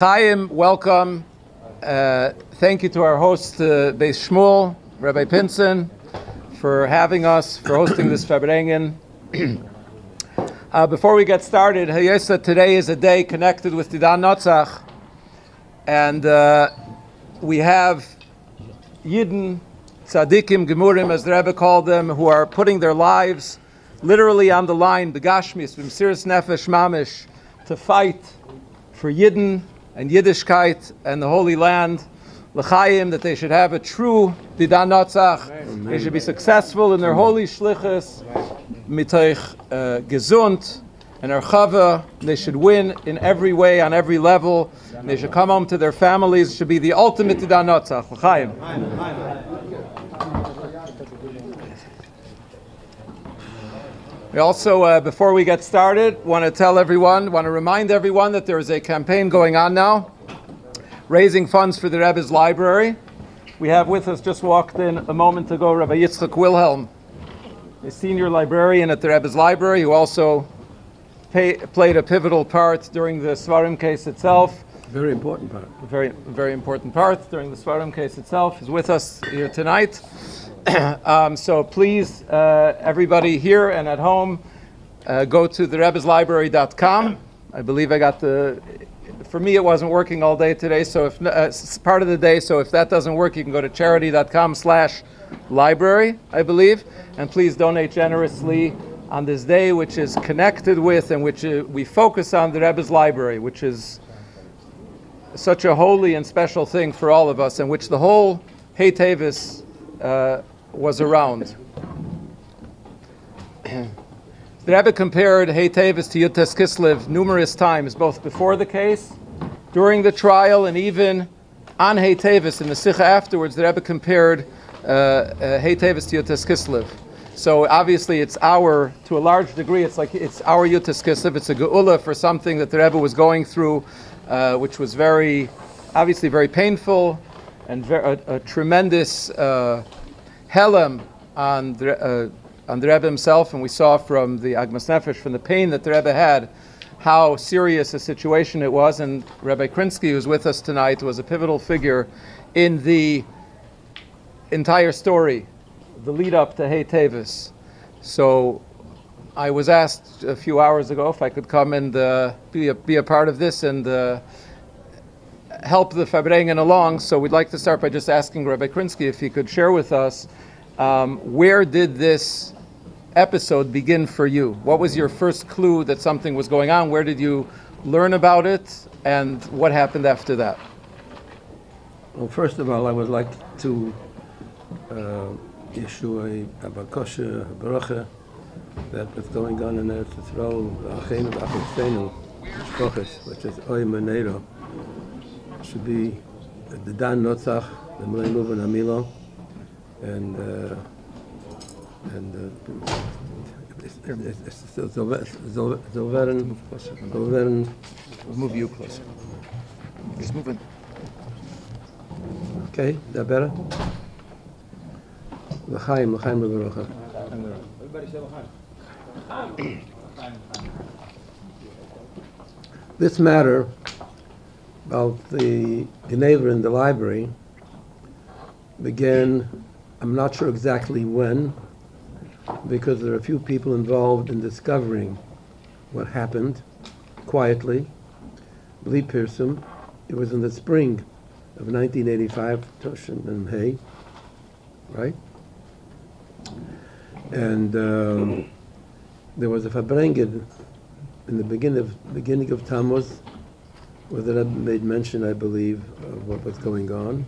Chaim, welcome. Thank you to our host, Beis Shmuel, Rabbi Pinson, for having us, for hosting this Farbrengen. Before we get started, today is a day connected with Tidan Notzach, and we have Yidden, Tzadikim, Gemurim, as the Rebbe called them, who are putting their lives literally on the line, Begashmis, B'Mesiras Nefesh Mamish, to fight for Yidden and Yiddishkeit and the Holy Land, L'chaim, that they should have a true Tidan Notzach. They should be successful in their holy shlichus, mitoich gesund and archava. They should win in every way, on every level. They should come home to their families. It should be the ultimate Tidan Notzach. L'chaim. We also, before we get started, want to remind everyone that there is a campaign going on now, raising funds for the Rebbe's library. We have with us, just walked in a moment ago, Rabbi Yitzchak Wilhelm, a senior librarian at the Rebbe's library, who also played a pivotal part during the Svarim case itself. Very important part. Very important part during the Svarim case itself. Is with us here tonight. So please, everybody here and at home, go to the rebbeslibrary.com. I believe I got for me it wasn't working all day today, so if it's part of the day, so if that doesn't work, you can go to charity.com/library, I believe, and please donate generously on this day, which is connected with and which we focus on the Rebbe's library, which is such a holy and special thing for all of us, and which the whole Teves was around. The Rebbe compared Teves to Yud Kislev numerous times, both before the case, during the trial, and even on Teves in the Sikha afterwards. The Rebbe compared Teves to Yud Kislev. So obviously to a large degree, it's our Yud Kislev. It's a geula for something that the Rebbe was going through, which was obviously very painful, and a tremendous helem on the Rebbe himself, and we saw from the Agmas Nefesh, from the pain that the Rebbe had, how serious a situation it was. And Rabbi Krinsky, who's with us tonight, was a pivotal figure in the entire story, the lead up to Teves. So I was asked a few hours ago if I could come and be a part of this and help the Farbrengen along. So we'd like to start by just asking Rabbi Krinsky if he could share with us where did this episode begin for you? What was your first clue that something was going on? Where did you learn about it, and what happened after that? Well, first of all, I would like to issue a bakosha, a baracha, that what's going on in Eretz Yisrael, which is Oy Menero, should be the Dan Notzach, the Mlei Luven Amilo, and Zolveren. We'll move you closer. Just move in. Okay, is that better? L'chaim levarocha. Everybody say l'chaim. This matter about the Geneva in the library began, I'm not sure exactly when, because there are a few people involved in discovering what happened quietly. Bli Pirsum, it was in the spring of 1985, Toshin and Hay, right? And there was a Farbrengen in the beginning of Tammuz, where the Rebbe made mention, I believe, of what was going on.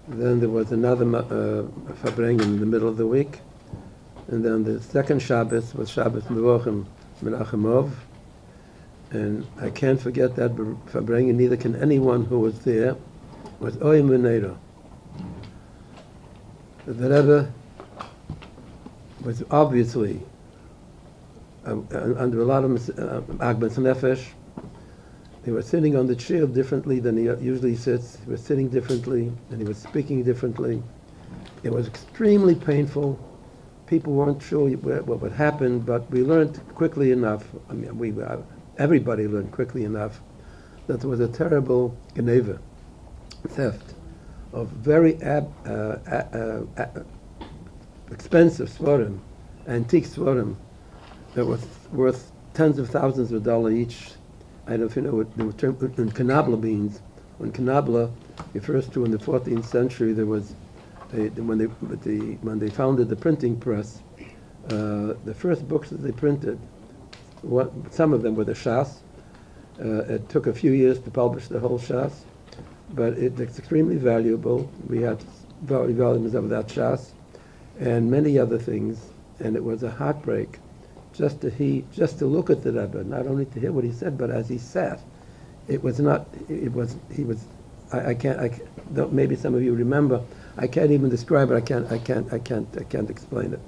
Then there was another Farbrengen in the middle of the week. And then the second Shabbos was Shabbos Mevochim Menachemov. And I can't forget that Farbrengen, neither can anyone who was there, was Oy Menero. The Rebbe was obviously under a lot of Agmas Nefesh. He was sitting on the chair differently than he usually sits. He was sitting differently, and he was speaking differently. It was extremely painful. People weren't sure what would happen, but we learned quickly enough. I mean, everybody learned quickly enough that there was a terrible geneva, theft, of very expensive svarim, antique svarim, that were worth tens of thousands of dollars each. I don't know if you know what the term in Kanabla means. When Kanabla refers to in the 14th century, there was when they founded the printing press, the first books that they printed, some of them were the Shas. It took a few years to publish the whole Shas, but it's extremely valuable. We had volumes of that Shas and many other things, and it was a heartbreak just to look at the Rebbe, not only to hear what he said, but as he sat. Maybe some of you remember. I can't even describe it. I can't explain it.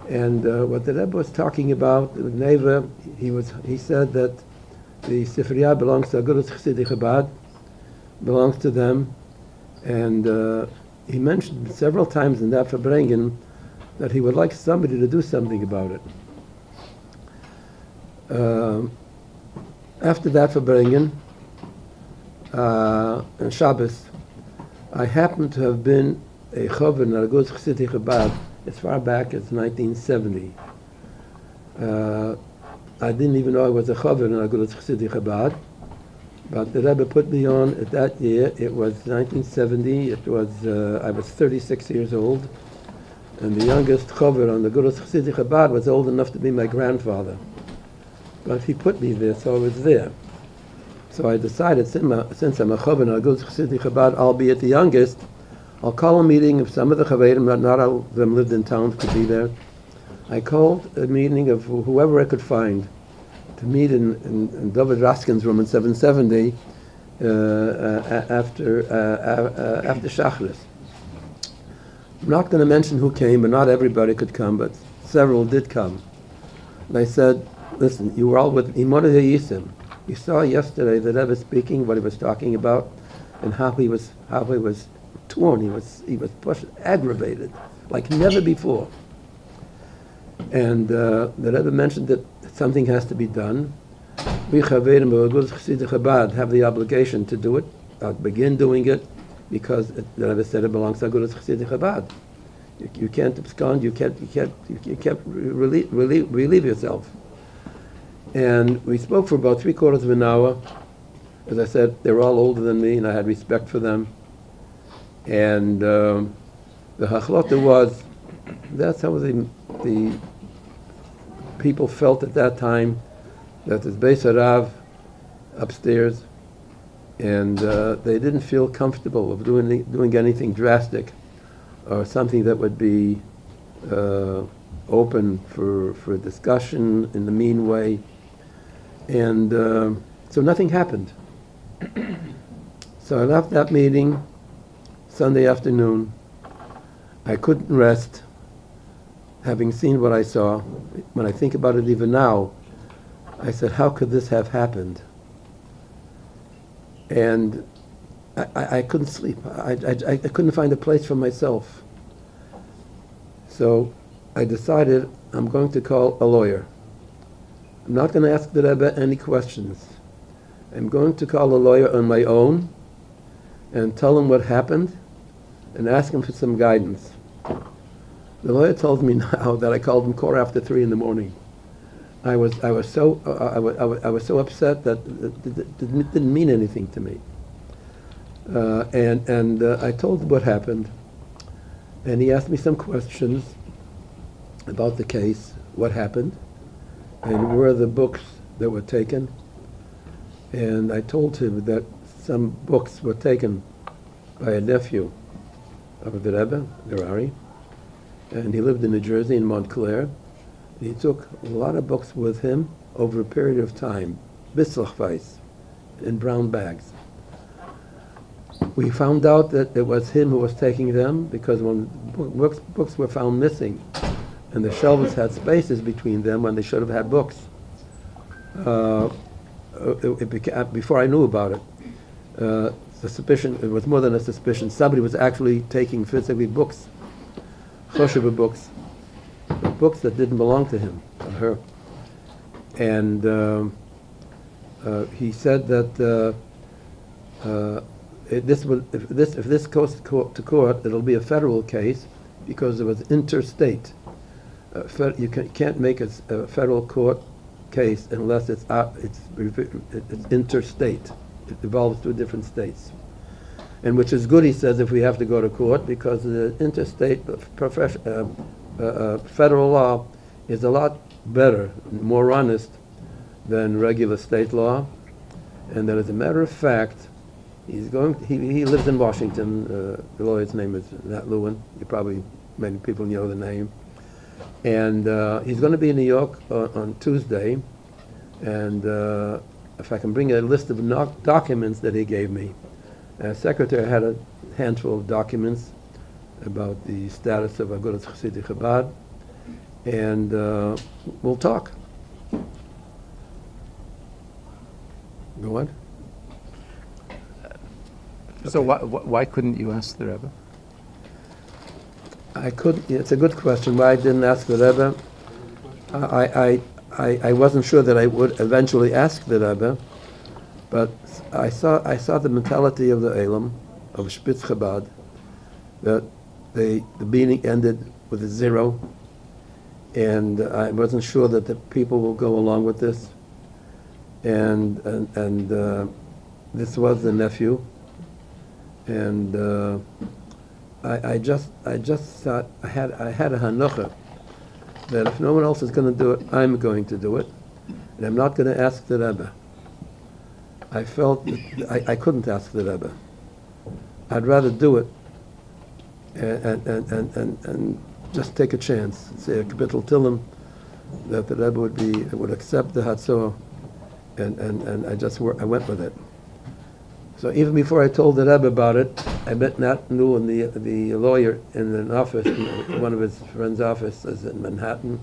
And what the Rebbe was talking about, Neva, he said that the Sifriya belongs to Agudas Chassidei Chabad, belongs to them, and he mentioned several times in that Farbrengen that he would like somebody to do something about it. After that Farbrengen, on Shabbos, I happened to have been a chover in Agudas Chassidei Chabad as far back as 1970. I didn't even know I was a chover in Agudas Chassidei Chabad, but the Rebbe put me on at that year. It was 1970. It was I was 36 years old, and the youngest chover on the Agudas Chassidei Chabad was old enough to be my grandfather. But he put me there, so I was there. So I decided, since I'm a chover in Agudas Chassidei Chabad, albeit the youngest, I'll call a meeting of some of the Chaverim, not all of them lived in town, could be there. I called a meeting of whoever I could find to meet in David Raskin's room in 770 after Shachris. I'm not going to mention who came, but not everybody could come, but several did come. And I said, listen, you were all with Imona Yisim. You saw yesterday the Rebbe speaking, what he was talking about, and how he was torn, he was pushed, aggravated, like never before. And the Rebbe mentioned that something has to be done. We Chaverim Agudas Chassidei Chabad have the obligation to do it, begin doing it, because the Rebbe said it belongs to Agudas Chassidei Chabad. You can't abscond. You can't relieve yourself. And we spoke for about 3/4 of an hour. As I said, they were all older than me, and I had respect for them. And the hachlota was, that's how the people felt at that time, that there's Beis Harav upstairs, and they didn't feel comfortable of doing anything drastic or something that would be open for discussion in the mean way. And so nothing happened. So I left that meeting Sunday afternoon. I couldn't rest, having seen what I saw. When I think about it even now, I said, how could this have happened? And I couldn't sleep. I couldn't find a place for myself. So I decided I'm going to call a lawyer. I'm not going to ask the Rebbe any questions. I'm going to call a lawyer on my own and tell him what happened and ask him for some guidance. The lawyer told me now that I called him 3:15 in the morning. I was so upset that it didn't mean anything to me. And I told him what happened, and he asked me some questions about the case, what happened, and where are the books that were taken. And I told him that some books were taken by a nephew of the Rebbe, Gerari, and he lived in New Jersey, in Montclair. He took a lot of books with him over a period of time, bislachvais, in brown bags. We found out that it was him who was taking them, because when books were found missing, and the shelves had spaces between them when they should have had books, before I knew about it, the suspicion, it was more than a suspicion, somebody was actually taking physically books, choshev books, books that didn't belong to him or her. And he said that if this goes to court, it'll be a federal case because it was interstate. You can't make a federal court case unless it's interstate. It involves two different states. And which is good, he says, if we have to go to court, because the interstate federal law is a lot better, more honest than regular state law. And that as a matter of fact, he lives in Washington. The lawyer's name is Nat Lewin. Many people know the name. And he's going to be in New York on Tuesday. And if I can bring a list of documents that he gave me. Secretary had a handful of documents about the status of Agudat Chassidei Chabad. And we'll talk. Go on. So why couldn't you ask the Rebbe? I could. It's a good question. Why I didn't ask the Rebbe? I wasn't sure that I would eventually ask the Rebbe, but I saw the mentality of the Elam, of Spitz Chabad, that the meeting ended with a zero, and I wasn't sure that the people will go along with this. And this was the nephew, and I just thought I had a hanukkah that if no one else is going to do it, I'm going to do it, and I'm not going to ask the Rebbe. I felt that I couldn't ask the Rebbe. I'd rather do it and just take a chance, say a kapitel tillim, that the Rebbe would accept the Hatzor, and I went with it. So even before I told the Rebbe about it, I met Nat Newell, the lawyer, in an office, in one of his friend's offices in Manhattan,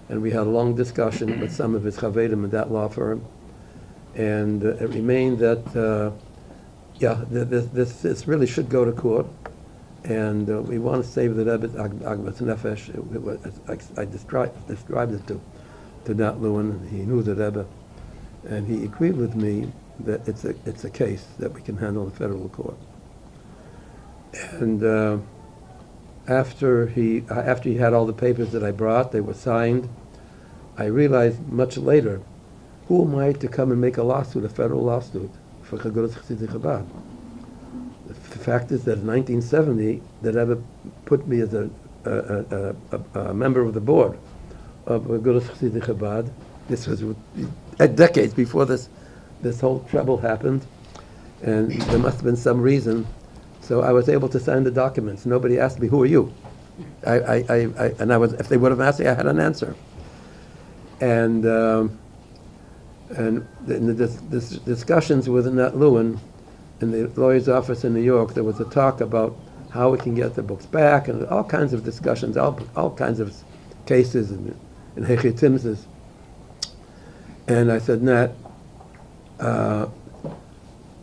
and we had a long discussion with some of his chavedim in that law firm, and it remained that this really should go to court, and we want to save the Rebbe's Agmas Nefesh. I described it to Nat Lewin. He knew the Rebbe, and he agreed with me that it's a case that we can handle in federal court. And after he had all the papers that I brought, they were signed, I realized much later, who am I to come and make a lawsuit, a federal lawsuit, for Agudat Chassidei Chabad? The fact is that in 1970, the Rebbe put me as a member of the board of Agudat Chassidei Chabad. This was decades before this whole trouble happened, and there must have been some reason. So I was able to sign the documents. Nobody asked me, "Who are you?" If they would have asked me, I had an answer. And in the discussions with Nat Lewin in the lawyer's office in New York, there was a talk about how we can get the books back, and all kinds of discussions, all kinds of cases and hechitimses. And I said, Nat,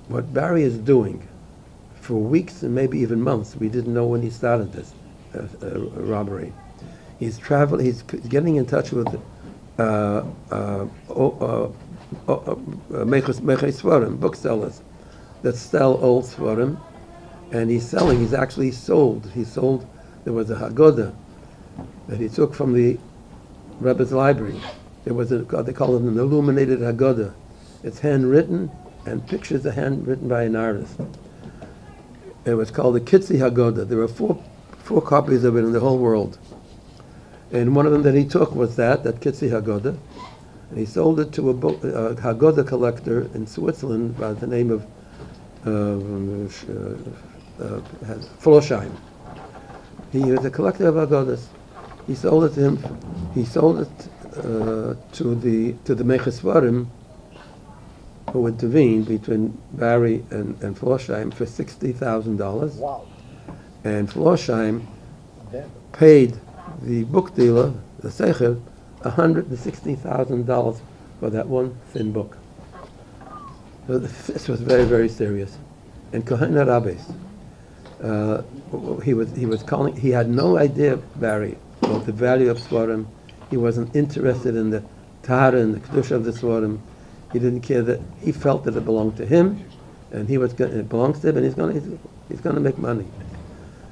what Barry is doing for weeks and maybe even months, we didn't know when he started this robbery. He's getting in touch with booksellers that sell old Svarim, and he actually sold. There was a Haggadah that he took from the Rebbe's library. There was they call it an illuminated Haggadah. It's handwritten, and pictures are handwritten by an artist. It was called the Krinsky Haggadah. There were four copies of it in the whole world. And one of them that he took was that Krinsky Haggadah, and he sold it to a Haggadah collector in Switzerland by the name of Florsheim. He was a collector of Haggadahs. He sold it to him. He sold it to the Mechesvarim, who intervened between Barry and Florsheim for $60,000. Wow. And Florsheim paid the book dealer, the Secher, $160,000 for that one thin book. So this was very, very serious. And Kohen Rabbis, he had no idea, Barry, about the value of Svarim. He wasn't interested in the Tahara and the Kedusha of the Svarim. He didn't care that he felt that it belonged to him, and it belongs to him, and he's going to make money.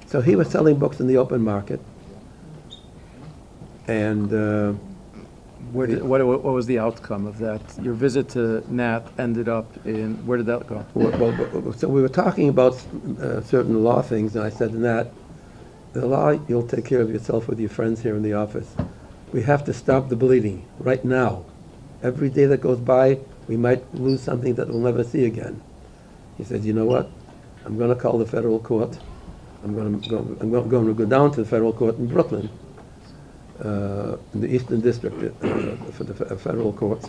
So he was selling books in the open market, and what was the outcome of that? Your visit to Nat ended up in, where did that go? So we were talking about certain law things, and I said to Nat, the law, you'll take care of yourself with your friends here in the office. We have to stop the bleeding right now. Every day that goes by, we might lose something that we'll never see again. He said, you know what? I'm going to call the federal court. I'm going to go down to the federal court in Brooklyn, in the Eastern District for the federal courts,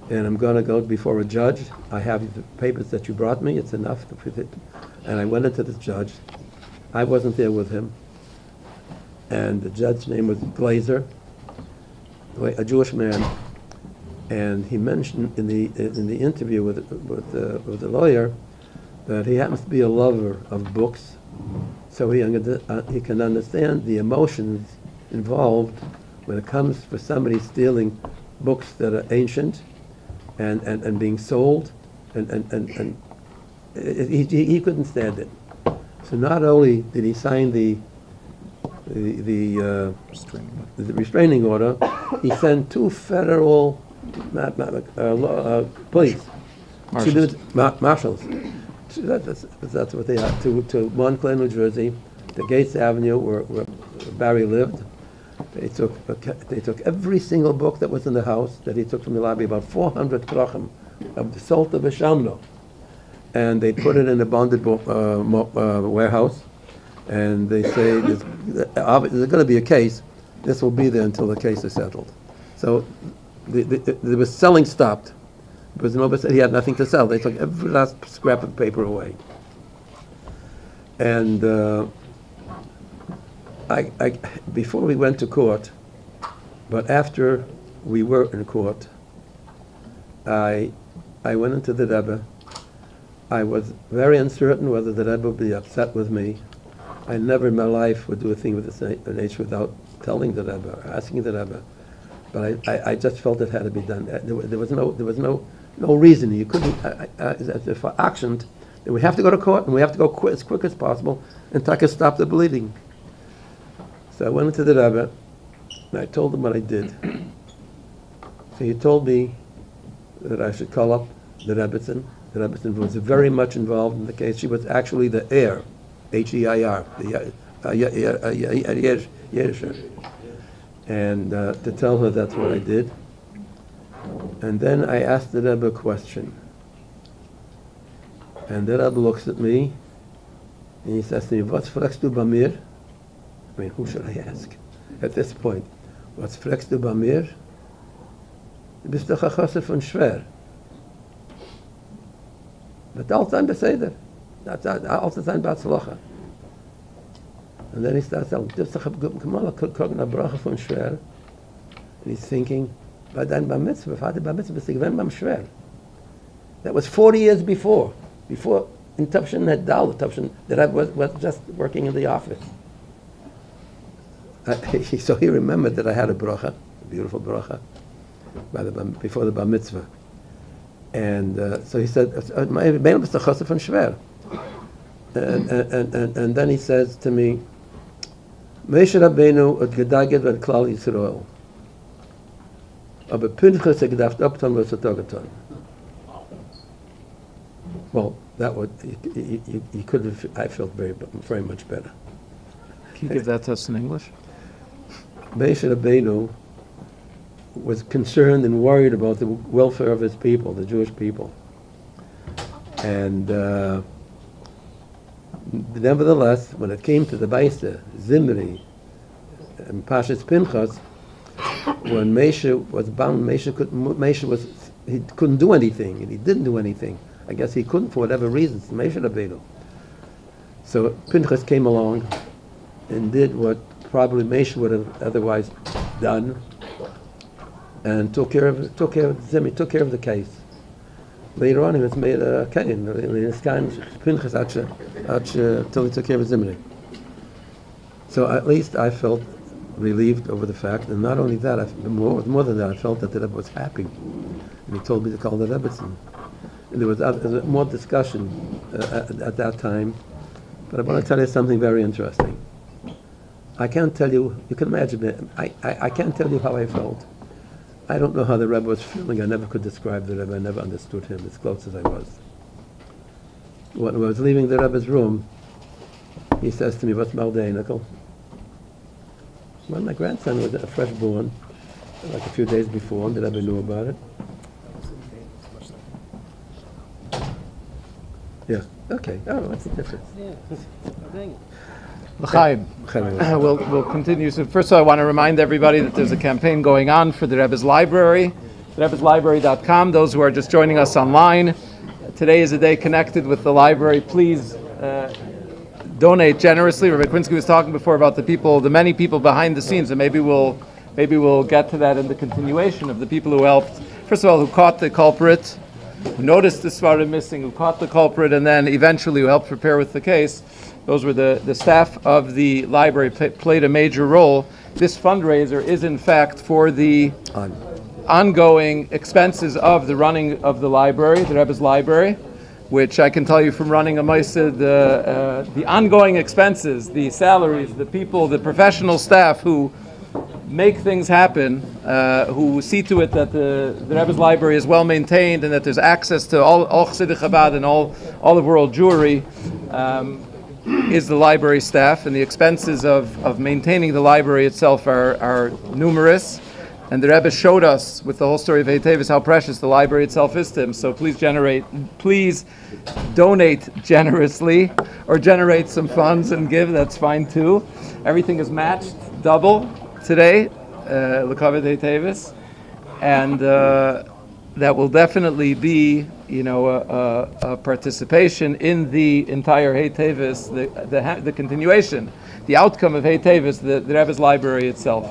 and I'm going to go before a judge. I have the papers that you brought me. It's enough to put it. And I went into this judge. I wasn't there with him, and the judge's name was Glazer, a Jewish man. And he mentioned in the interview with the lawyer that he happens to be a lover of books, so he can understand the emotions involved when it comes for somebody stealing books that are ancient and being sold, and he couldn't stand it. So not only did he sign the restraining order, he sent 2 federal police, marshals. That's what they are. To Montclair, New Jersey, to Gates Avenue, where Barry lived. They took every single book that was in the house that he took from the library, about 400 krachim of the Salt of Eshamno, and they put it in a bonded warehouse. And they say there's going to be a case. This will be there until the case is settled. So there was selling stopped because nobody said he had nothing to sell. They took every last scrap of paper away. And before we went to court, but after we were in court, I went into the Rebbe. I was very uncertain whether the Rebbe would be upset with me. I never in my life would do a thing with this nature without telling the Rebbe or asking the Rebbe. But I just felt it had to be done. There was no reason. You couldn't, if I actioned, then we have to go to court, and we have to go as quick as possible and try to stop the bleeding. So I went into the Rebbe, and I told him what I did. So he told me that I should call up the Rebbetzin. The Rebbetzin was very much involved in the case. She was actually the heir, H-E-I-R, and to tell her that's what I did. And then I asked the Rebbe a question. And the Rebbe looks at me, and he says to me, "What's fragst du bei mir?" I mean, who should I ask at this point? "What's fragst du bei mir? Du bist doch a chassid von schwer." But all time beseder. That's all the time batzlocha. And then he starts saying, and he's thinking, that was 40 years before in Tavshin had Dal, that I was just working in the office. So he remembered that I had a bracha, a beautiful bracha, before the bar mitzvah. And so he said, and then he says to me, Moshe Rabbeinu hat gedagget mit Klal Yisrael. Aber Pinchas gedacht abtan was getan. Well, that would you could have. I felt very much better. Can you give that to us in English? Moshe Rabbeinu was concerned and worried about the welfare of his people, the Jewish people, and nevertheless, when it came to the Baisa, Zimri, and Pashas Pinchas, when Moshe was bound, he couldn't do anything, and he didn't do anything. I guess he couldn't for whatever reasons, Moshe Rabbeinu. So Pinchas came along and did what probably Moshe would have otherwise done, and took care of Zimri, took care of the case. Later on, he was made a kain. In his kind, Pinchas till he took care of Zimri. So at least I felt relieved over the fact, and not only that, more than that, I felt that the Rebbe was happy And he told me to call the Rebbetzin. And there was more discussion at that time. But I want to tell you something very interesting. I can't tell you, you can imagine it, I can't tell you how I felt. I don't know how the Rebbe was feeling. I never could describe the Rebbe. I never understood him as close as I was. When I was leaving the Rebbe's room, he says to me, "What's Maldei, Nickel?" Well, my grandson was a fresh born, like a few days before, and the Rebbe knew about it. Yeah, okay. Oh, what's the difference? L'chaim. We'll continue. So first of all, I want to remind everybody that there's a campaign going on for the Rebbe's Library, rebbe'slibrary.com. Those who are just joining us online, today is a day connected with the library. Please donate generously. Rabbi Krinsky was talking before about the many people behind the scenes, and maybe we'll get to that in the continuation of the people who helped. First of all, who caught the culprit, who noticed the svarim missing, who caught the culprit, and then eventually who helped prepare with the case. Those were the staff of the library played a major role. This fundraiser is in fact for the ongoing expenses of the running of the library, the Rebbe's library, which I can tell you from running a Moised, the ongoing expenses, the salaries, the people, the professional staff who make things happen, who see to it that the Rebbe's library is well maintained and that there's access to all Chassidei Chabad and all of world Jewry, is the library staff, and the expenses of maintaining the library itself are numerous. And the Rebbe showed us with the whole story of Teves how precious the library itself is to him. So please donate generously, or generate some funds and give. That's fine too. Everything is matched double today, l'kavod Teves, and that will definitely be, a participation in the entire Teves, the continuation, the outcome of Teves, the Rebbe's library itself.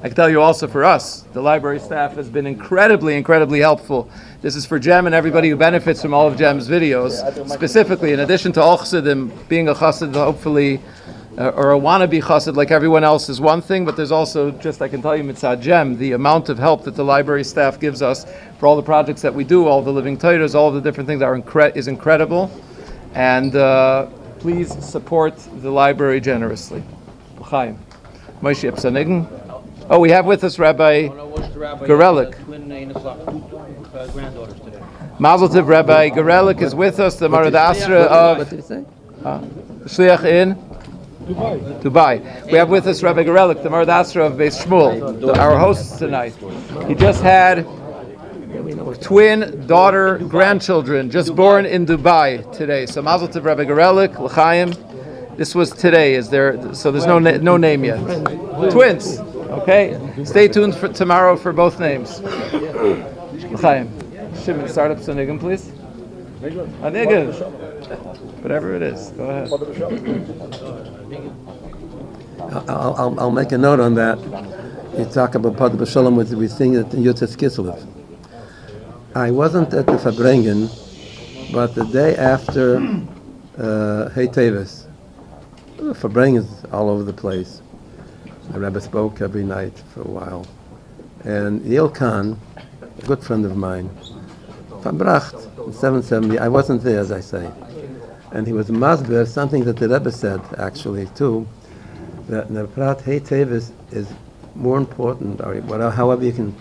I can tell you also for us, the library staff has been incredibly helpful. This is for Jem and everybody who benefits from all of Jem's videos. Specifically, in addition to all Chassidim, being a Chassid, hopefully, or a wannabe chassid like everyone else is one thing, but there's also, just I can tell you, mitzad Jem, the amount of help that the library staff gives us for all the projects that we do, all the living Torahs, all the different things is incredible. And please support the library generously. L'chaim. Moshe Epsanigen. Oh, we have with us Rabbi Gorelik. Mazel Tov, Rabbi Gorelik is with us, the Marad Asra of Shliach in Dubai. We have with us Rabbi Gorelik, the Marad Asra of Beis Shmuel, our hosts tonight. He just had twin daughter grandchildren just born in Dubai today. So Mazel Tov, Rabbi Gorelik, L'chaim. This was today. So there's no name yet. Twins. Okay. Stay tuned for tomorrow for both names. L'chaim. Shimon, start up Sonigan, please. Anigan. Whatever it is. Go ahead. I'll make a note on that. You talk about Pada B'Shalom, which we sing at Yotzes Kislev. I wasn't at the Farbrengen, but the day after Teves, Farbrengen is all over the place. The Rebbe spoke every night for a while. And Yil Khan, a good friend of mine, from Bracht, in 770, I wasn't there, as I say. And he was masber, something that the Rebbe said, actually, too, that the Prat Hey Teves is more important, or whatever, however you can,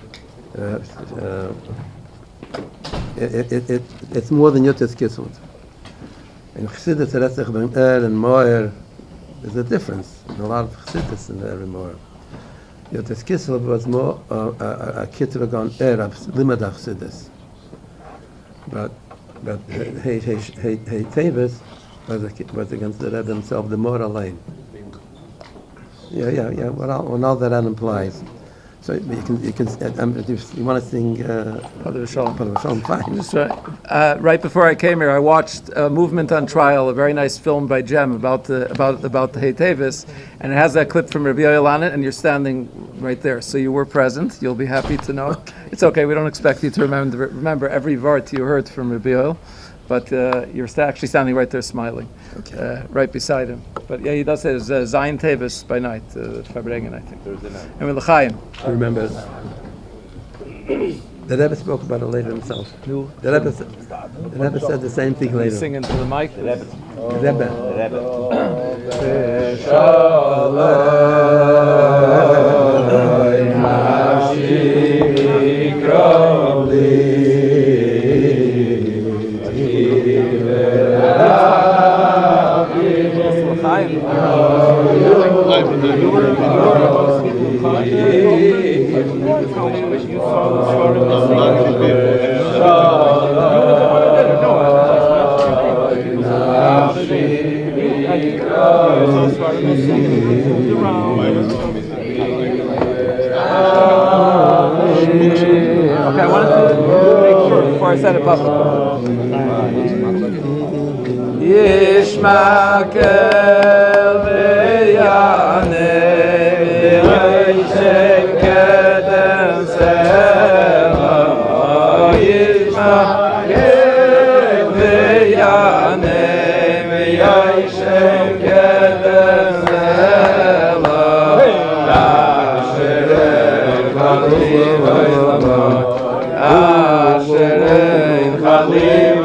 it's more than Yotzes Kislev. In Chassidus, Retzach Ben and Moer, there's a difference. There's a lot of Chassidus in there and Moer. Yotzes Kislev was more a kitrug on Limad Chassidus. But Hey Teves was against the Rebbe himself, the more lane. Yeah. What all that implies. So you can. You want to sing? Pada B'Shalom, fine. Just right before I came here, I watched a Movement on Trial, a very nice film by Jem about the Hey Teves, and it has that clip from Rabbi on it, and you're standing right there. So you were present. You'll be happy to know. It's okay. We don't expect you to remember every vart you heard from Rabbi, but you're actually standing right there smiling, right beside him. But yeah, he does say it's Zayin Teves by night, Farbrengen, I think. Thursday night. And with L'chaim. Remember. The Rebbe spoke about it later himself. The Rebbe said the same thing later. Sing into the mic. The Rebbe. Okay, I wanted to make sure before I said it publicly. Yishmakel v'yaneh v'yishkedem seva Yishmakel v'yaneh v'yishkedem seva Asherein chalim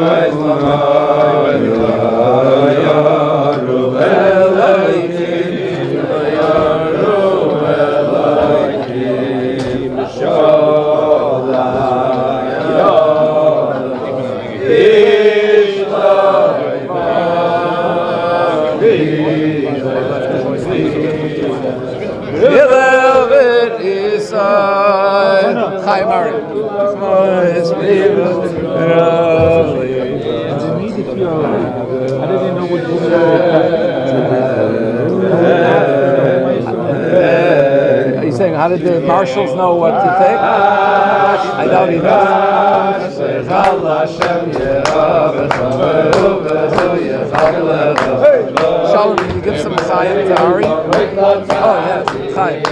Are you saying, how did the marshals know what to take? I doubt he does. Shalom, can you give some chayim to Ari? Oh, yes, chayim.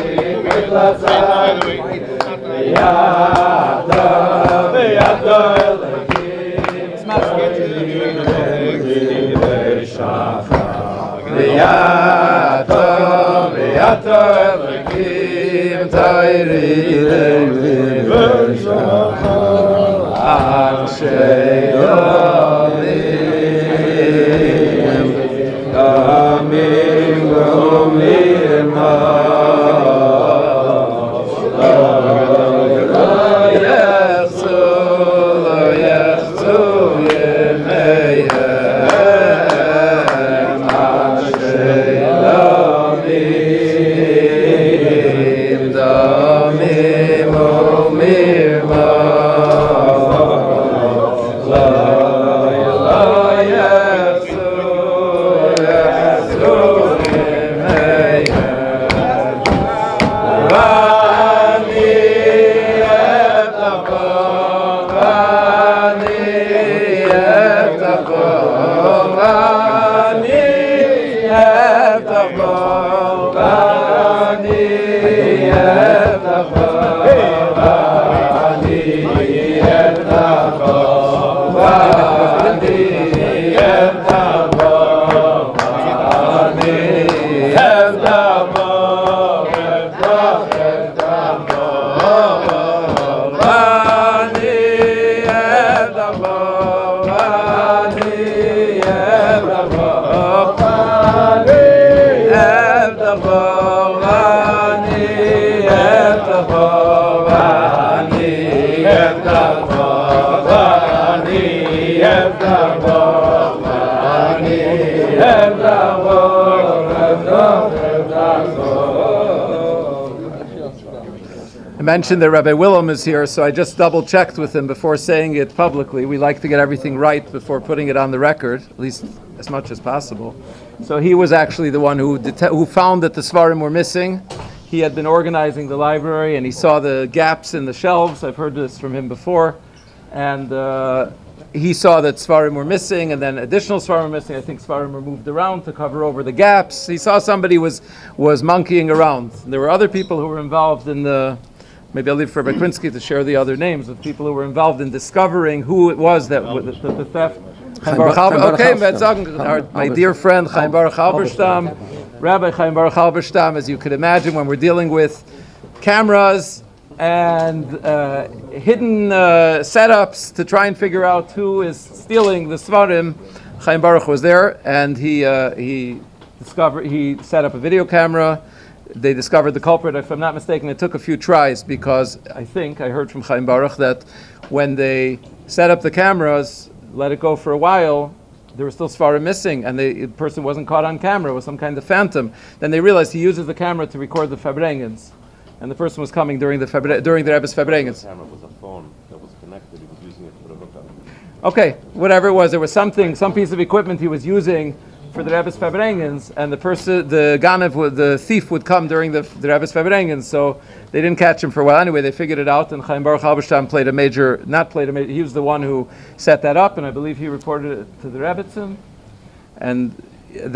I mentioned that Rabbi Willem is here, so I just double-checked with him before saying it publicly. We like to get everything right before putting it on the record, at least as much as possible. So he was actually the one who found that the Svarim were missing. He had been organizing the library, and he saw the gaps in the shelves. I've heard this from him before. And he saw that Svarim were missing, and then additional Svarim were missing. I think Svarim were moved around to cover over the gaps. He saw somebody was monkeying around. And there were other people who were involved in the... Maybe I'll leave for Rabbi Krinsky to share the other names of people who were involved in discovering who it was that the theft. Okay, my dear friend Chaim Baruch Halberstam, Rabbi Chaim Baruch Halberstam, as you could imagine, when we're dealing with cameras and hidden setups to try and figure out who is stealing the Svarim. Chaim Baruch was there, and he set up a video camera. They discovered the culprit. If I'm not mistaken, it took a few tries, because I heard from Chaim Baruch that when they set up the cameras, let it go for a while, there were still Svarim missing, and the person wasn't caught on camera. It was some kind of phantom. Then they realized he uses the camera to record the Farbrengens, and the person was coming during the Rebbe's Farbrengens. The camera was a phone that was connected. He was using it for the hookup. Okay, whatever it was, there was some piece of equipment he was using for the Rebbe's Farbrengens, and the thief would come during the Rebbe's Farbrengens, so they didn't catch him for a while. Anyway, they figured it out, and Chaim Baruch Halberstam he was the one who set that up, and I believe he reported it to the Rebbetzin, and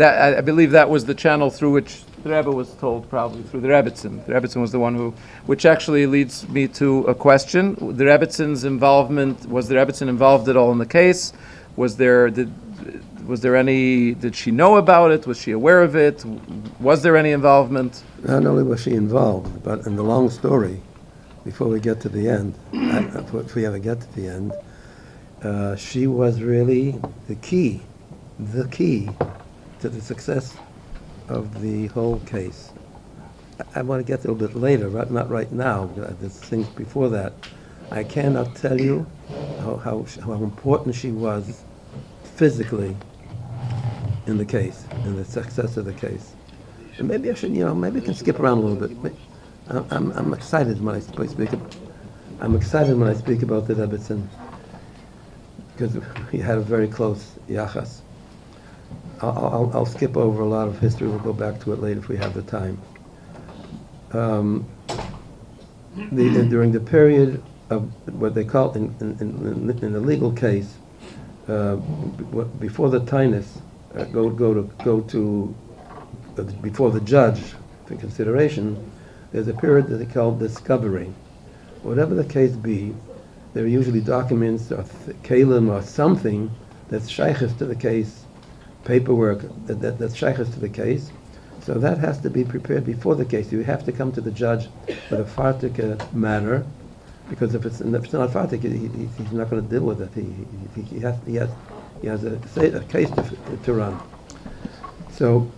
I believe that was the channel through which the Rebbe was told, probably through the Rebbetzin. The Rebbetzin was the one which actually leads me to a question. The Rebbetzin involved at all in the case? Did she know about it? Was she aware of it? Was there any involvement? Not only was she involved, but in the long story, before we get to the end, if we ever get to the end, she was really the key to the success of the whole case. I want to get to it a little bit later, not right now. There's things before that. I cannot tell you how important she was physically in the case, in the success of the case. And maybe I should, maybe I can skip around a little bit. I'm excited when I speak. I'm excited when I speak about the Rebbetzin, because he had a very close yachas. I'll skip over a lot of history. We'll go back to it later if we have the time. During the period of what they call in the legal case, before the tinus, before the judge for consideration, there's a period that they call discovery. Whatever the case be, there are usually documents or kalim or something that's shaykhs to the case, paperwork that's shaykhs to the case. So that has to be prepared before the case. You have to come to the judge with a fartik matter, because if it's not fartik, he's not going to deal with it. He has a case to run. So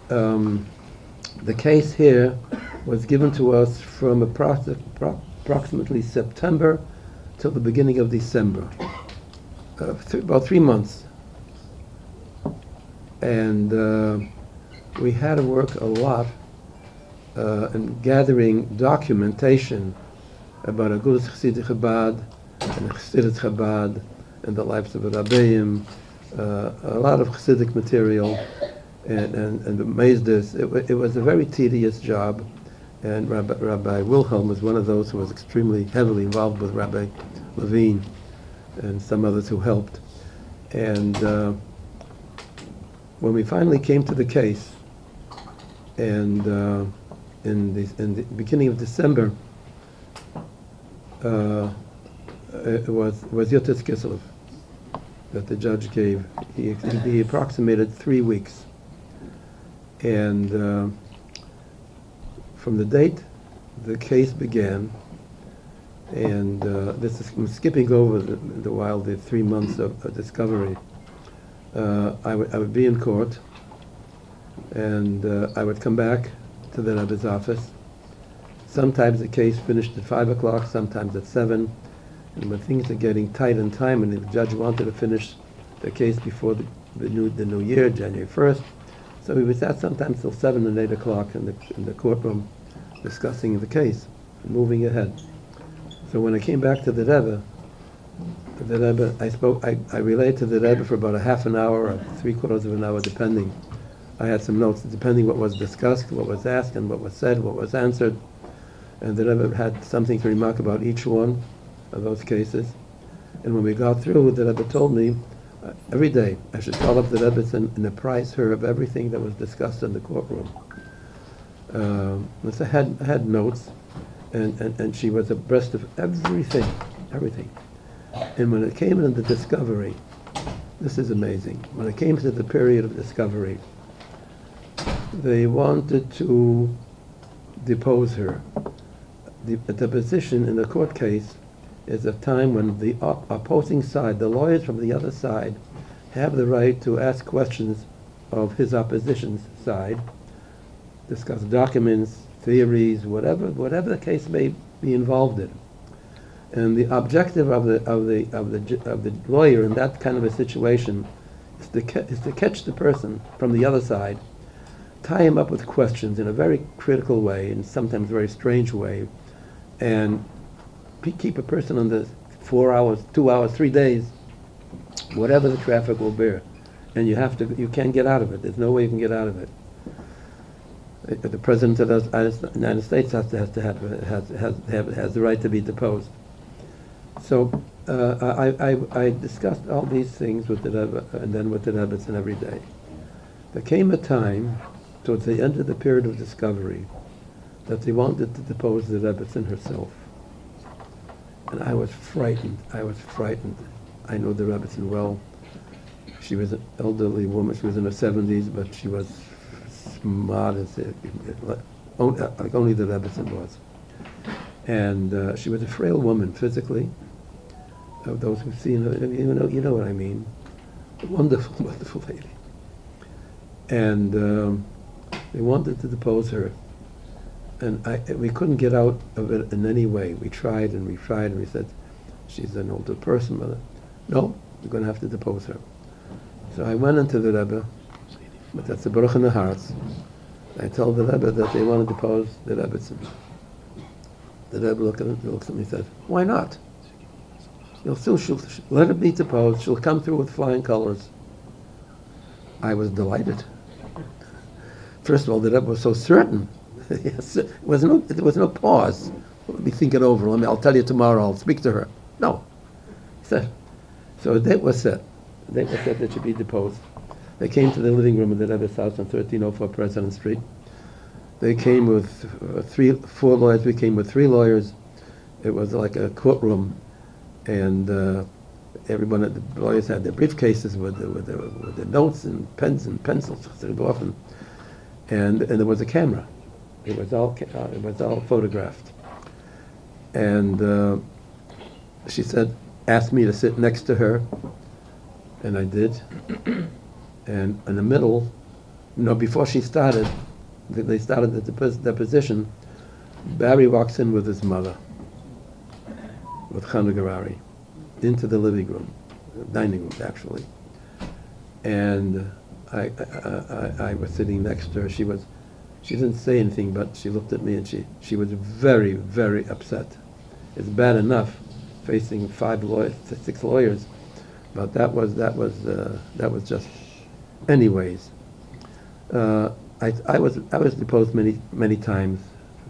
the case here was given to us from approximately September till the beginning of December, about 3 months. And we had to work a lot in gathering documentation about Agudas Chassidic Chabad and Chassidus Chabad and the lives of the Rabbeim, a lot of Chassidic material, and the Mezdis. It was a very tedious job, and Rabbi Wilhelm was one of those who was extremely heavily involved with Rabbi Levine and some others who helped. And when we finally came to the case, and in the beginning of December, it was Yotes Kislev that the judge gave. He approximated 3 weeks. And from the date the case began, and I'm skipping over the 3 months of discovery. I would be in court, and I would come back to the Rebbe's office. Sometimes the case finished at 5 o'clock, sometimes at 7. And when things are getting tight in time, and the judge wanted to finish the case before the new year, January 1st, so we would sat sometimes till 7 and 8 o'clock in the courtroom discussing the case, moving ahead. So when I came back to the Rebbe, I relayed to the Rebbe for about a half an hour or 3/4 of an hour, depending. I had some notes, depending what was discussed, what was asked, and what was said, what was answered. And the Rebbe had something to remark about each one of those cases. And when we got through, the Rebbe told me every day I should call up the Rebbe and apprise her of everything that was discussed in the courtroom. So I had notes, and she was abreast of everything. And when it came into discovery, this is amazing. When it came to the period of discovery, they wanted to depose her the deposition in a court case is a time when the opposing side, the lawyers from the other side, have the right to ask questions of his opposition's side, discuss documents, theories, whatever the case may be involved in. And the objective of the lawyer in that kind of a situation is to catch the person from the other side, tie him up with questions in a very critical way, and sometimes very strange way, and keep a person under 4 hours, 2 hours, 3 days, whatever the traffic will bear. And you can't get out of it. There's no way you can get out of it. The President of the United States has the right to be deposed. So I discussed all these things with the Rebbe, and then with the Rebbetzin every day. There came a time, towards the end of the period of discovery, that they wanted to depose the Rebbetzin herself. And I was frightened. I know the Rebbetzin well. She was an elderly woman. She was in her 70s, but she was smart as like only the Rebbetzin was. And she was a frail woman physically. Those who've seen her, you know what I mean. A wonderful, wonderful lady. And they wanted to depose her. And we couldn't get out of it in any way. We tried and we said, she's an older person, but no, we're going to have to depose her. So I went into the Rebbe, but that's a Baruch in the hearts. I told the Rebbe that they want to depose the Rebbetzin. The Rebbe looks at me and said, why not? She'll let her be deposed. She'll come through with flying colors. I was delighted. First of all, the Rebbe was so certain. There was no pause. Let me think it over. I'll tell you tomorrow. I'll speak to her. No. He said. So a date was set. A date was set that should be deposed. They came to the living room of the Rebbe's house on 1304 President Street. They came with 4 lawyers. We came with 3 lawyers. It was like a courtroom, and everyone, the lawyers had their briefcases with their notes and pens and pencils. And there was a camera. It was all photographed. And she said, asked me to sit next to her, and I did. And in the middle, before she started, they started the deposition, Barry walks in with his mother, with Chana Garari, into the living room, dining room actually. And I was sitting next to her. She didn't say anything, but she looked at me and she was very, very upset. It's bad enough facing 6 lawyers, but that was just. Anyways, I was deposed many times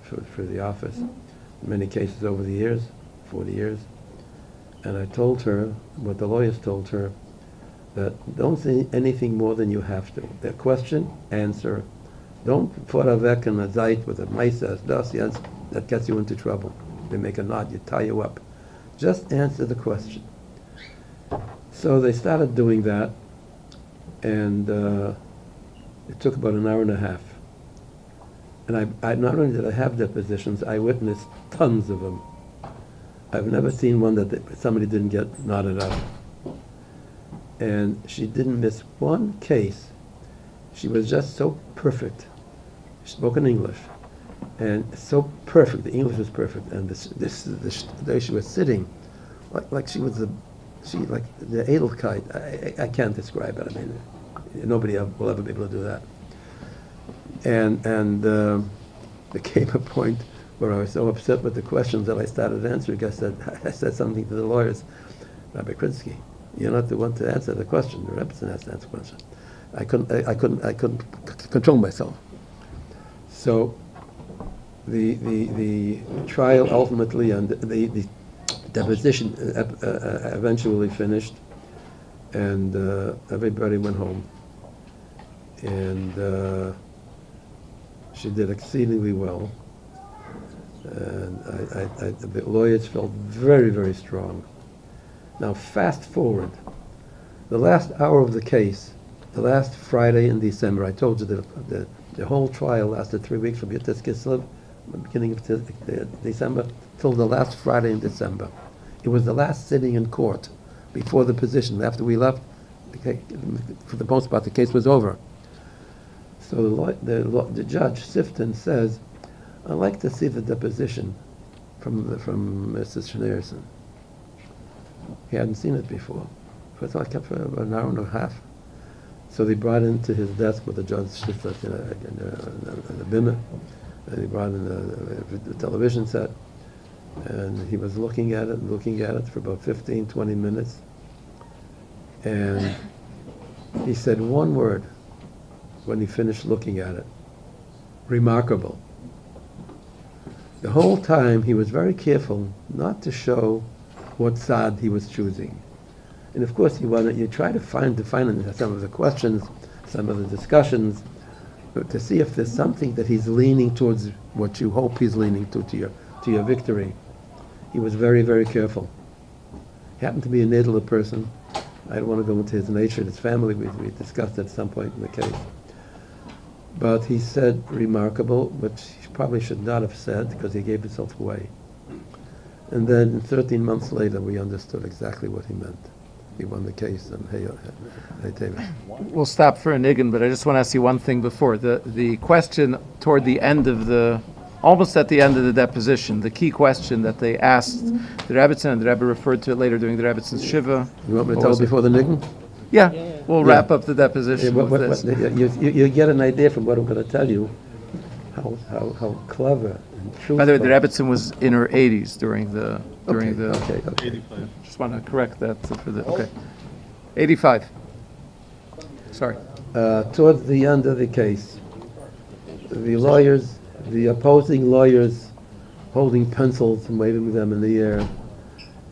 for the office, in many cases over the years, 40 years, and I told her what the lawyers told her, that don't say anything more than you have to. Their question, answer. Don't put a vek in a zait with a maisa, that gets you into trouble. They make a knot, you tie you up. Just answer the question. So they started doing that, and it took about an hour and a half. And I not only did I have depositions, I witnessed tons of them. I've never seen one that somebody didn't get knotted up. And she didn't miss one case. She was just so perfect. She spoke in English, and so perfect. The English was perfect, and the day she was sitting, like she was like the Edelkeit. I can't describe it. I mean, nobody will ever be able to do that. And there came a point where I was so upset with the questions that I started answering. I said something to the lawyers, Rabbi Krinsky, you're not the one to answer the question. The Rebbe has to answer the question. I couldn't control myself. So the trial ultimately and the deposition eventually finished, and everybody went home. And she did exceedingly well. And the lawyers felt very, very strong. Now fast forward, the last hour of the case, the last Friday in December, I told you that the whole trial lasted 3 weeks from Yud Tes Kislev the beginning of December, till the last Friday in December. It was the last sitting in court before the position. After we left, for the most part, the case was over. So the judge, Sifton, says, I'd like to see the deposition from Mrs. Schneerson. He hadn't seen it before. First of all, I kept for about an hour and a half. So they brought into his desk with the judge sits in a bimmer, and he brought in the television set, and he was looking at it for about 15, 20 minutes, and he said one word when he finished looking at it: remarkable. The whole time he was very careful not to show what side he was choosing. And of course, you try to find in some of the questions, some of the discussions, to see if there's something that he's leaning towards, what you hope he's leaning to your victory. He was very, very careful. He happened to be a Nadler person. I don't want to go into his nature and his family. We discussed it at some point in the case. But he said remarkable, which he probably should not have said because he gave himself away. And then 13 months later, we understood exactly what he meant. He won the case, and hey, Teves. We'll stop for a niggin, but I just want to ask you one thing before. The question toward the end of almost at the end of the deposition, the key question that they asked the Rebbitzin, and the Rebbe referred to it later during the Rebbitzin Shiva. You want me to tell before the niggin? Yeah, we'll wrap up the deposition with this. You get an idea from what I'm going to tell you, how clever and truthful. By the way, the Rebbitzin was in her 80s during the. Okay. 85. Just want to correct that for the. Okay. 85. Sorry. Towards the end of the case, the opposing lawyers, holding pencils and waving them in the air,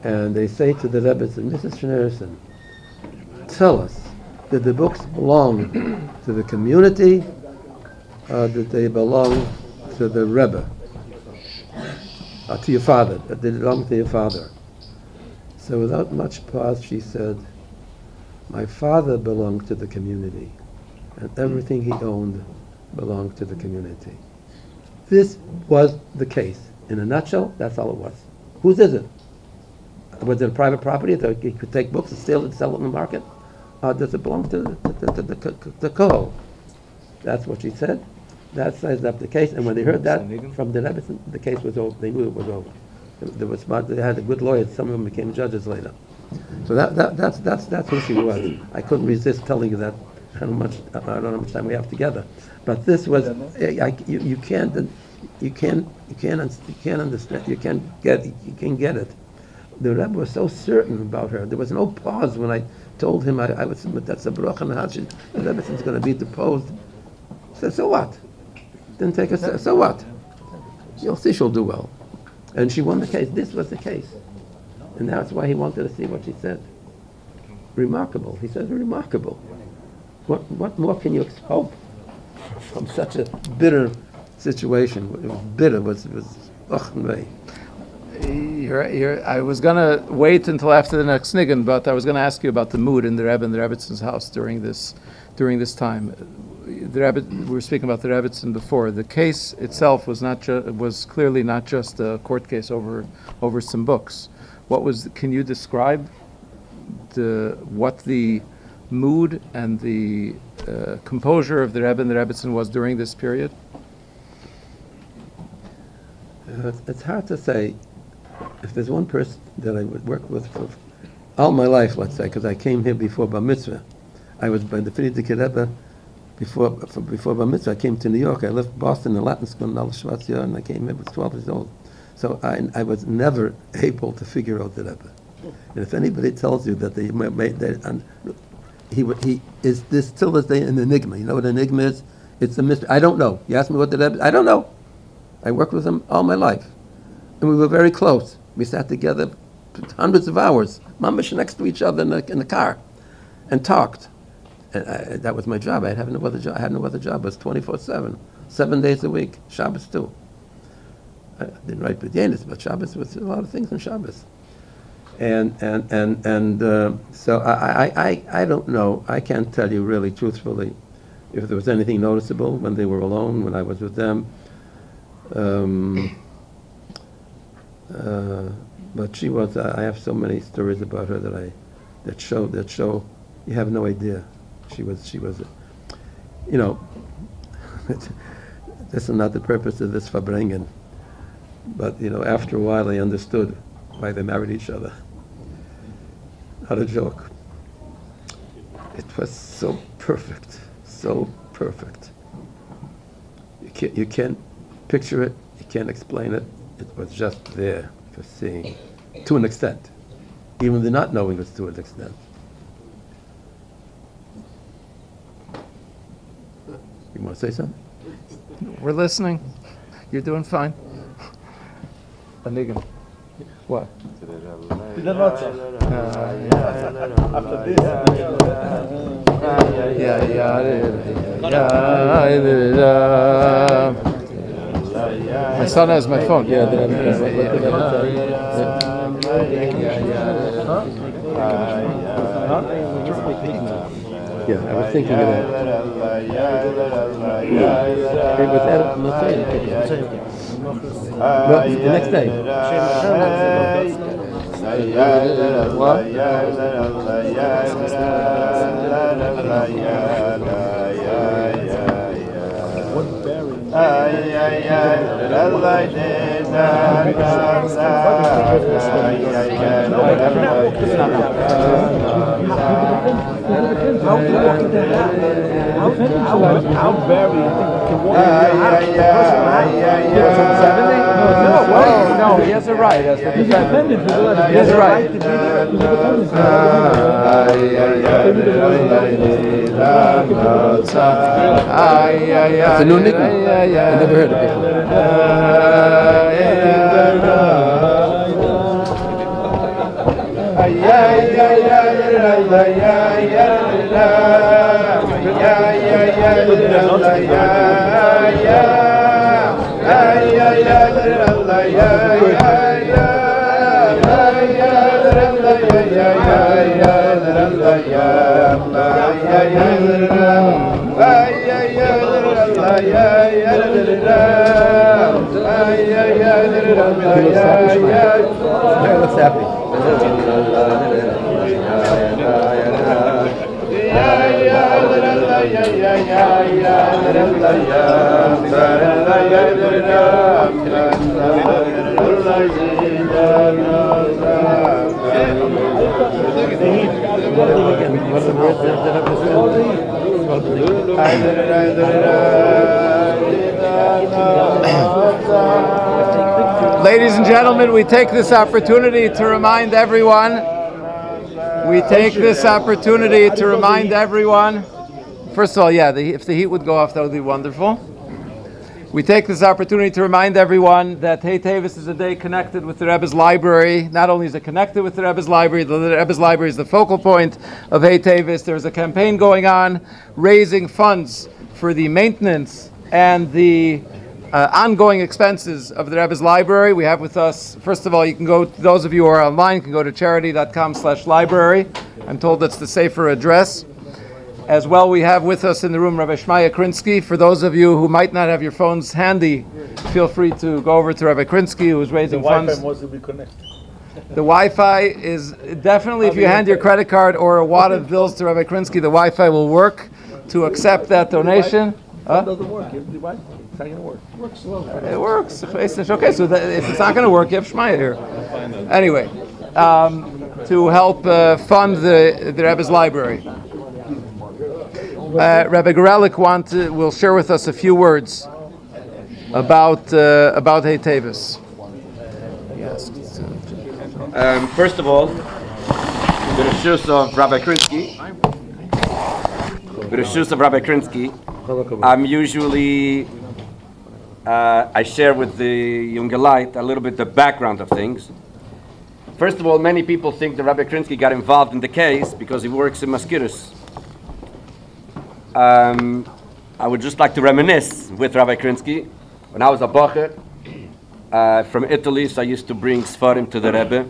and they say to the Rebbitzin, Mrs. Schneerson, tell us, did the books belong to the community, or did they belong to the Rebbe, to your father? Did they belong to your father? So without much pause, she said, my father belonged to the community, and everything he owned belonged to the community. This was the case. In a nutshell, that's all it was. Whose is it? Was it a private property that he could take books and steal it and sell it in the market? Or does it belong to the Kohol? That's what she said. That sized up the case. And when they heard that from the Rebbe, the case was over. They knew it was over. They were smart. They had a good lawyers. Some of them became judges later. So that's who she was. I couldn't resist telling you that. I don't know how much time we have together. But this was you can't understand. You can't get it. The Rebbe was so certain about her. There was no pause when I told him I would submit that's a bracha and hashid. The Rebbe is going to be deposed. I said, so what? Didn't take a so what? You'll see she'll do well. And she won the case. This was the case. And that's why he wanted to see what she said. Remarkable. He says remarkable. What more can you hope from such a bitter situation? It was bitter. Was I was going to wait until after the next niggin, but I was going to ask you about the mood in the Rebbe and the Rebbitzin's house during this time. The Rebbe, we were speaking about the Rebbitzin before. The case itself was clearly not just a court case over some books. Can you describe what the mood and the composure of the Rebbe and the Rebbitzin was during this period? It's hard to say. If there's one person that I would work with for all my life, let's say, because I came here before Bar Mitzvah. I was by the Friedrich Rebbe before Bar Mitzvah. I came to New York. I left Boston, the Latin school in Schwarzjahr, and I came here. I was 12 years old. So I was never able to figure out the Rebbe. And if anybody tells you that they made that, he is this still is an enigma. You know what an enigma is? It's a mystery. I don't know. You ask me what the Rebbe. I don't know. I worked with him all my life. And we were very close. We sat together hundreds of hours, mamish next to each other in the car, and talked. And that was my job. I had no other job. It was 24/7, 7 days a week. Shabbos too. I didn't write B'dienis, but Shabbos was a lot of things on Shabbos. And so I don't know. I can't tell you really truthfully if there was anything noticeable when they were alone, when I was with them. But she was. I have so many stories about her that show. You have no idea. She was. You know, this is not the purpose of this Farbrengen. But you know, after a while, I understood why they married each other. Not a joke. It was so perfect, so perfect. You can't picture it. You can't explain it. It was just there for seeing, to an extent. Even the not knowing was to an extent. You want to say something? We're listening. You're doing fine. Anigan. What? My son has my phone. Yeah, I was thinking of that. It was I'm not saying it. Well, the next day. What? How very No, he has a right. He has a right. It's a new nickname. I never heard of it Looks happy. Ladies and gentlemen, we take this opportunity to remind everyone. First of all, if the heat would go off, that would be wonderful. We take this opportunity to remind everyone that Teves is a day connected with the Rebbe's library. Not only is it connected with the Rebbe's library, the Rebbe's library is the focal point of Teves. There's a campaign going on raising funds for the maintenance and the ongoing expenses of the Rebbe's library. We have with us, first of all, you can go, those of you who are online, can go to charity.com/library. I'm told that's the safer address. As well, we have with us in the room Rabbi Krinsky. For those of you who might not have your phones handy, feel free to go over to Rabbi Krinsky, who is raising funds. The Wi-Fi is definitely, if you hand your credit card or a wad of bills to Rabbi Krinsky, the Wi-Fi will work to accept that donation. It doesn't work. It's not going to work. It works slowly. It works. Okay, so if it's not going to work, you have Shmaya here. Anyway, to help fund the Rebbe's library. Rabbi Gorelik will share with us a few words about Teves. Yes. First of all, the reshus of Rabbi Krinsky. I'm usually I share with the Jungelite a little bit the background of things. First of all, many people think that Rabbi Krinsky got involved in the case because he works in Maskiris. I would just like to reminisce with Rabbi Krinsky. When I was a bacher from Italy, so I used to bring Sfarim to the Rebbe.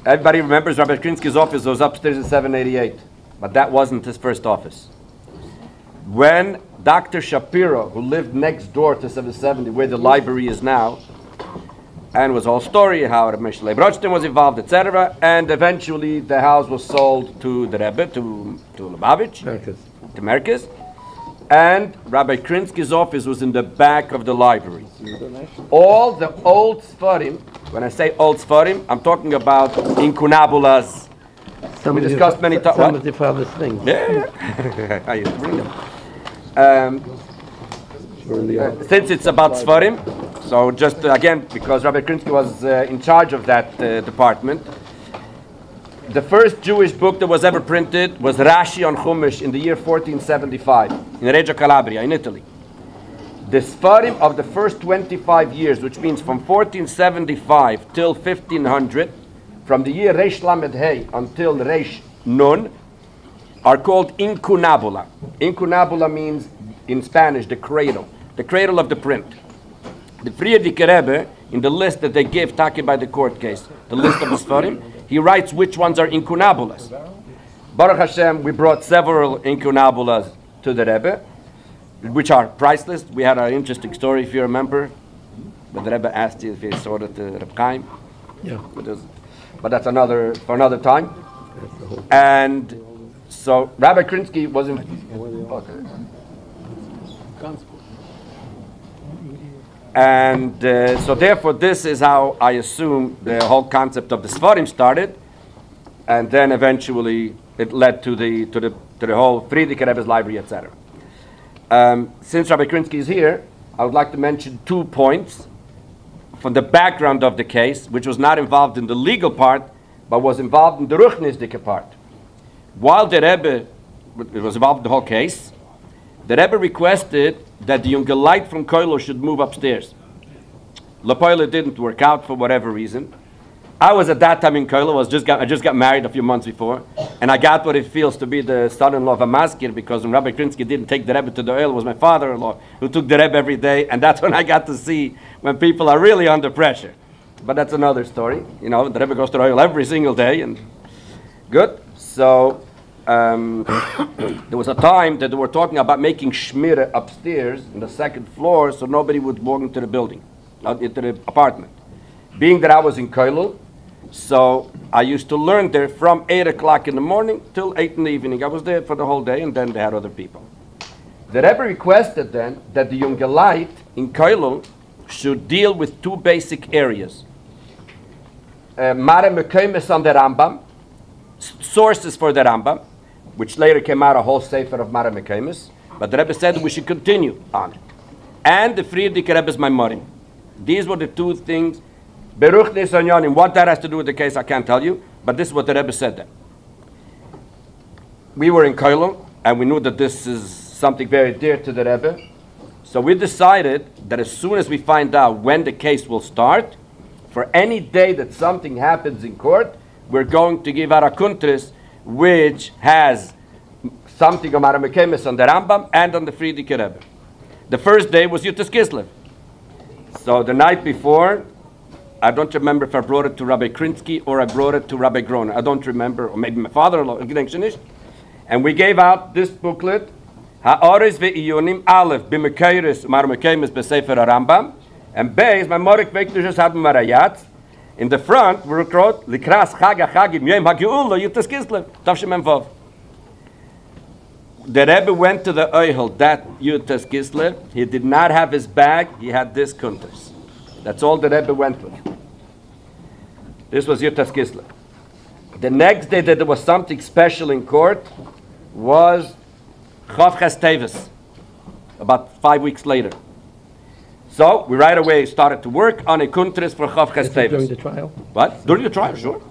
Everybody remembers Rabbi Krinsky's office was upstairs in 788, but that wasn't his first office. When Dr. Shapiro, who lived next door to 770, where the library is now, and it was a whole story how Meshele Brodshtein was involved, etc. And eventually the house was sold to the Rebbe, to Lubavitch, to Merkez. And Rabbi Krinsky's office was in the back of the library. All the old Sfarim, when I say old Sfarim, I'm talking about incunabulas. We discussed many times. Some of the father's things. Yeah. I used to bring them. Since it's about Sfarim, so just again, because Rabbi Krinsky was in charge of that department, the first Jewish book that was ever printed was Rashi on Chumash in the year 1475 in Reggio Calabria, in Italy. The Sfarim of the first 25 years, which means from 1475 till 1500, from the year Reish Lamed Hey until Reish Nun, are called incunabula. Incunabula means, in Spanish, the cradle of the print. The Frierdiker Rebbe, in the list that they give, taken by the court case, the list of the Sfarim, he writes which ones are incunabulas. Baruch Hashem, we brought several incunabulas to the Rebbe, which are priceless. We had an interesting story, if you remember, but the Rebbe asked you if he sold it to Reb Chaim. Yeah. But that's for another time. And so Rabbi Krinsky was in. And so therefore this is how I assume the whole concept of the Sfarim started, and then eventually it led to the whole Frierdiker Rebbe's library, etc. Since Rabbi Krinsky is here, I would like to mention 2 points from the background of the case, which was not involved in the legal part, but was involved in the Ruchnisdike part. While the Rebbe was involved in the whole case, the Rebbe requested that the younger light from Koilo should move upstairs. Lepoile didn't work out for whatever reason. I was at that time in Koilo. I just got married a few months before, and I got what it feels to be the son-in-law of a maskir, because when Rabbi Krinsky didn't take the Rebbe to the oil, it was my father-in-law who took the Rebbe every day, and that's when I got to see when people are really under pressure. But that's another story. You know, the Rebbe goes to the oil every single day, and good. So there was a time that they were talking about making shmira upstairs in the second floor, so nobody would walk into the building, into the apartment. Being that I was in Koilo, so I used to learn there from 8 o'clock in the morning till 8 in the evening. I was there for the whole day, and then they had other people. The Rebbe requested then that the younger light in Koilo should deal with 2 basic areas. Mare Mekoimes on the Rambam, sources for the Rambam, which later came out a whole sefer of Mare Mekoimes, but the Rebbe said we should continue on it. And the Frierdiker Rebbe's Maimorim. These were the 2 things. Beruch Nisonyonim, what that has to do with the case, I can't tell you, but this is what the Rebbe said then. We were in Koilo, and we knew that this is something very dear to the Rebbe, so we decided that as soon as we find out when the case will start, for any day that something happens in court, we're going to give out a kuntris, which has something on Mara Mekemes on the Rambam and on the Frierdiker Rebbe. The first day was Yutas Kislev. So the night before, I don't remember if I brought it to Rabbi Krinsky or I brought it to Rabbi Groner. I don't remember, or maybe my father-in-law, and we gave out this booklet, Ha'oris ve'iyunim Aleph b'mekeiris Mara Mekemes b'sefer Rambam, and Beis, my Morik Vektushas had Marayat. In the front, we wrote, Likras Chaga Chagim Yom HaGeula Yutas Kislev, Tavshim Vav. The Rebbe went to the Oihel, that Yutas Kislev. He did not have his bag, he had this kuntas. That's all the Rebbe went with. This was Yutas Kislev. The next day that there was something special in court was Chavches Teves, about 5 weeks later. So we right away started to work on a kuntris for Chavches Teves. During the trial? What? During the trial, sure.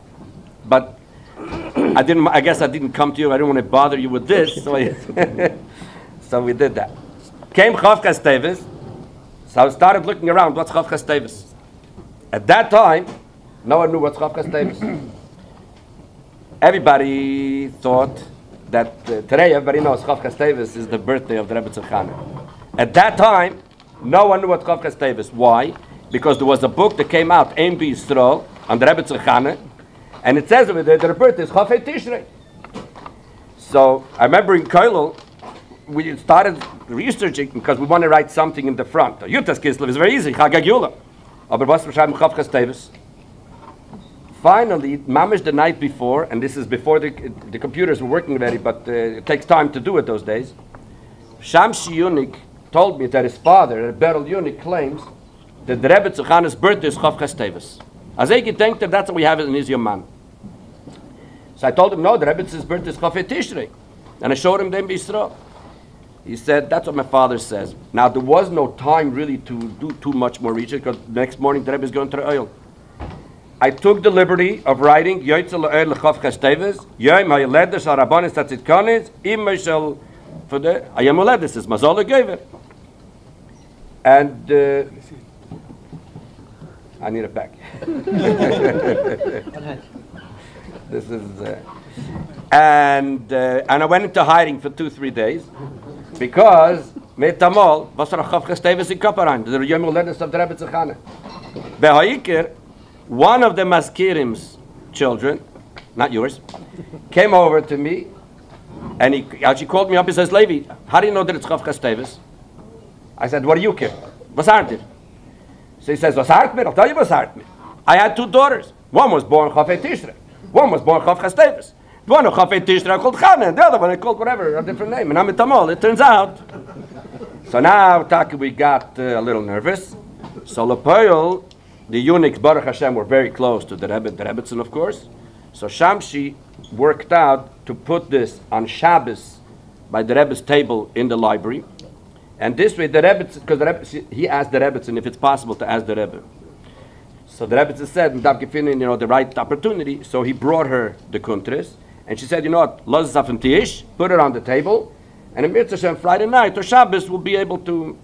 But I guess I didn't come to you. I didn't want to bother you with this. So we did that. Came Chavches Teves. So I started looking around. What's Chavches Teves? At that time, no one knew what's Chavches Teves. Everybody thought that today everybody knows Chavches Teves is the birthday of the Rebbe Tzachana. At that time, no one knew what Chavches Teves. Why? Because there was a book that came out, Ein B'Yisrael, on the Rebbe Tzachana, and it says over there that the birthday is Chafei Tishrei. So I remember in Koilo, we started researching because we want to write something in the front. Yutas Kislev is very easy. Chagagula. Aber was beschreiben Chavchas Teves? Finally, mamish the night before, and this is before the computers were working already, but it takes time to do it those days. Shamshi Yunik told me that his father, Berel Yunik, claims that the Rebbe Tzuchane's birthday is Chavchas Teves. As I think that that's what we have in his Yoman. So I told him, no, the Rebbe's birthday is Chafei Tishrei. And I showed him them B'Yisrael. He said, that's what my father says. Now, there was no time really to do too much more research because the next morning the Rebbe is going to the oil. I took the liberty of writing Yoitzel L'Oil L'Chavchas Teves, Yom HaYoledes Shel Rabbanis Tatzidkonis, Imay Shel for the Hayom Holedes is Mazal L'Gever. And I need it back. This is and I went into hiding for 2-3 days because Metamol was er Chavchas Teves in Kaparan, the Yom Holedes of the Rebbe Tzachane. Behaikir, one of the Maskirim's children, not yours, came over to me, and he actually called me up. He says, "Levi, how do you know that it's Chavchas Teves?" I said, "What do you care? Was aren't it?" So he says, "Was aren't me? I'll tell you was aren't me. I had 2 daughters. One was born Chafei Tishrei. One was born Chavchas Teves. The one of Chafei Tishrei I called Chana, and the other one I called whatever, a different name. And I'm in Tamol. It turns out." So now, Taki, we got a little nervous. So Lepoil, the eunuchs, Baruch Hashem, were very close to the Rebbetzin, of course. So Shamshi worked out to put this on Shabbos by the Rebbe's table in the library. And this way, the Rebbetzin, because he asked the Rebbetzin if it's possible to ask the Rebbe. So the Rebbetzin said, the right opportunity. So he brought her the Kuntris. And she said, you know what, Loz Zafim Tish, put it on the table. And in Mitzvah Hashem, Friday night or Shabbos, we'll be able to,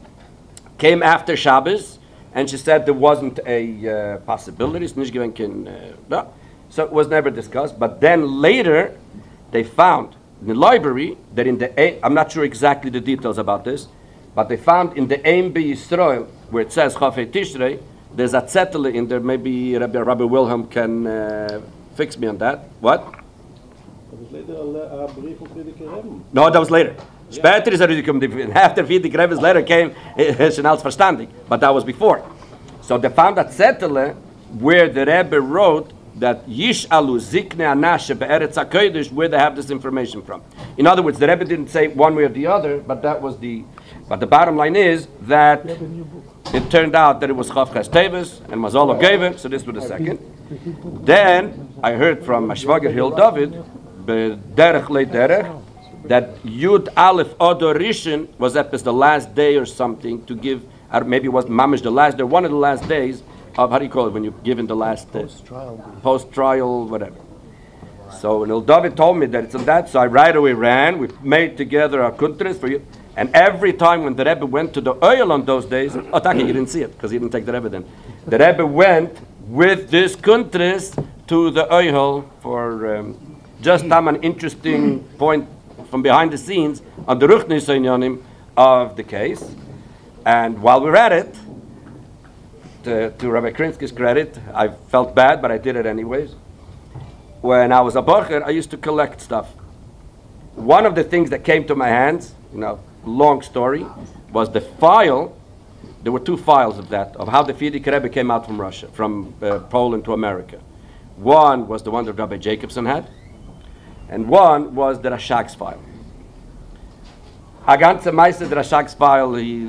came after Shabbos. And she said there wasn't a possibility. So it was never discussed. But then later, they found in the library that in the, I'm not sure exactly the details about this, but they found in the Ein B'Yisrael, where it says Chafei Tishrei, there's a zettel in there. Maybe Rabbi Wilhelm can fix me on that. What? No, that was later. Später ist gekommen. After Friedrich Rebbe's letter came, Schnell's Verstandig. But that was before. So they found that zettel where the Rebbe wrote that Yish'alu Zikne Anashe Be'eretz HaKodesh, where they have this information from. In other words, the Rebbe didn't say one way or the other, but that was the. But the bottom line is that it turned out that it was Chavchas Teves and Mazal Gever, so this was the second. Then I heard from Mashvager Hill David, Derech Le Derech, that Yud Aleph Odor Rishon was the last day or something to give, or maybe it was Mamish the last day, one of the last days of, how do you call it, when you give in the last post-trial, whatever. So when David told me that it's on that, so I right away ran, we made together a kuntris for you, and every time when the Rebbe went to the oil on those days, Taki, you didn't see it, because he didn't take the Rebbe then. The Rebbe went with this kuntris to the oil for just an interesting point from behind the scenes on the Ruchnis Einyanim of the case. And while we're at it, to Rabbi Krinsky's credit, I felt bad, but I did it anyways. When I was a bocher, I used to collect stuff. One of the things that came to my hands, long story, was the file. There were 2 files of that, of how the Frierdiker Rebbe came out from Russia, from Poland to America. One was the one that Rabbi Jacobson had, and one was the Rashag's file. A ganze Meister, the Rashag's file, he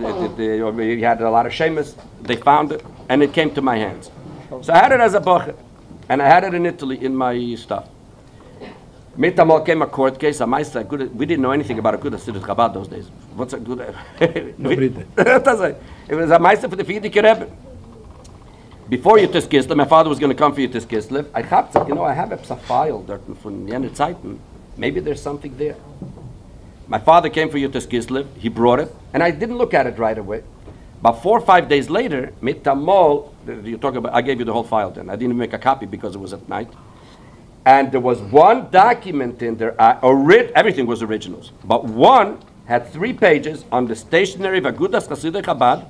had a lot of shemus. They found it, and it came to my hands. So I had it as a bocher, and I had it in Italy in my stuff. Mitamol came a court case, a Meister, we didn't know anything about a good Hasidic Chabad those days. What's a good? It was a Meister for the Frierdiker Rebbe. Before Yutis Kislev, my father was going to come for Yutis Kislev. I have a file from the Jener Zeiten. Maybe there's something there. My father came for Yutis Kislev. He brought it, and I didn't look at it right away. But 4 or 5 days later, Mitamol, you talk about. I gave you the whole file then. I didn't make a copy because it was at night. And there was one document in there. Everything was originals, but one had 3 pages on the stationery of Agudas Chasidei Chabad,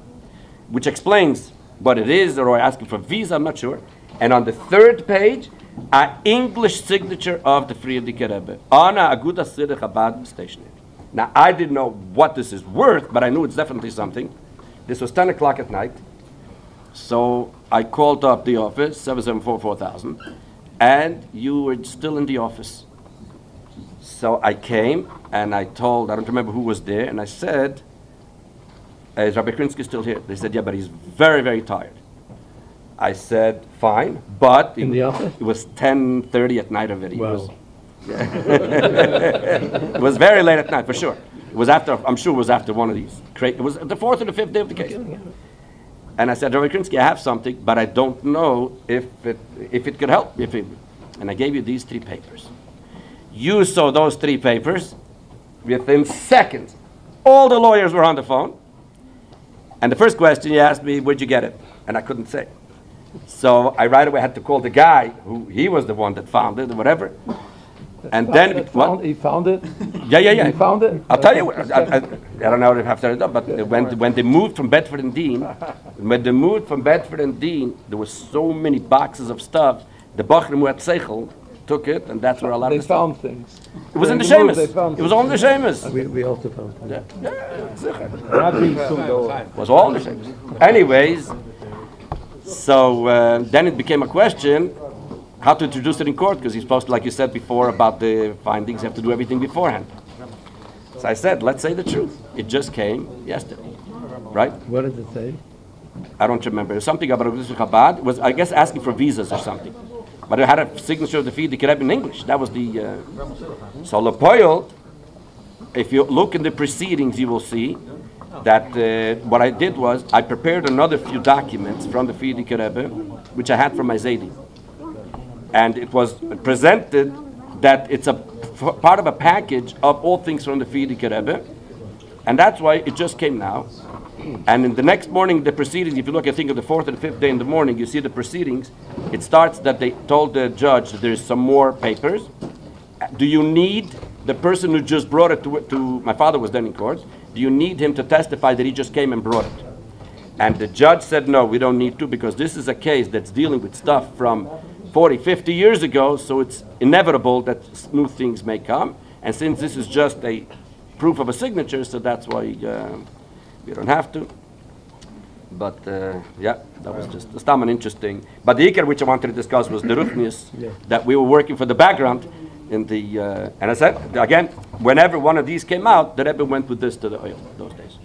which explains what it is, or asking for visa, I'm not sure. And on the 3rd page, an English signature of the Frierdiker Rebbe on a Agudas Chasidei Chabad stationery. Now, I didn't know what this is worth, but I knew it's definitely something. This was 10 o'clock at night. So I called up the office, 774-4000, and you were still in the office. So I came, and I don't remember who was there, and I said, is Rabbi Krinsky still here? They said, yeah, but he's very, very tired. I said, fine, but In the office? It was 10:30 at night already. Wow. It was very late at night, for sure. It was after, I'm sure it was after one of these. It was the 4th or the 5th day of the case. And I said, Rabbi Krinsky, I have something, but I don't know if it could help. And I gave you these 3 papers. You saw those 3 papers within seconds. All the lawyers were on the phone. And the first question you asked me, where'd you get it? And I couldn't say. So I right away had to call the guy who he was the one that found it or whatever. And then He found it? Yeah. He found it? I'll tell you. I don't know if I have to it up, but when they moved from Bedford and Dean, there were so many boxes of stuff. The Bachrim who had Seichel took it, and that's where a lot They of the stuff. found things. It was in the They Shemus. found It was all in the Shemus. We also found things. It was all in the Shemus. Anyways, so then it became a question how to introduce it in court, because you're supposed to, like you said before about the findings, you have to do everything beforehand. So I said, let's say the truth. It just came yesterday, right? What did it say? I don't remember. It was something about Chabad. It was, I guess, asking for visas or something. But it had a signature of the Fiat Rebbe in English. That was the... So Lepoil, if you look in the proceedings, you will see that what I did was I prepared another few documents from the Fiat Rebbe, which I had from my Zaidi. And it was presented that it's a part of a package of all things from the Fiat Rebbe. And that's why it just came now. And in the next morning, the proceedings, if you look, I think of the 4th or the 5th day in the morning, you see the proceedings. It starts that they told the judge that there's some more papers. Do you need the person who just brought it to my father was then in court, do you need him to testify that he just came and brought it? And the judge said, no, we don't need to, because this is a case that's dealing with stuff from 40, 50 years ago, so it's inevitable that new things may come. And since this is just a proof of a signature, so that's why we don't have to. But yeah, that was just an interesting. But the Iker which I wanted to discuss was the Ruchnius, that we were working for the background in the, and I said, again, whenever one of these came out, the Rebbe went with this to the oil those days.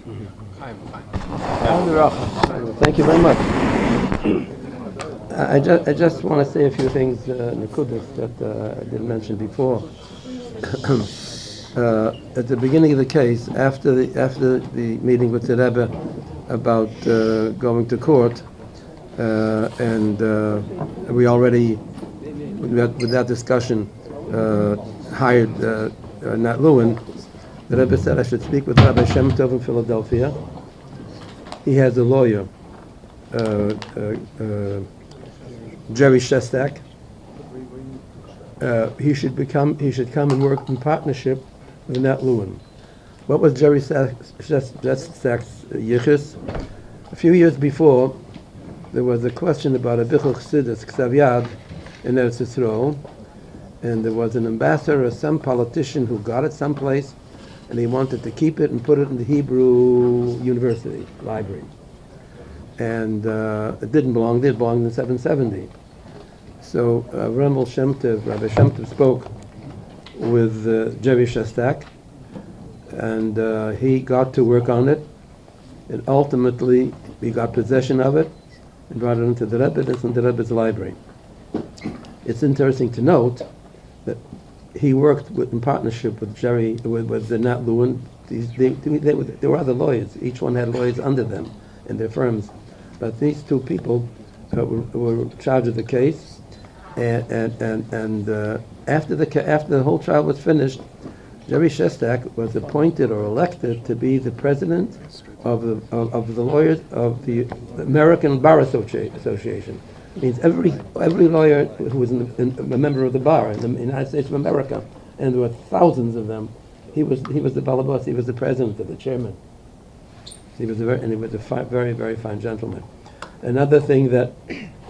Thank you very much. I just want to say a few things, Nekudis, that I didn't mention before. At the beginning of the case, after the meeting with the Rebbe about going to court, and we already, with that discussion, hired Nat Lewin, the Rebbe said I should speak with Rabbi Shem Tov in Philadelphia. He has a lawyer, Jerry Shestak. He should come and work in partnership with Nat Lewin. What was Jerry Shestak's yichus? A few years before, there was a question about a Bichel Chassidus, Ksav Yad, in Eretz Yisrael, and there was an ambassador or some politician who got it someplace, and he wanted to keep it and put it in the Hebrew University library. And it didn't belong there, it belonged in 770. So Rabbi Shem Tov spoke with Jerry Shestak, and he got to work on it, and ultimately we got possession of it and brought it into the Rebbe's library. It's interesting to note that he worked in partnership with with Nat Lewin. There were other lawyers. Each one had lawyers under them in their firms. But these two people were in charge of the case. And after the whole trial was finished, Jerry Shestak was appointed or elected to be the president of the lawyers of the American Bar Association. It means every lawyer who was a member of the bar in the United States of America, and there were thousands of them. He was the balabas. He was the president of the chairman. He was a very, very fine gentleman. Another thing that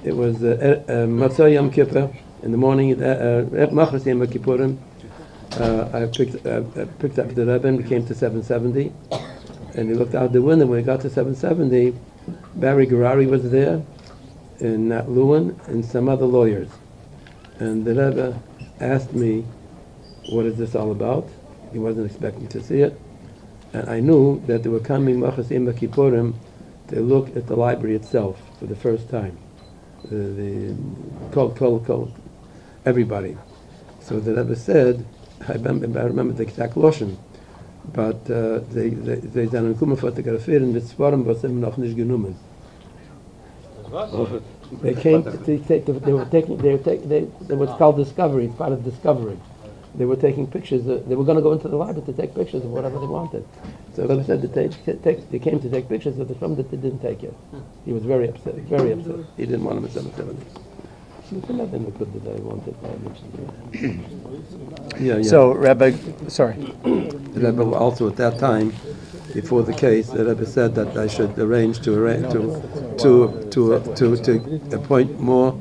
it was Matzah Yom Kippur in the morning, Machras Yom Kippurim, I picked up the Rebbe and we came to 770, and he looked out the window. When we got to 770, Barry Garari was there, and Nat Lewin, and some other lawyers. And the Rebbe asked me, what is this all about? He wasn't expecting to see it. And I knew that they were coming Machasim Kippurim to look at the library itself for the first time. Everybody. So the Rebbe said, I remember the exact lotion, but they sind gekommen fotografieren mit Svarim, was sie noch nicht genommen. They came to take. They were called Discovery. It's part of Discovery. They were taking pictures. They were going to go into the library to take pictures of whatever they wanted. So Rebbe said that they came to take pictures of the film that they didn't take yet. He was very upset. Very upset. He didn't want them at 770. Yeah. So, Rabbi, sorry. The Rebbe also at that time, before the case, the Rebbe said that I should arrange to appoint more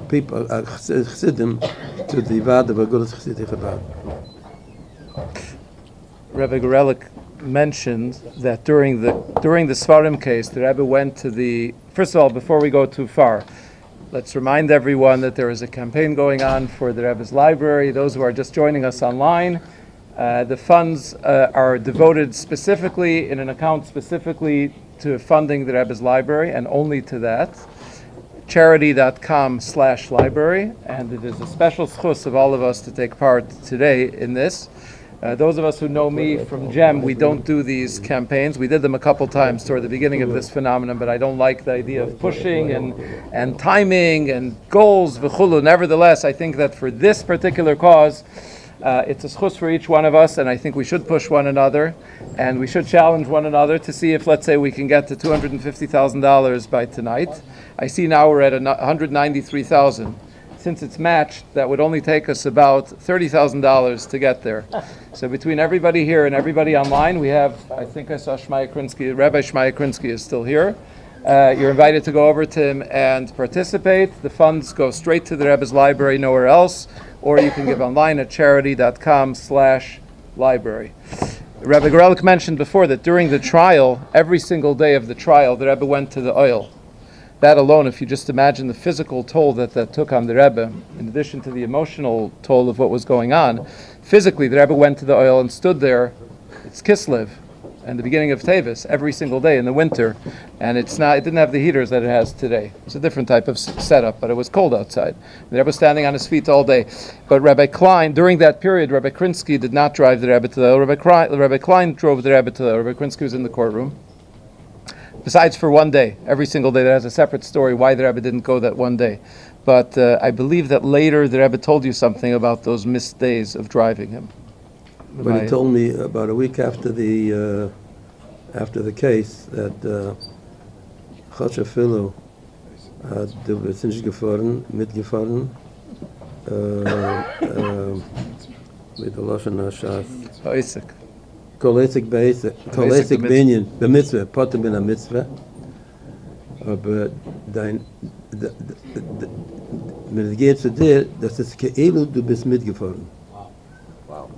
people, Chassidim, to the Vada of Agudas Chassidic Chabad. Rabbi Gorelik mentioned that during the Svarim case, the Rebbe went to the. First of all, before we go too far, let's remind everyone that there is a campaign going on for the Rebbe's library. Those who are just joining us online, the funds are devoted specifically in an account specifically to funding the Rebbe's library and only to that. Charity.com/library, and it is a special schus of all of us to take part today in this. Those of us who know me from GEM, we don't do these campaigns. We did them a couple times toward the beginning of this phenomenon, but I don't like the idea of pushing and timing and goals, v'chulu. Nevertheless, I think that for this particular cause, it's a schus for each one of us, and I think we should push one another, and we should challenge one another to see if, let's say, we can get to $250,000 by tonight. I see now we're at $193,000. Since it's matched, that would only take us about $30,000 to get there. So between everybody here and everybody online, we have, I think I saw Krinsky, Rabbi Krinsky is still here. You're invited to go over to him and participate. The funds go straight to the Rebbe's library, nowhere else, or you can give online at charity.com/library. Rabbi Gorelik mentioned before that during the trial, every single day of the trial, the Rebbe went to the oil. That alone, if you just imagine the physical toll that took on the Rebbe, in addition to the emotional toll of what was going on, physically the Rebbe went to the oil and stood there. It's Kislev, and the beginning of Teves, every single day in the winter, and it didn't have the heaters that it has today. It's a different type of setup, but it was cold outside. The Rebbe was standing on his feet all day. But Rabbi Klein, during that period, Rabbi Krinsky did not drive the Rebbe to the oil. Rabbi Klein drove the Rebbe to the oil. Rabbi Krinsky was in the courtroom. Besides for one day, every single day, that has a separate story why the Rebbe didn't go that one day. But I believe that later the Rebbe told you something about those missed days of driving him. But he told me about a week after the case that Choshe Filu du bist nicht mitgefahren mit der Lashon HaShas. Kolesik Binyan, b'mitzvah, potem bin ha-mitzvah, aber wenn es geht zu dir, das ist ke'elu, du bist mitgefahren. Wow.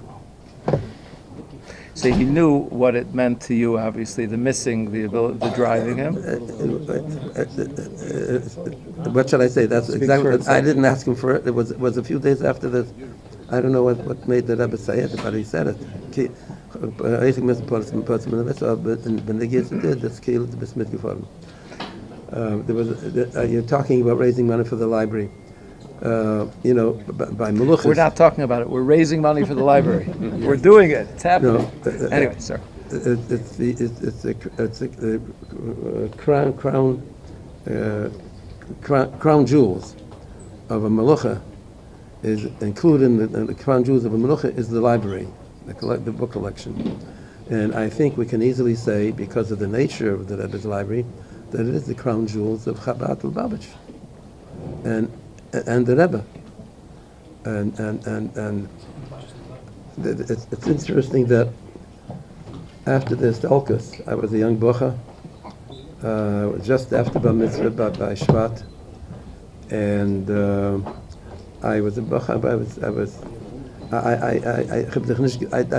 So he knew what it meant to you, obviously, the missing, the driving him. What shall I say? That's exactly. I didn't ask him for it. It was a few days after this. I don't know what made the Rebbe say it, but he said it. You're talking about raising money for the library. By Meluchas. We're not talking about it. We're raising money for the library. We're doing it. It's happening. Anyway, sir. It's a crown jewels of a Melucha is included in the crown jewels of a Melucha is the library, the book collection. And I think we can easily say, because of the nature of the Rebbe's library, that it is the crown jewels of Chabad Lubavitch and the Rebbe. And it's interesting that after this Elkus, I was a young bocha, just after Bar Mitzvah by Shvat, and I was a bocha. I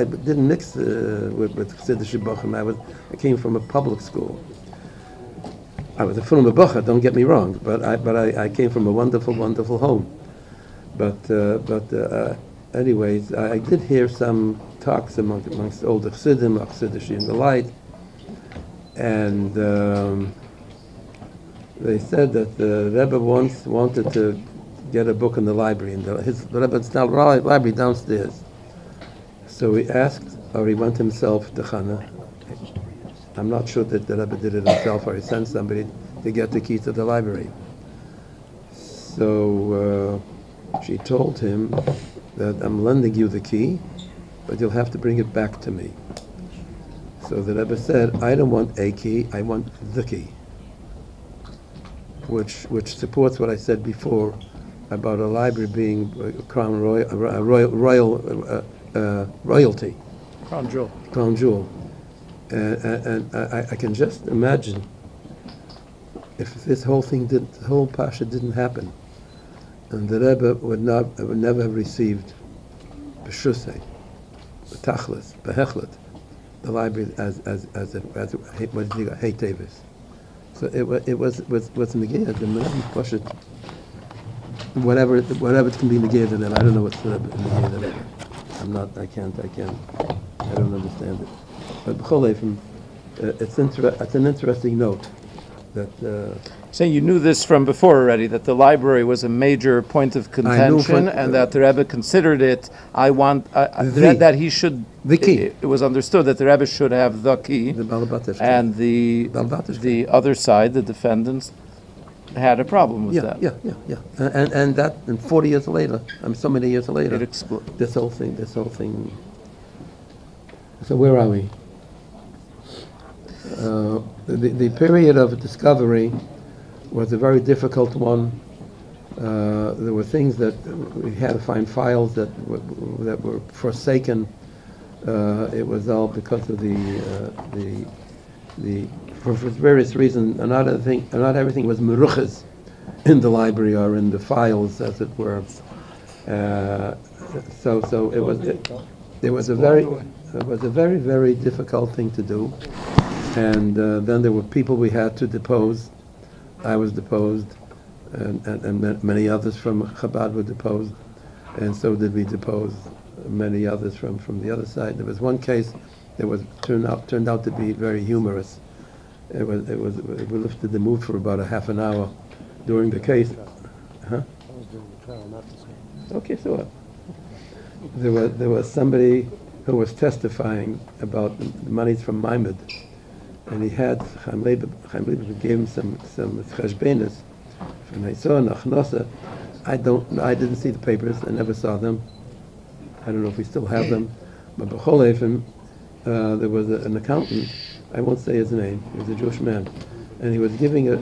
didn't mix with Chassidish Bochum. I came from a public school. I was a Fulham Bocha, don't get me wrong, but I came from a wonderful, wonderful home. But anyways, I did hear some talks amongst older Chassidim, Chassidish in the light, and they said that the Rebbe once wanted to get a book in the library, and the Rebbe's library downstairs. So he asked, or he went himself to Chana. I'm not sure that the Rebbe did it himself, or he sent somebody to get the key to the library. So she told him that I'm lending you the key, but you'll have to bring it back to me. So the Rebbe said, I don't want a key, I want the key. Which supports what I said before about a library being crown royalty. Crown jewel. Crown jewel. And I can just imagine if this whole thing the whole Pasha didn't happen, and the Rebbe would never have received b'shusay, b'tachlis, b'hechlet, the library as what did you got? Hey Teves. So it was negated. The Rebbe Pasha, whatever it can be negated, and I don't know what's the Rebbe negated. I don't understand it. But b'cholei, it's an interesting note that. So you knew this from before already, that the library was a major point of contention, and that the Rebbe considered it. That he should. The key. It was understood that the Rebbe should have the key, and the other side, the defendants, had a problem with that. Yeah. And 40 years later, so many years later, It exploded. This whole thing. So where are we? The period of discovery was a very difficult one. There were things that we had to find files that were forsaken. It was all because of for various reasons. Not everything was meruches in the library or in the files, as it were. So it was a very very difficult thing to do. And then there were people we had to depose. I was deposed, and many others from Chabad were deposed, and so did we depose many others from the other side. There was one case that turned out to be very humorous. We lifted the mood for about a half an hour during the case. Huh? I was doing the trial, not this case. Okay, so what? There was somebody who was testifying about the monies from Maimid. And he had Chaim Leib gave him some cheshbenis from Neisah and Achnosa. I didn't see the papers. I never saw them. I don't know if we still have them. But b'cholei, there was an accountant. I won't say his name. He was a Jewish man, and he was giving a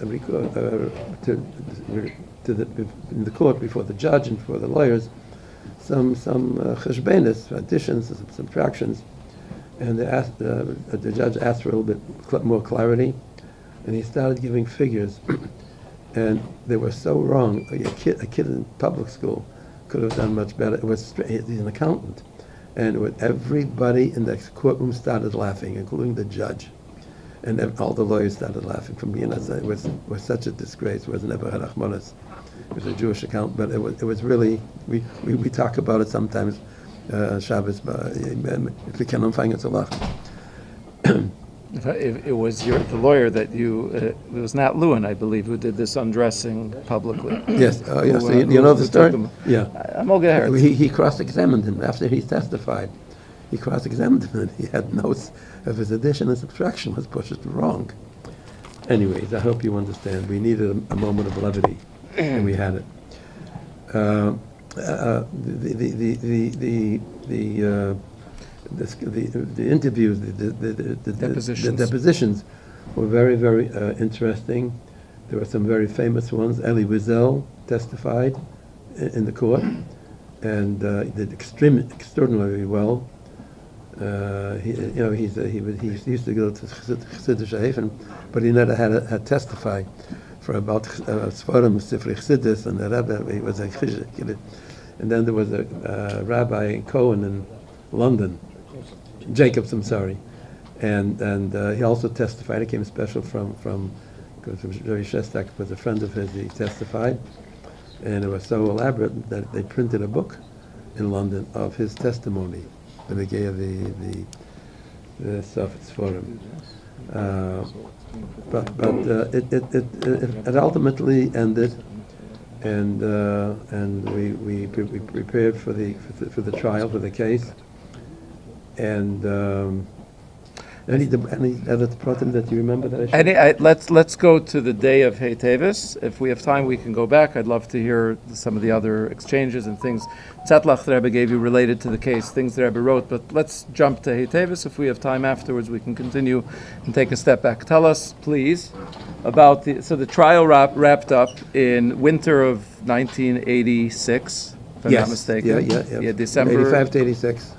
record in the court before the judge and before the lawyers some cheshbenis, additions, some subtractions. And the judge asked for a little bit more clarity, and he started giving figures, and they were so wrong. A kid in public school could have done much better. He's an accountant, and everybody in the courtroom started laughing, including the judge, and all the lawyers started laughing. From being it was such a disgrace. It was never had achmanas. It was a Jewish accountant, but it was really we talk about it sometimes. Shabbos, if we can find it a lot. It was the lawyer that it was Nat Lewin, I believe, who did this undressing publicly. Yes, yes. So you know the story? Yeah. I'm all good. He cross-examined him after he testified. He cross-examined him, and he had notes of his addition and subtraction was pushed wrong. Anyways, I hope you understand. We needed a moment of levity, and we had it. The interviews, the depositions were very, very interesting. There were some very famous ones. Elie Wiesel testified in the court, and he did extraordinarily well. He used to go to Chassidish Hafen, but he never had testify for about Sfarim, Sifrei Chassidus, and the Rabbi. He was a Chiddush, And then there was a Rabbi Cohen in London, Jacobs, I'm sorry, and he also testified. He came special from because Rabbi Shestak was a friend of his. He testified, and it was so elaborate that they printed a book in London of his testimony. And they gave the Sofet's Forum. But it ultimately ended, and we prepared for the trial, for the case, and any other problem that you remember that I should? Let's go to the day of Hey Teves. If we have time, we can go back. I'd love to hear some of the other exchanges and things Tzetlach the Rebbe gave you related to the case, things the Rebbe wrote. But let's jump to Hey Teves. If we have time afterwards, we can continue and take a step back. Tell us, please, about the trial wrapped up in winter of 1986, if I'm not mistaken. Yeah. December 85 to 86.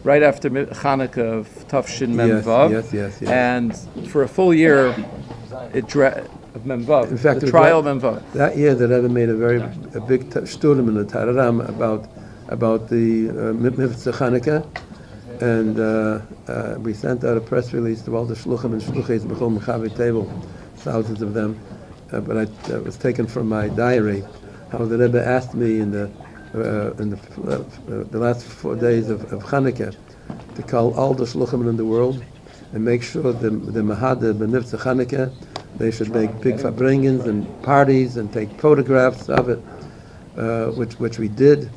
right after Hanukkah of Tafshin Mem Vav. Yes. And for a full year, of Mem Vav, In fact, the trial of Mem Vav. That year, the Rebbe made a big shturim in the Tararam about the Mitzvah Hanukkah, and we sent out a press release to all the shluchim and shluches b'chol mechavi table, thousands of them. But that was taken from my diary. How the Rebbe asked me in the last 4 days of Hanukkah to call all the shluchim in the world and make sure the Mahada b'Nivtza Hanukkah, they should make big Farbrengens and parties and take photographs of it, which we did,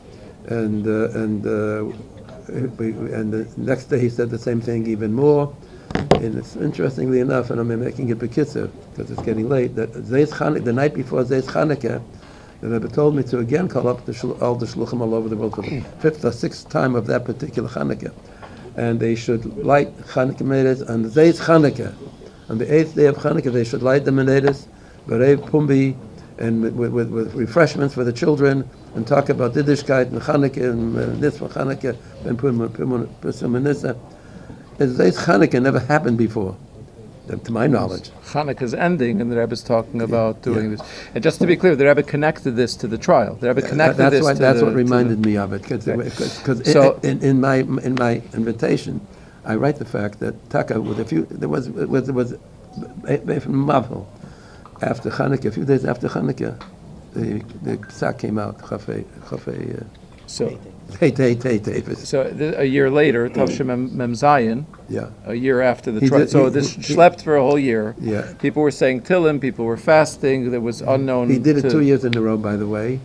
and the next day he said the same thing even more. And it's interestingly enough, and I'm making it bekitzer because it's getting late, that the night before Zeis Hanukkah, the Rebbe told me to again call up all the shluchim all over the world for the 5th or 6th time of that particular Hanukkah. And they should light Hanukkah menorahs on the Zeis Hanukkah. On the 8th day of Hanukkah, they should light the menorahs, Berev Pumbi, and with refreshments for the children, and talk about Yiddishkeit and Hanukkah and Nisva Hanukkah and Purim Nisa. Zeis Hanukkah never happened before, to my knowledge. Hanukkah's ending, and the Rebbe's talking about doing this. And just to be clear, the Rebbe connected this to the trial. The Rebbe connected that's what reminded me of it, because in my invitation, I write the fact that Taka, with a few, there was from Mavel, after Hanukkah, a few days after Hanukkah, the Psak came out, So a year later, Tavshim Mem Zayin, a year after the trial. So this slept for a whole year. Yeah. People were saying Tillim, people were fasting, there was unknown. He did it 2 years in a row, by the way,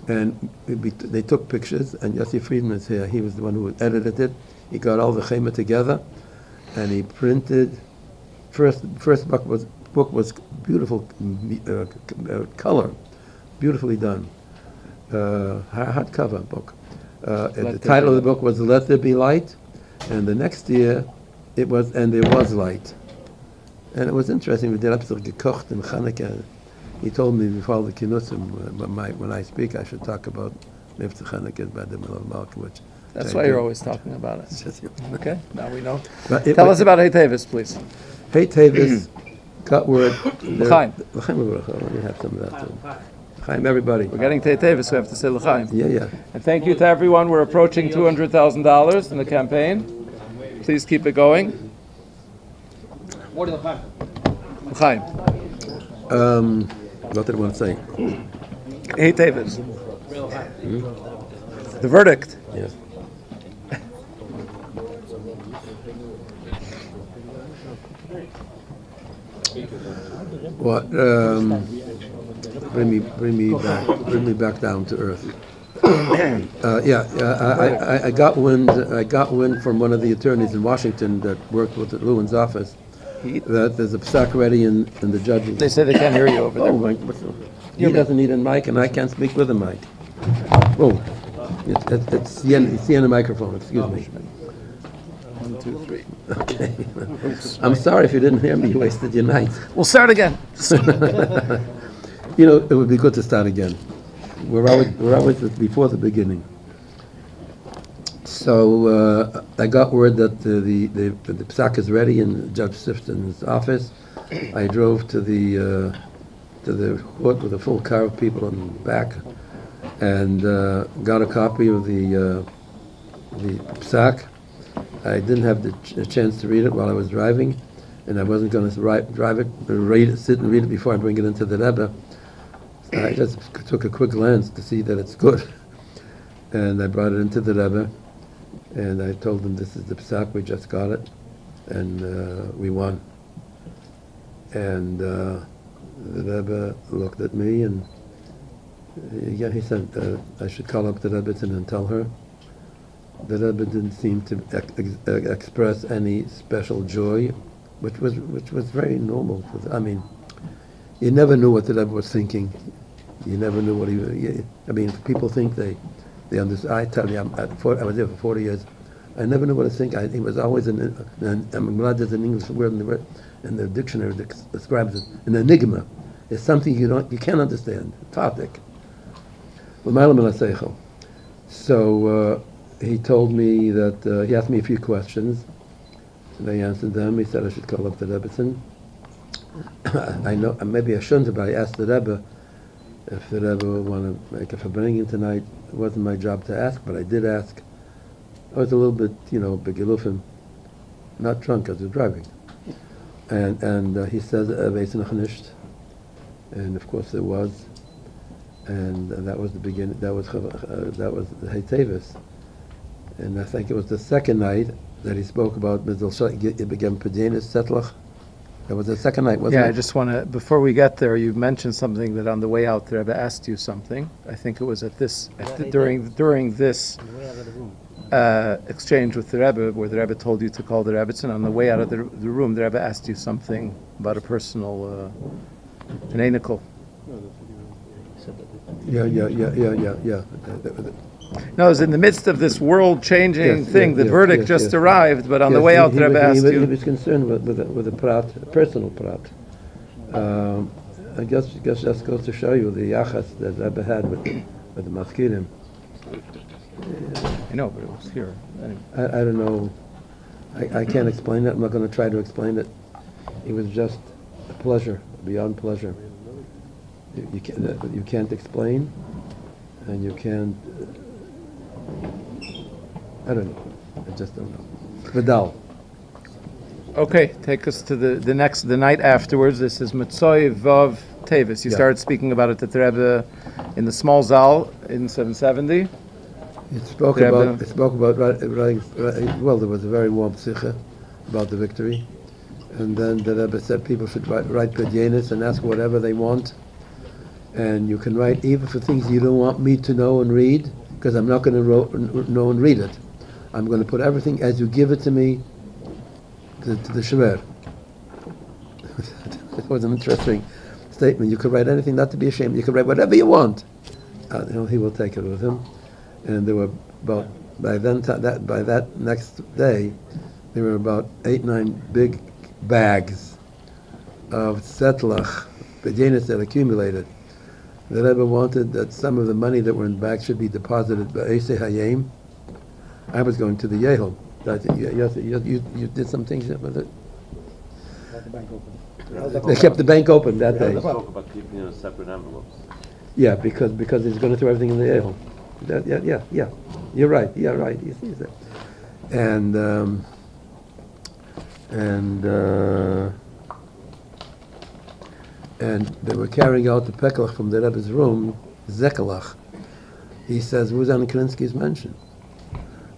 and they took pictures, and Yossi Friedman is here. He was the one who edited it. He got all the chema together, and he printed. First book was beautiful color, beautifully done, hardcover book. The title of the book was "Let There Be Light," and the next year it was "And There Was Light." And it was interesting. We did episode gekocht in Hanukkah. He told me before the kinnusim when I speak, I should talk about Niftzah Hanukkah by the Middle of Malkovich. That's why you're always talking about it. Okay, now we know. Tell us about Hey Teves, please. Hey Teves got word. L'chaim. Let me have some of that too. L'chaim, everybody. We're getting to Hey Teves, so we have to say L'chaim. Yeah. And thank you to everyone. We're approaching $200,000 in the campaign. Please keep it going. L'chaim. What did I want to say? Hey Teves. The verdict. Yes. What? Bring me back down to earth. I got wind from one of the attorneys in Washington that worked with Lewin's office that there's a psak ready in the judges. They say they can't hear you over there. He doesn't need a mic, and I can't speak with a mic. Oh, it's the end of the microphone. Excuse me. 1, 2, 3. Okay. I'm sorry if you didn't hear me. You wasted your night. We'll start again. It would be good to start again. We're always before the beginning. So I got word that the psak is ready in Judge Sifton's office. I drove to the court with a full car of people in the back, and got a copy of the psak. I didn't have the chance to read it while I was driving, and I wasn't going to sit and read it before I bring it into the Rebbe. I just took a quick glance to see that it's good, and I brought it into the Rebbe, and I told him this is the psak, we just got it, and we won. And the Rebbe looked at me, and he said I should call up the Rebbitzin and tell her. The Rebbe didn't seem to express any special joy, which was very normal. I mean, you never knew what the Rebbe was thinking. You never knew what people think they understand. I tell you, I was there for 40 years. I never knew what to think. He was always I'm glad there's an English word in the dictionary that describes it. An enigma. It's something you can't understand. Tatik. So he told me that he asked me a few questions, and I answered them. He said I should call up the Rebbitzin. I know maybe I shouldn't, but I asked the Rebbe if the Rebbe would want to make a Farbrengen tonight. It wasn't my job to ask, but I did ask. I was a little bit, begilufim, not drunk, I was driving. And he said, "Weiß noch nicht," and of course there was, and that was the beginning. That was the Teves, and I think it was the second night that he spoke about it began Pedenis Setlach. That was the second night, wasn't it? Yeah, I just want to, before we get there, you mentioned something that on the way out the Rebbe asked you something. I think it was during this exchange with the Rebbe, where the Rebbe told you to call the Rebbitzin. On the way out of the room, the Rebbe asked you something about a personal ananical. Yeah. No, it was in the midst of this world-changing thing. The verdict just arrived, but on the way out, the Rebbe asked you. He was concerned with the prat, personal prat. I guess that goes to show you the yachas that Rebbe had with the maskirim. I know, but it was here. Anyway. I don't know. I can't explain it. I'm not going to try to explain it. It was just a pleasure, beyond pleasure. You can't explain, and you can't. I don't know. I just don't know. Vidal. Okay, take us to the night afterwards. This is Mitzvah Vav Teves. You started speaking about it at the Rebbe in the small zal in 770. It spoke about writing. Well, there was a very warm sikha about the victory, and then the Rebbe said people should write pedyenis and ask whatever they want, and you can write even for things you don't want me to know and read, because I'm not going to know and read it. I'm going to put everything as you give it to me to the Shemer. It was an interesting statement. You could write anything, not to be ashamed. You could write whatever you want. He will take it with him. And there were about by that next day, there were about 8-9 big bags of setlach, pedyenis that accumulated. The Rebbe wanted that some of the money that were in the bag should be deposited by Eisei Hayim. I was going to the Yehel. You did some things with it. Had the bank open. They kept the bank open that day. They spoke about keeping it in separate envelopes. Yeah, because he's going to throw everything in the Yehel. Yeah. You're right. Yeah, right. You see that. And they were carrying out the pekelach from the Rebbe's room, zekelach. He says, who's on Krinsky's mention?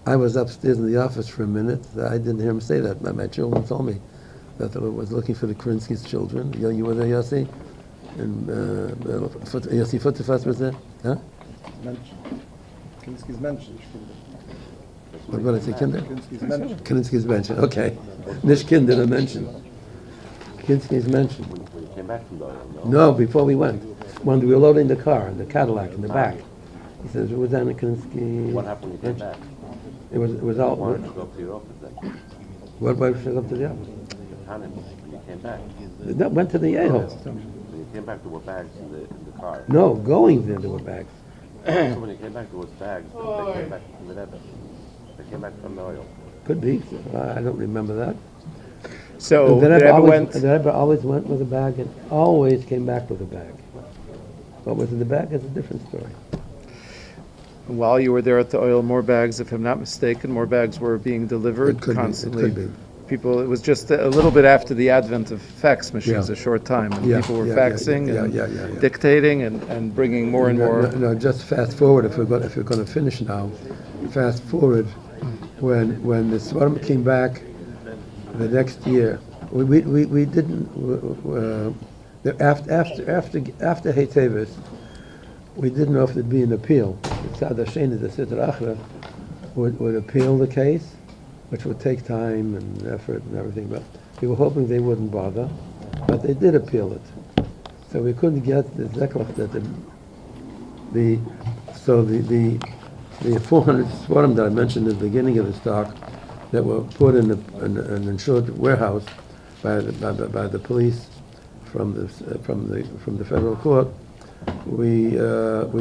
I was upstairs in the office for a minute. I didn't hear him say that. My children told me that I was looking for the Krinsky's children. You were there, Yossi? And Yossi Futterfass was there? Huh? Krinsky's mention. What did I say, Kinder? Krinsky's mention. Krinsky's mention, okay. Nish Kinder, a mention. Krinsky's mention. When you came back from the No, before we went. When we were loading the car, the Cadillac in the back. He says, it was on the Krinsky. What happened when you came back? It was all. Why did you go up to your office then? What wife showed up to the office? When you came back. No, went to the Yehel. When you came back, there were bags in the car. No, going there were bags. So when you came back, there was bags. They came back from the Rebbe. They came back from the oil. Could be. I don't remember that. So the Rebbe always went with a bag and always came back with a bag. What was in the bag is a different story. while you were there at the oil, more bags, if I'm not mistaken, more bags were being delivered constantly. It could be. People, it was just a little bit after the advent of fax machines, a short time, and people were faxing and dictating and bringing more and more. No, just fast forward. If we're going to finish now, fast forward when the Svarim came back the next year. We didn't after Hey Teves, we didn't know if there'd be an appeal. The Tzad Hasheni, the Sitra Achra, would appeal the case, which would take time and effort and everything. But we were hoping they wouldn't bother, but they did appeal it. So we couldn't get the zeklach that the 400 svarim that I mentioned at the beginning of this talk that were put in an insured warehouse by the police from the federal court. We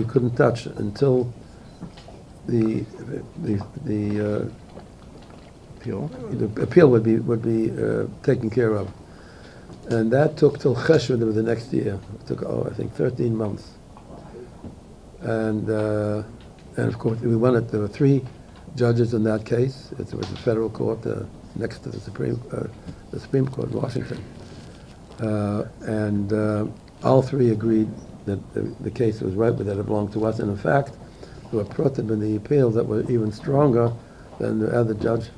couldn't touch until the appeal would be taken care of, and that took till Cheshvan of the next year. It took I think 13 months, and of course we won it. There were 3 judges in that case. It was the federal court next to the Supreme Court in Washington, and all 3 agreed that the case was right, but that it belonged to us. And in fact, there were protem in the appeal that were even stronger than the other judge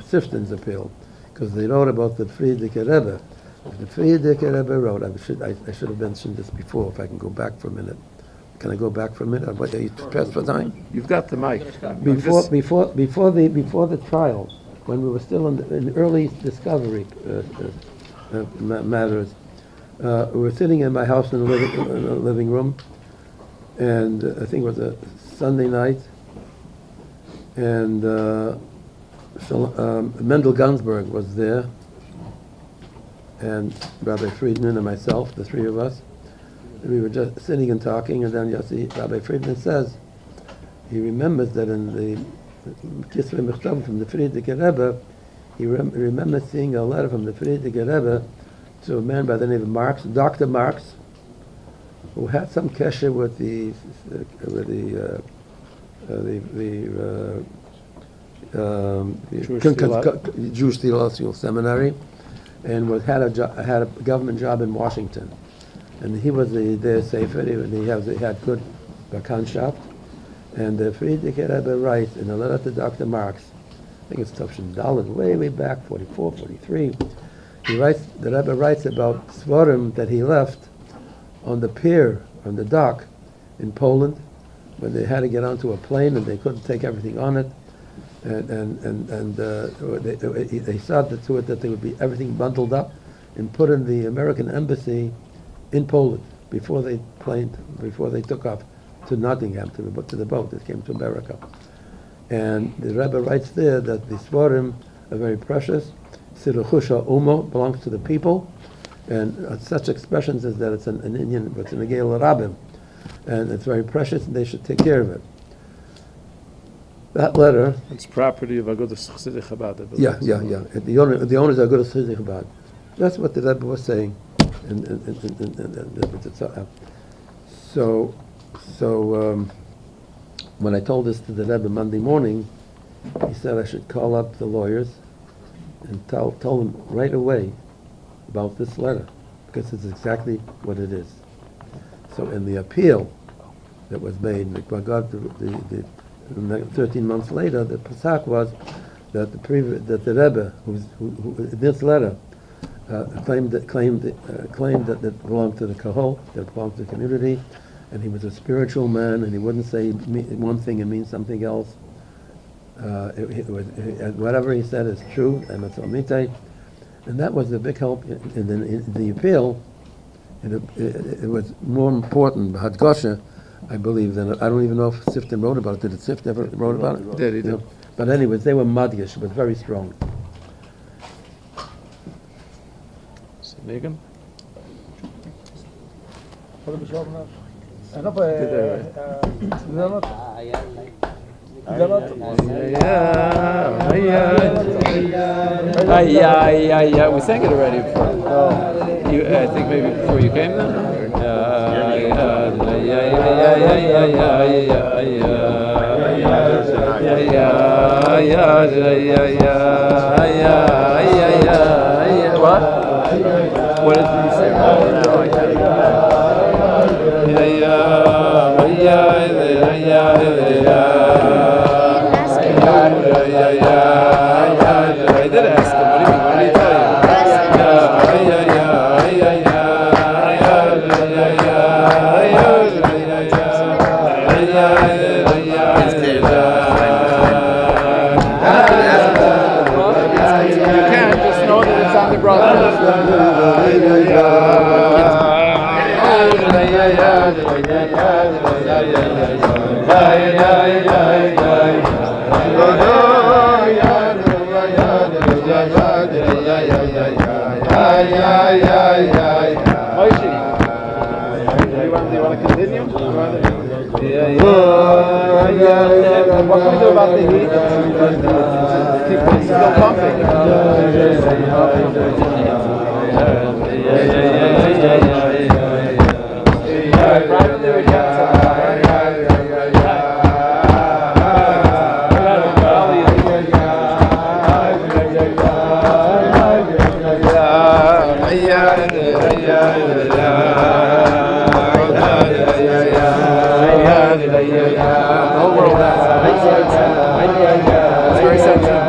Sifton's appeal, because they wrote about the Frierdiker Rebbe. The Frierdiker Rebbe wrote, I should have mentioned this before, if I can go back for a minute. Can I go back for a minute? Are you pressed for time? You've got the mic. Before the trial, when we were still in early discovery matters, we were sitting in my house in the living room, and I think it was a Sunday night, and Mendel Gansberg was there, and Rabbi Friedman and myself, the 3 of us. And we were just sitting and talking, and then Rabbi Friedman says he remembers that in the Kisvei Mechtav from the Frierdiker Rebbe, he remembers seeing a letter from the Frierdiker Rebbe to a man by the name of Marx, Dr. Marx, who had some kesher with the Jewish Theological Seminary, and had a government job in Washington. And he was the Sefer, and he had good Bakanschaft. And the Frierdiker Rebbe writes in a letter to Dr. Marx, I think it's Tufshin Dalet, way back, 44, 43. The Rebbe writes about Svarim that he left on the pier, on the dock in Poland, when they had to get onto a plane and they couldn't take everything on it. And they saw to it that there would be everything bundled up and put in the American embassy in Poland before they took off to Nottingham, to the boat that came to America. And the Rebbe writes there that the Svarim are very precious. Siruchusha Umo belongs to the people, and such expressions as that it's an Indian, but it's an Egel Rabbim, and it's very precious, and they should take care of it. That letter. It's property of Agudas Chassidei Chabad. Yeah. The owners are Agudas Chassidei Chabad. That's what the Rebbe was saying. So when I told this to the Rebbe Monday morning, he said I should call up the lawyers and tell them right away about this letter, because it's exactly what it is. So in the appeal that was made, the 13 months later, the Pesach was that the Rebbe, who this letter, claimed that it belonged to the Kahol, that it belonged to the community, and he was a spiritual man, and he wouldn't say one thing and mean something else. Whatever he said is true, and that was a big help in the appeal. It was more important, Hadgosha, I believe, than I don't even know if Sifton wrote about it. Did Sift ever wrote about it? Did he? Did. But anyways, they were madgish. It was very strong. Megan? We sang it already before. I think maybe before you came then? What? What did he say? I did ask him. What did he tell you? You can't just know that it's on the broadcast. Do you want to continue? What can we do about the heat? It's still pumping. Privately we can't the whole world it's very sensitive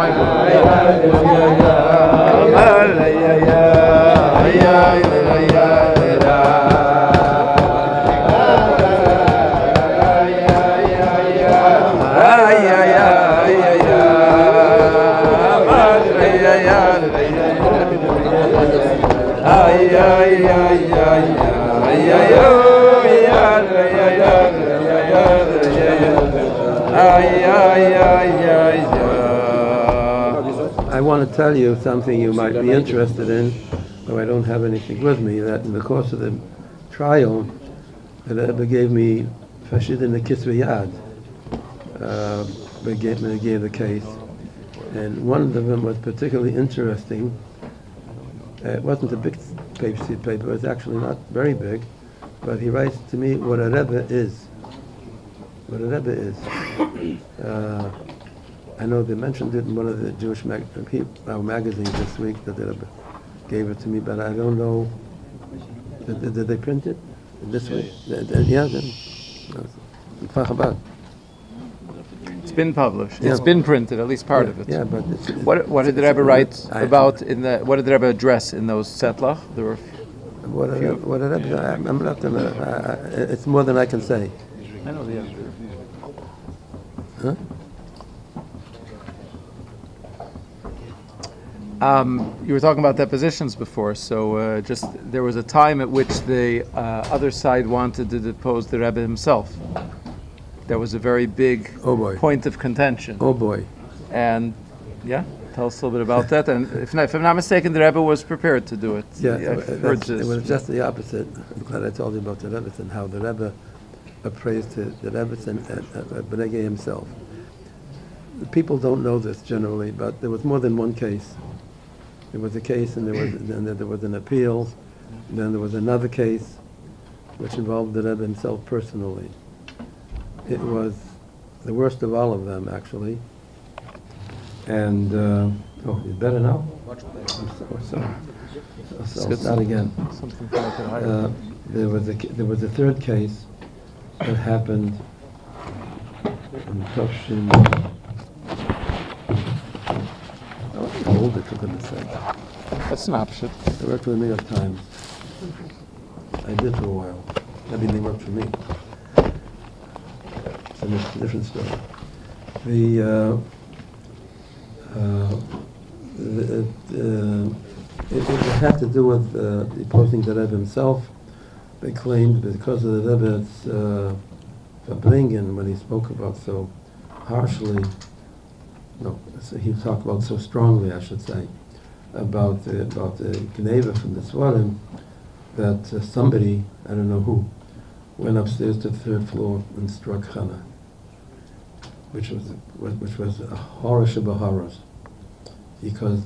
I want to tell you something you might be interested in, though I don't have anything with me, that in the course of the trial, the Rebbe gave me verschiedene Kisvei Yad. They gave the case. And one of them was particularly interesting. It wasn't a big sheet of paper, it's actually not very big, but he writes to me what a Rebbe is. What a Rebbe is. I know they mentioned it in one of the Jewish magazines this week that the Rebbe gave it to me, but I don't know. Did they print it this way? Yeah, then. It's been published. It's been printed, at least part of it. Yeah, but what did the Rebbe write about in the? What did the Rebbe address in those setlach? There were. What a Rebbe. I'm not gonna. It's more than I can say. I know the answer. Huh? You were talking about depositions before, so just there was a time at which the other side wanted to depose the Rebbe himself. There was a very big point of contention. Oh boy! And yeah, tell us a little bit about that. And if I'm not mistaken, the Rebbe was prepared to do it. Yeah, it was just the opposite. I'm glad I told you about the Rebbe and how the Rebbe appraised the Rebbe and Benegay himself. People don't know this generally, but there was more than one case. There was a case, and there was an appeal. And then there was another case, which involved the Rebbe himself personally. It was the worst of all of them, actually. And it's better now. Much better. So I'll start again. There was a third case that happened in Tafshin. Hold it for goodness sake. That's an option. I worked for the New York Times. I did for a while. I mean, they worked for me. It's a different story. It had to do with deposing the Rebbe himself. They claimed because of the Rebbe's Farbrengen, when he spoke about so harshly, he talked about so strongly, I should say, about the Gneva from the Svarim, that somebody, I don't know who, went upstairs to the third floor and struck Chana, which was a horror shabaharas, because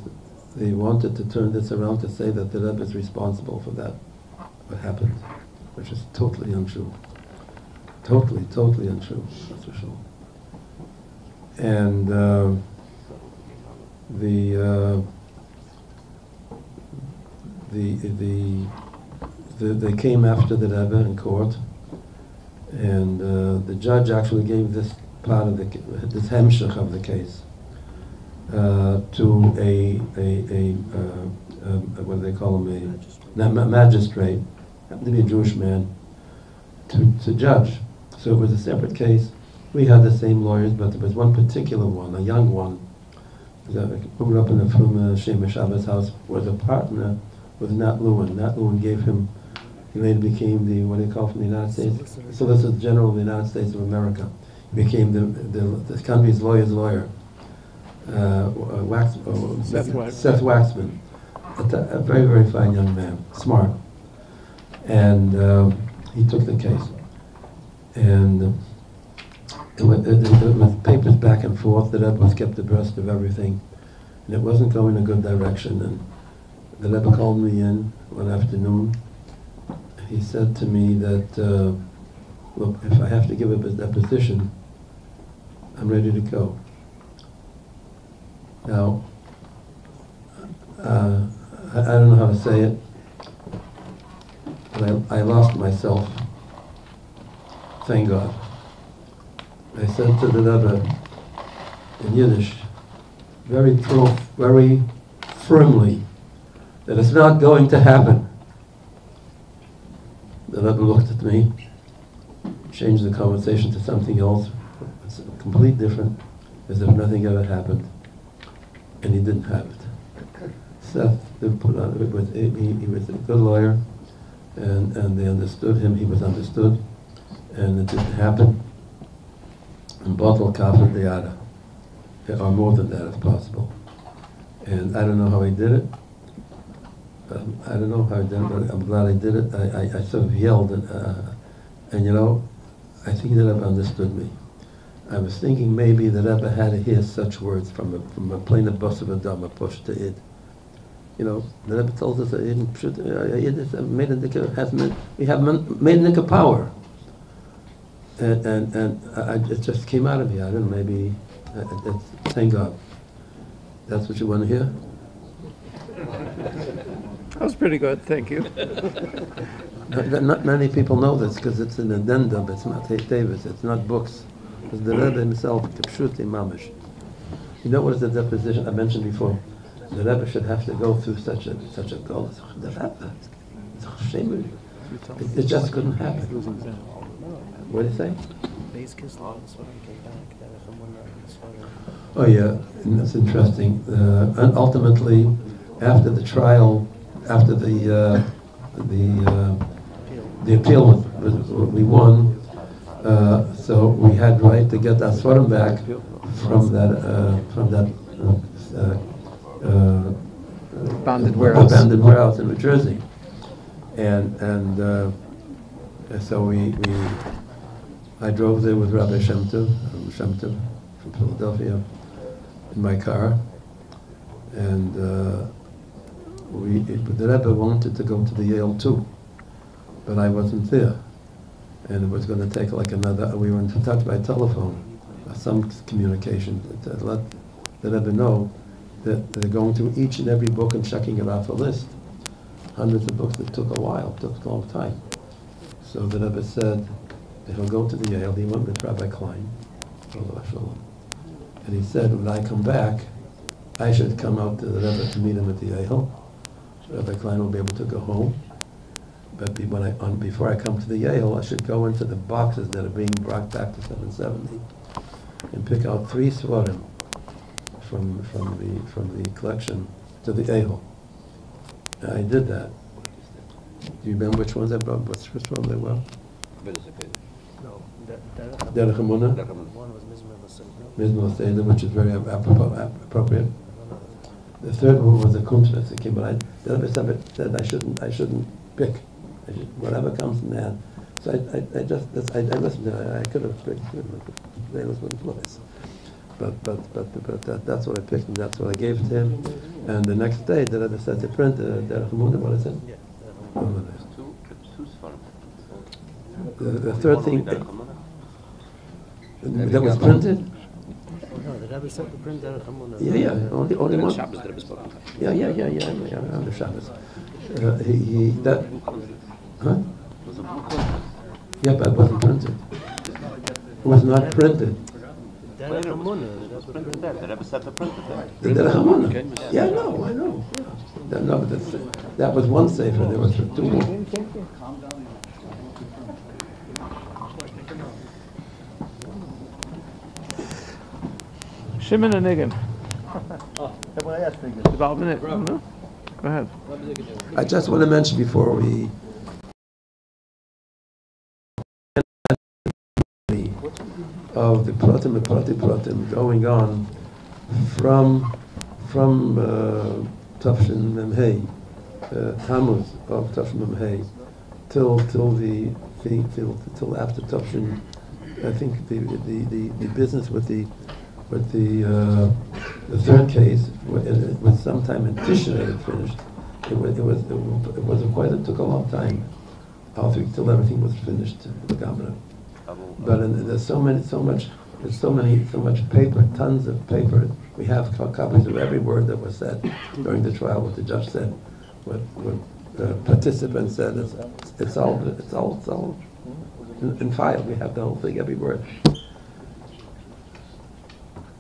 they wanted to turn this around to say that the Rebbe is responsible for that, what happened. which is totally untrue. Totally untrue, that's for sure. And they came after the Rebbe in court, and the judge actually gave this part of this hamshich of the case to a what do they call him, a magistrate, happened to be a Jewish man, to judge. So it was a separate case. We had the same lawyers, but there was one particular one, a young one, who grew up in the Frum Shem Shabbos house, was a partner with Nat Lewin. Nat Lewin gave him, he later became the, what do you call from the United States? Solicitor General of the United States of America. He became the country's lawyer's lawyer. Seth Waxman. A very, very fine young man, smart. And he took the case. And it was papers back and forth. The Rebbe was kept abreast of everything. And it wasn't going in a good direction. And the Rebbe called me in one afternoon. He said to me that, look, if I have to give up a deposition, I'm ready to go. Now, I don't know how to say it, but I lost myself. Thank God. I said to the Rebbe in Yiddish, very firmly, that it's not going to happen. The Rebbe looked at me, changed the conversation to something else, it's completely different, as if nothing ever happened, and he didn't have it. Seth put on it was he was a good lawyer, and they understood him. He was understood, and it didn't happen. And bottle kafir deyada, or more than that if possible. And I don't know how he did it. I don't know how he did it, but I'm glad I did it. I sort of yelled, and you know, I think the Rebbe understood me. I was thinking maybe the Rebbe had to hear such words from a plain bus of a dam, a push to it. You know, the Rebbe told us that we have made a power, and it just came out of me. I don't know, maybe. Thank God. That's what you want to hear. That was pretty good, thank you. Not many people know this because it's an addendum. It's not Teves. It's not books. It's the Rebbe himself, Kipshuti Mamish. You know what is the deposition I mentioned before? The Rebbe should have to go through such a goal. The Rebbe, it's a shame. It just couldn't happen. What do you say? Oh yeah, and that's interesting. And ultimately, after the trial, after the appeal we won. So we had right to get our Svarim back from that Abandoned warehouse in New Jersey, and so I drove there with Rabbi Shem Tov from Philadelphia in my car, and the Rebbe wanted to go to the Yale too, but I wasn't there. And it was going to take like we were in touch by telephone, some communication to let the Rebbe know that they're going through each and every book and checking it off a list. Hundreds of books that took a while, took a long time. So the Rebbe said that he'll go to the Yale. He went with Rabbi Klein, and he said, when I come back, I should come out to the Rebbe to meet him at the Yale. Rabbi Klein will be able to go home. But before I come to the Yale, I should go into the boxes that are being brought back to 770 and pick out 3 Svarim from the collection to the Yale. I did that. Do you remember which ones I brought? Which one they were? No, Derech Emunah. one was Mizmor Seder, which is very appropriate. The third one was the Kuntras. But the Rebbe said I shouldn't pick. Whatever comes in there. So I listened to it. I could have picked they was one place. But that's what I picked and that's what I gave to him. And the next day the Rebbe said to print Derech Emunah, what is it? Yeah. Two Svarim. The third thing that was printed. No, the Rabbi said to print Derech Hamuna. Yeah, only one. Shabbos, the Rabbi spoke. Yeah, on the Shabbos. Huh? Yeah, but it wasn't printed. It was not printed. Derech Hamuna. Printed that. The Rebbe said to print it there. The Derech Hamuna. Yeah, I know. Yeah. No, but that was one sefer. There was two more. Shimon and Nigan. Go ahead. I just want to mention before we of the pratim going on from Tafshin Memhei, Tammuz of Tafshin Memhei, till after Tafshin. I think the business with the third case it was sometime in Tishrei it finished. It took a long time. Till everything was finished, the Gamra. But there's so much paper, tons of paper. We have copies of every word that was said during the trial. What the judge said, what participants said. It's all in file. We have the whole thing, every word.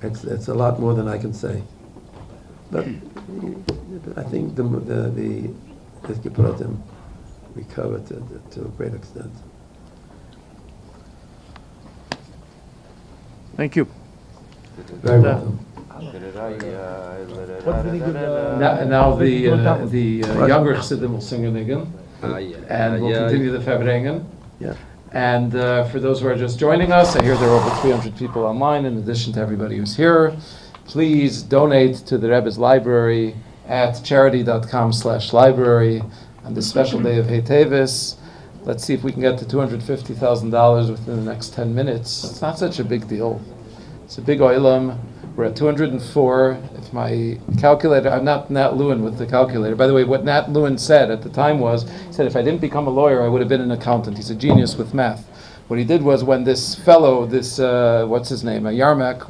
It's a lot more than I can say. But I think the Kippuratim we covered to a great extent. Thank you. Very welcome. Now the younger Chassidim will sing a nigun, and we'll continue the Farbrengen. Yeah. And for those who are just joining us, I hear there are over 300 people online, in addition to everybody who's here. Please donate to the Rebbe's library at charity.com/library on this special day of Teves. Let's see if we can get to $250,000 within the next 10 minutes. It's not such a big deal. It's a big oilam. We're at 204. If my calculator, I'm not Nat Lewin with the calculator. By the way, what Nat Lewin said at the time was, he said, if I didn't become a lawyer, I would have been an accountant. He's a genius with math. What he did was when this fellow, what's his name, Yarmak,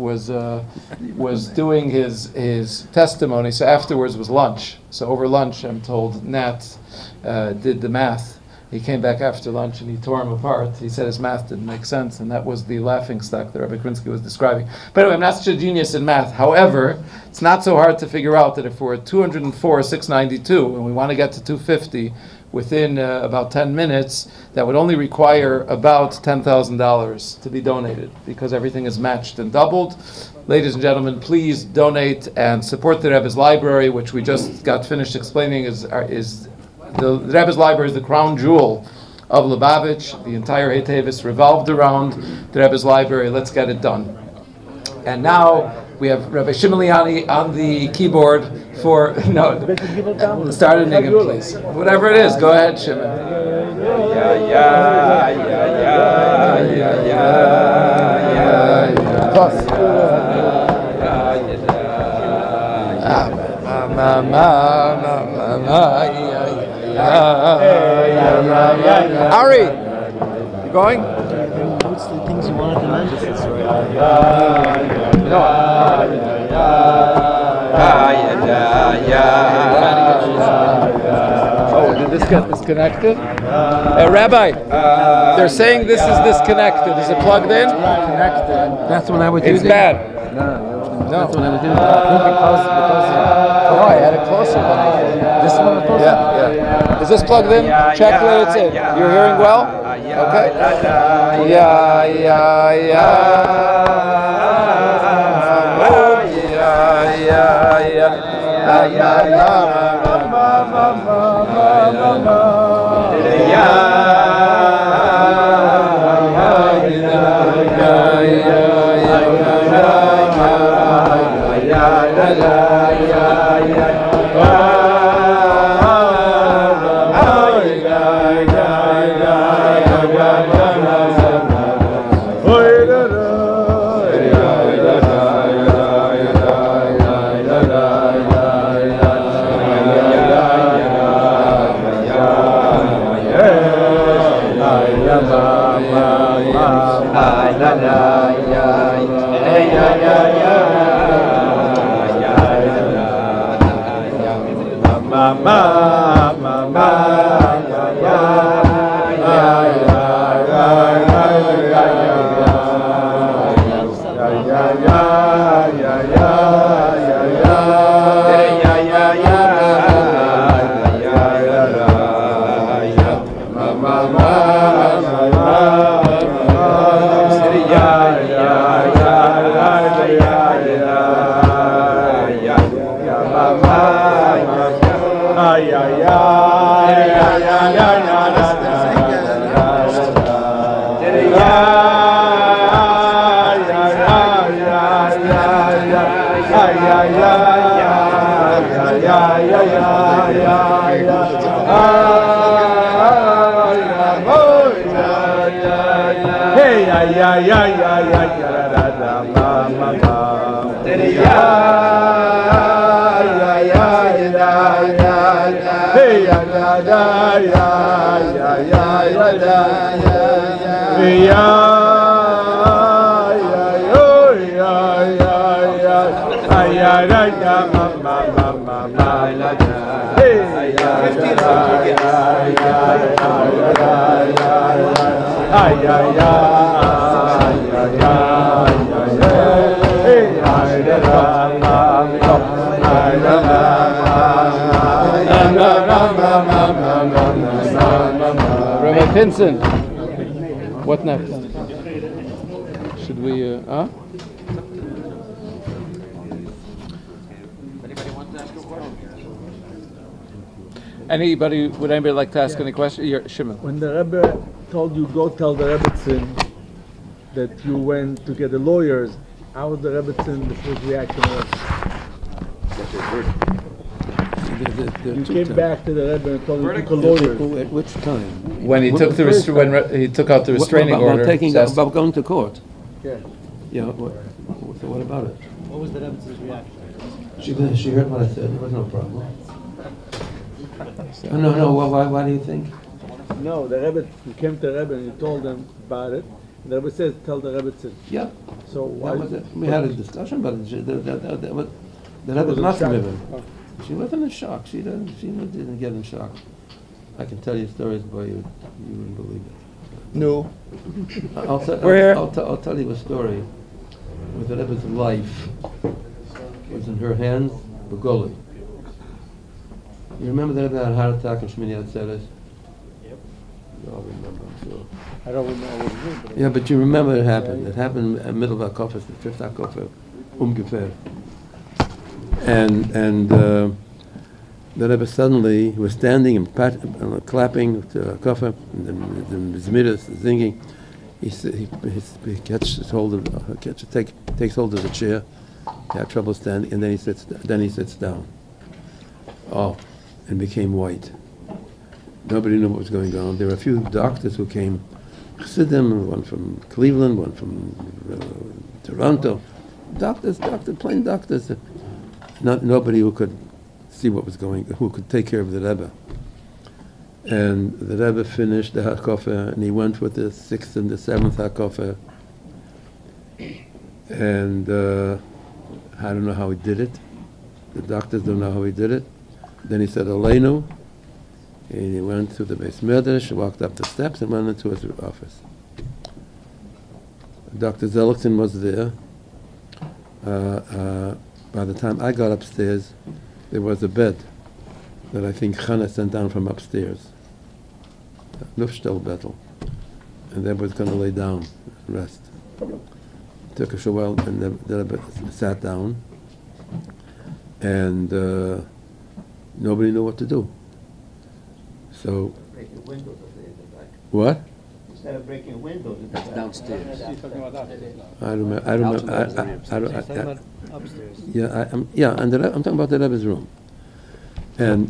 was doing his testimony, so afterwards was lunch. So over lunch, I'm told, Nat did the math. He came back after lunch and he tore him apart. He said his math didn't make sense, and that was the laughing stock that Rabbi Krinsky was describing. But anyway, I'm not such a genius in math. However, it's not so hard to figure out that if we're at 204,692 and we want to get to 250 within about 10 minutes, that would only require about $10,000 to be donated, because everything is matched and doubled. Ladies and gentlemen, please donate and support the Rebbe's library, which we just got finished explaining is the Rebbe's library is the crown jewel of Lubavitch. The entire Teves revolved around the Rebbe's library. Let's get it done. And now we have Rabbi Shimon Liani on the keyboard for start a nigun, please. Whatever it is, go ahead, Shimon. Ari, you going? What's the things you wanted to mention? No. Oh, did this get disconnected? Rabbi, they're saying this is disconnected. Is it plugged in? Connected. That's when I would use it. It's bad. No. That's when I would do it. Because I had it closer. This one was closer? Yeah. Is this plugged in? Check whether it's in. You're hearing well? Okay. Rabbi Pinson, what next? Should we, would anybody like to ask any question? Shimon. When the Rebbe told you go tell the Rebbetzin that you went to get the lawyers, how was the Rebbetzin, the first reaction was? You came back to the Rebbe and told him to take the lawyers. At which time? When he took he took out the restraining order. About going to court. Yeah. Yeah. So what about it? What was the Rebbe's reaction? She heard what I said. There was no problem. No. Why do you think? No, the Rebbe, you came to the Rebbe and you told them about it. And the Rebbe says, tell the Rebbetzin. Yeah. So why was it? We had a discussion, but the Rebbe was not driven. She wasn't in shock. She didn't get in shock. I can tell you stories, boy, you wouldn't believe it. No. I'll tell you a story where the Rebbe's life was in her hands, Begoli. You remember that Rebbe had a heart attack in Shmini Atzeres? Yep. You all remember, I'm sure. I don't remember what it was. Yeah, but you remember it happened. It happened in the middle of our the fifth Hakofer, ungefähr. And the Rebbe suddenly was standing and clapping to Hakofer, and the Zmiris singing. He catches hold of takes hold of the chair. He had trouble standing, and then he sits down. Oh, and became white. Nobody knew what was going on. There were a few doctors who came, Chassidim, one from Cleveland, one from Toronto. Plain doctors. Nobody who could see what was going, who could take care of the Rebbe. And the Rebbe finished the Hakofer, and he went with the 6th and the 7th Hakofer. And I don't know how he did it. The doctors don't know how he did it. Then he said, Aleinu, and he went to the Beis Medrash, walked up the steps, and went into his office. Dr. Zellickson was there. By the time I got upstairs, there was a bed that I think Chana sent down from upstairs. Luftstellbettel. And that was going to lay down and rest. Took a while, and the Rebbe sat down, and nobody knew what to do. So, what? Instead of breaking windows, that's downstairs. I remember. upstairs. Yeah, and I'm talking about the Rebbe's room, and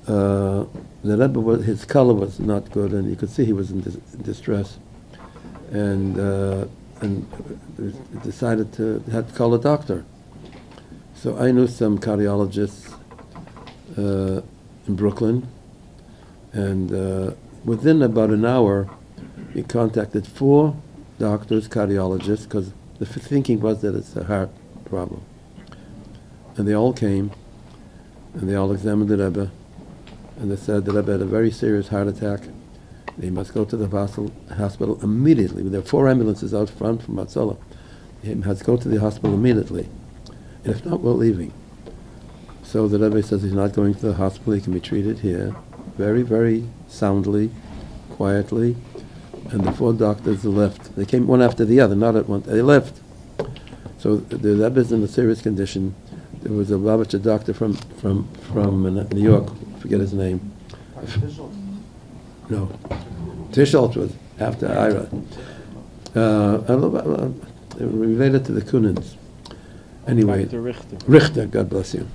the Rebbe was, his color was not good, and you could see he was in distress, and decided to have to call a doctor. So I knew some cardiologists in Brooklyn, and within about an hour, he contacted 4 doctors, cardiologists, because the thinking was that it's a heart problem. And they all came, and they all examined the Rebbe, and they said the Rebbe had a very serious heart attack. He must go to the hospital immediately. There are 4 ambulances out front from Hatzalah. He has to go to the hospital immediately. And if not, we're leaving. So the Rebbe says he's not going to the hospital. He can be treated here, very, very soundly, quietly. And the 4 doctors left. They came one after the other, not at once. They left. So the Rebbe's in a serious condition. There was a Lubavitcher doctor from New York, I forget his name. No, Tisholt was after Ira. Related to the Kunins. Anyway, Richter, God bless you.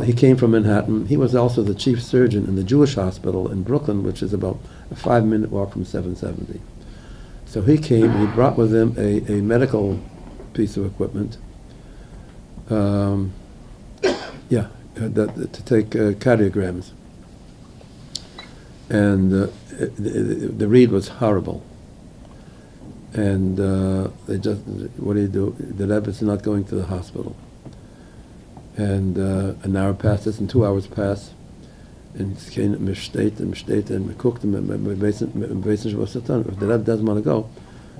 He came from Manhattan. He was also the chief surgeon in the Jewish hospital in Brooklyn, which is about a 5-minute walk from 770. So he came, he brought with him a medical piece of equipment, to take cardiograms. And the read was horrible. And they just, what do you do? The Rebbe is not going to the hospital. And an hour passes, and 2 hours pass. And it's came mistate and we cooked him and if the Rebbe doesn't want to go,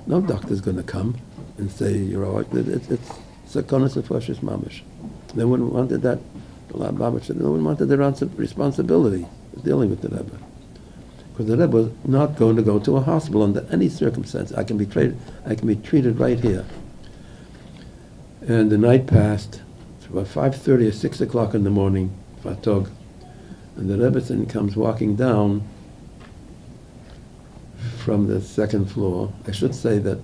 no doctor's going to come and say you're all right. It's sakonis and fashis mamish. They wouldn't wanted that. No one wanted their responsibility of dealing with the Rebbe. Because the Rebbe was not going to go to a hospital under any circumstance. I can be treated right here. And the night passed. It's about 5:30 or 6 o'clock in the morning, Fatog. And the Rebbetzin comes walking down from the 2nd floor. I should say that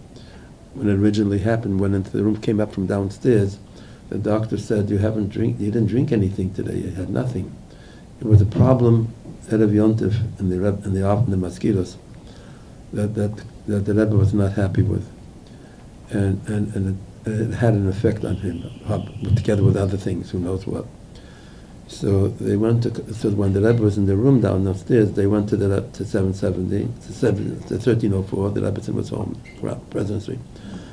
when it originally happened, went into the room, came up from downstairs, the doctor said, you didn't drink anything today, you had nothing. It was a problem Erev Yontif in the mosquitoes that the Rebbe was not happy with. And it had an effect on him, together with other things, who knows what. So they went to. So when the Rebbe was in the room downstairs, they went to 770, to 1304. The Rebbe was home, presidency,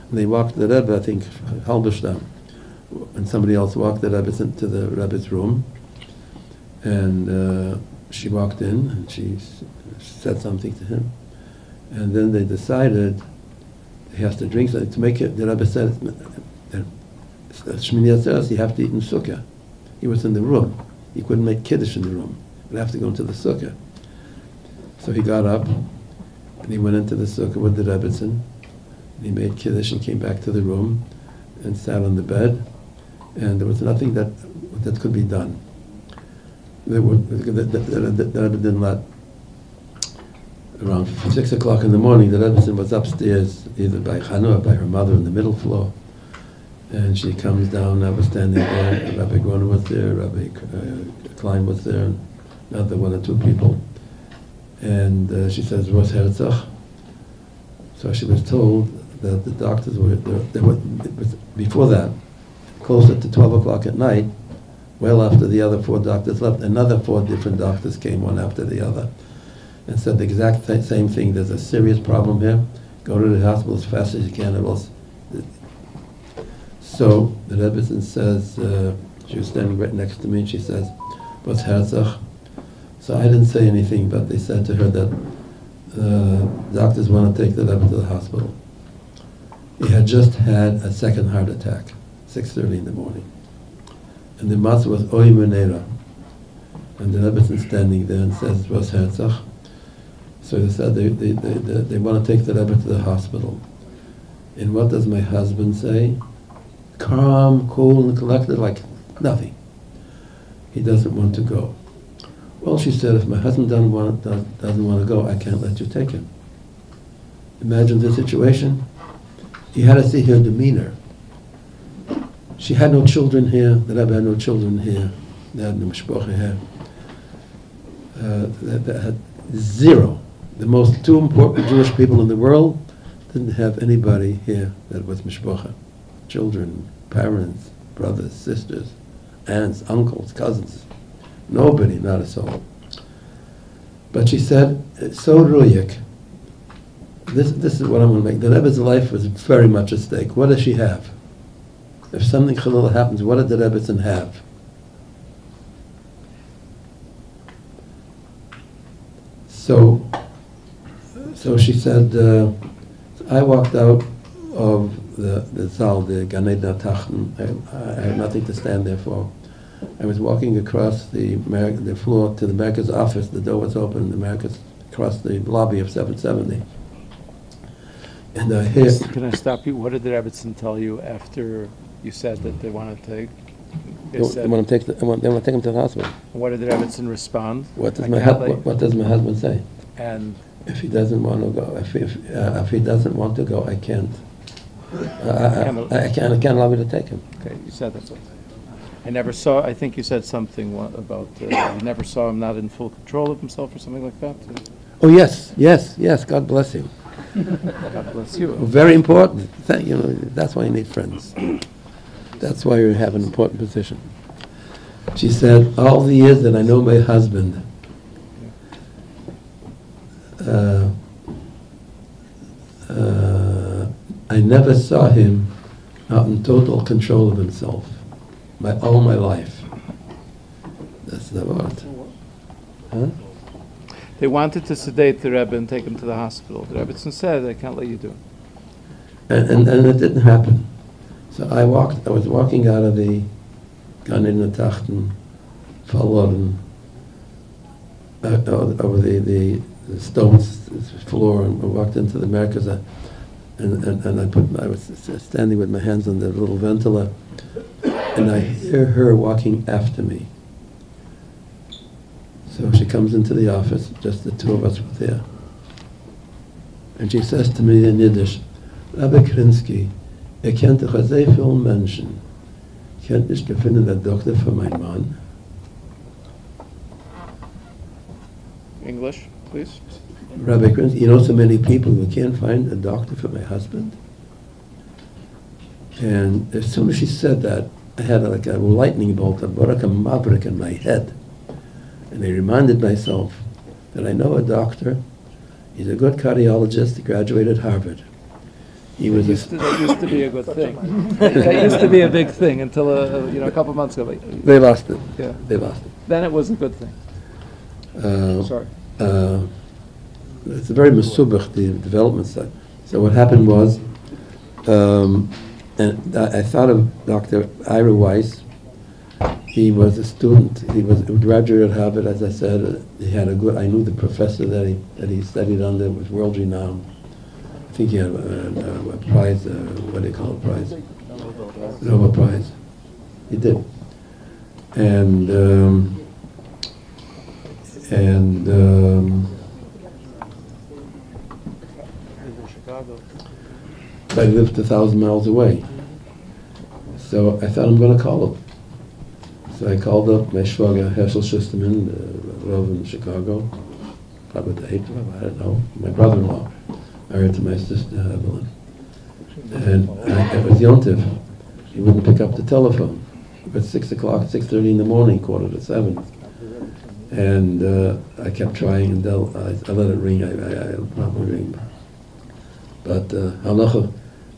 and they walked the Rebbe. I think Halberstam, and somebody else walked the Rebbe into the Rebbe's room, and she walked in and she said something to him, and then they decided he has to drink something to make it. The Rebbe said, "Shmini Atzeres, you have to eat in sukkah." He was in the room. He couldn't make kiddush in the room. He'd have to go into the sukkah. So he got up and he went into the sukkah with the Rebbetzin. And he made kiddush and came back to the room and sat on the bed. And there was nothing that could be done. The Rebbe didn't let. Around 6 o'clock in the morning, the Rebbetzin was upstairs, either by Chana or by her mother in the middle floor. And she comes down, I was standing there, Rabbi Groner was there, Rabbi Klein was there, another 1 or 2 people. And she says, "What's Herzach?" So she was told that the doctors were there. Before that, closer to 12 o'clock at night, well after the other 4 doctors left, another 4 different doctors came, one after the other, and said the exact same thing. There's a serious problem here. Go to the hospital as fast as you can, or else. So the Rebbetzin says, she was standing right next to me, and she says, "What's Herzach?" So I didn't say anything, but they said to her that doctors want to take the Rebbe to the hospital. He had just had a second heart attack, 6:30 in the morning. And the matzah was Oy Menera. And the Rebbetzin standing there and says, "What's Herzach?" So they said they want to take the Rebbe to the hospital. And what does my husband say? Calm, cool, and collected, like nothing. He doesn't want to go. Well, she said, if my husband doesn't want to go, I can't let you take him. Imagine the situation. You had to see her demeanor. She had no children here. The Rebbe had no children here. They had no mishpocha here. They had 0. The most 2 important Jewish people in the world didn't have anybody here that was mishpocha. Children, parents, brothers, sisters, aunts, uncles, cousins. Nobody, not a soul. But she said, it's so ruyik. This is what I'm going to make. The Rebbe's life was very much at stake. What does she have? if something chalila happens, what did the Rebbetzin have? So she said, I walked out of the Zal, the Gan Eden Tachten. I had nothing to stand there for. I was walking across the floor to the Merkaz office. The door was open. The Merkaz across the lobby of 770. And I hear... Can I stop you? What did the Rebbetzin tell you after you said that they want to take? They want to take him to the hospital. What did the Rebbetzin respond? What does my husband say? And if he doesn't want to go, if he doesn't want to go, I can't. I can't allow me to take him. Okay, you said that's what. I never saw. I think you said something about you never saw him not in full control of himself or something like that. Oh yes. God bless you. God bless you. Very important. That's why you need friends. That's why you have an important position. She said, all the years that I know my husband, I never saw him not in total control of himself. All my life. That's the word. Huh? They wanted to sedate the Rebbe and take him to the hospital. The Rebbetzin said, I can't let you do it. And it didn't happen. So I was walking out of the Gan Eden Tachten, verloren, over the stone floor, and walked into the Merkaz, and I was standing with my hands on the little ventilator, and I hear her walking after me. So she comes into the office, just the two of us were there. And she says to me in Yiddish, Rabbi Krinsky, kennt doch sehr viele Menschen, kennt nicht gefunden der Doktor für meinen Mann. English, please. Rabbi Krinsky, you know so many people who can't find a doctor for my husband? And as soon as she said that, I had like a lightning bolt, a barak mavrik in my head. And I reminded myself that I know a doctor. He's a good cardiologist. He graduated Harvard. He was that used to be a good thing. That used to be a big thing until a couple months ago. They lost it. Yeah. They lost it. Then it was a good thing. Sorry. It's a very mesubach, the development side. So what happened was, and I thought of Dr. Ira Weiss. He was a student. He was a graduate at Harvard, as I said. He had I knew the professor that he studied under was world renowned. I think he had a prize. What do you call a prize? Nobel Prize. He did. And I lived 1,000 miles away. So I thought I'm going to call him. So I called up my shwager, Herschel Schusterman, the Rav in Chicago, probably the 8th Rav, I don't know, my brother-in-law, married to my sister, Evelyn. And it was Yontif. He wouldn't pick up the telephone. It was 6 o'clock, 6:30 in the morning, 6:45. And I kept trying, and I let it ring. I probably ring. But Halacha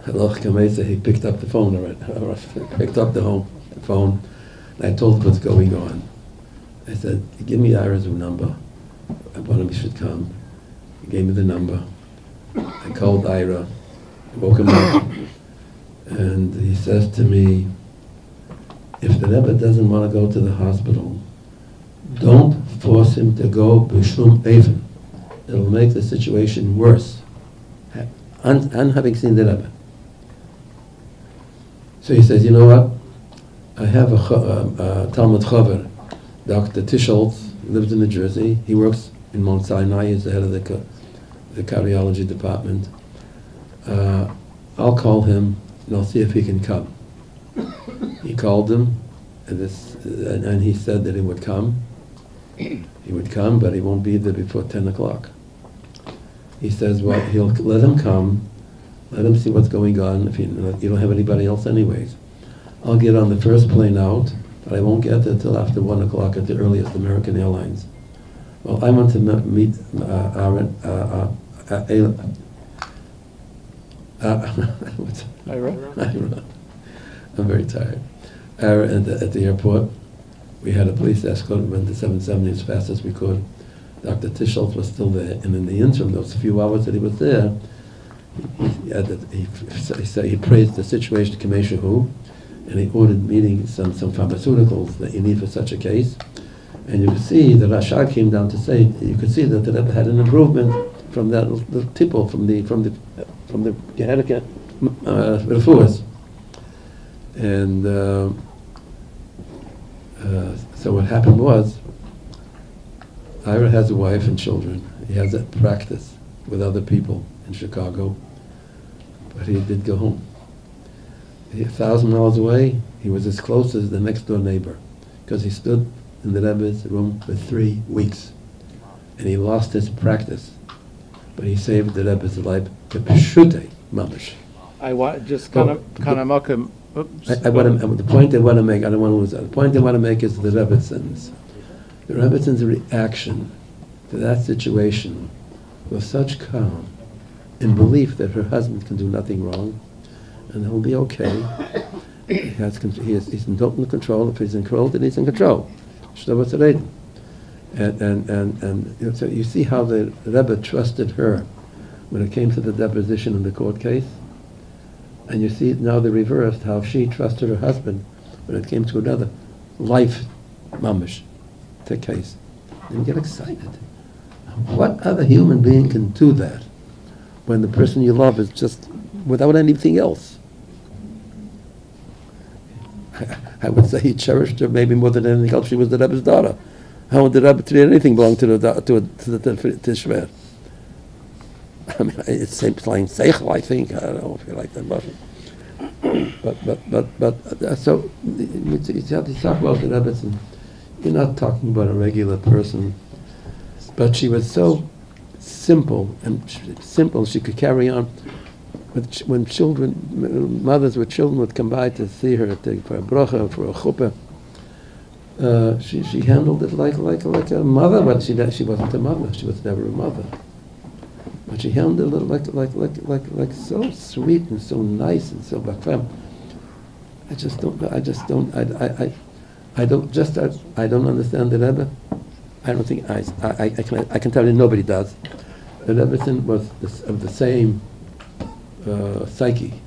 Kamesa, he picked up the phone already. He picked up the phone. And I told him what's going on. I said, give me Ira's number. I want him, he should come. He gave me the number. I called Ira. I woke him up. And he says to me, if the Rebbe doesn't want to go to the hospital, don't force him to go b'shum even. It'll make the situation worse. And having seen the Rebbe. So he says, you know what? I have a Talmud Chaver, Dr. Tischoltz, lives in New Jersey. He works in Mount Sinai. He's the head of the cardiology department. I'll call him and I'll see if he can come. He called him, and he said that he would come. He would come, but he won't be there before 10 o'clock. He says, well, he'll let him come, let him see what's going on. If you don't have anybody else anyways. I'll get on the first plane out, but I won't get there until after 1 o'clock at the earliest, American Airlines. Well, I want to meet I'm very tired. At the airport, we had a police escort. We went to 770 as fast as we could. Dr. Tischoltz was still there, and in the interim, those few hours that he was there, he praised the situation, Kameshahu, and he ordered meeting some pharmaceuticals that you need for such a case. And you could see the Rashad came down to say, you could see that the Rebbe had an improvement from that little tipple from the Geherika Refuas. And so what happened was, Ira has a wife and children. He has that practice with other people in Chicago, but he did go home. 1,000 miles away, he was as close as the next door neighbor, because he stood in the Rebbe's room for 3 weeks, and he lost his practice, but he saved the Rebbe's life. Peshute mamash. I want just kind of makom. The point I want to make, I don't want to lose that. The point I want to make is the Rebbetzins. The Rebbetzins' reaction to that situation was such calm, in belief that her husband can do nothing wrong, and he'll be okay. He's in total control. If he's in control, then he's in control. And so you see how the Rebbe trusted her when it came to the deposition in the court case, and you see now the reverse, how she trusted her husband when it came to another life mamish case. And get excited. What other human being can do that when the person you love is just without anything else? I would say he cherished her maybe more than anything else. She was the Rebbe's daughter. How would the Rebbe treat anything belong to the Shver? I mean, it's same plain seichel, I think. I don't know if you like that Russian. But so you talk about the Rebbe, and you're not talking about a regular person, but she was so simple she could carry on. When mothers with children would come by to see her for a bracha, for a chuppah, she handled it like a mother, but she wasn't a mother. She was never a mother. But she handled it like so sweet and so nice and so bakfem. I don't understand the Rebbe. I don't think I can tell you nobody does. The Rebbe was of the same psyche.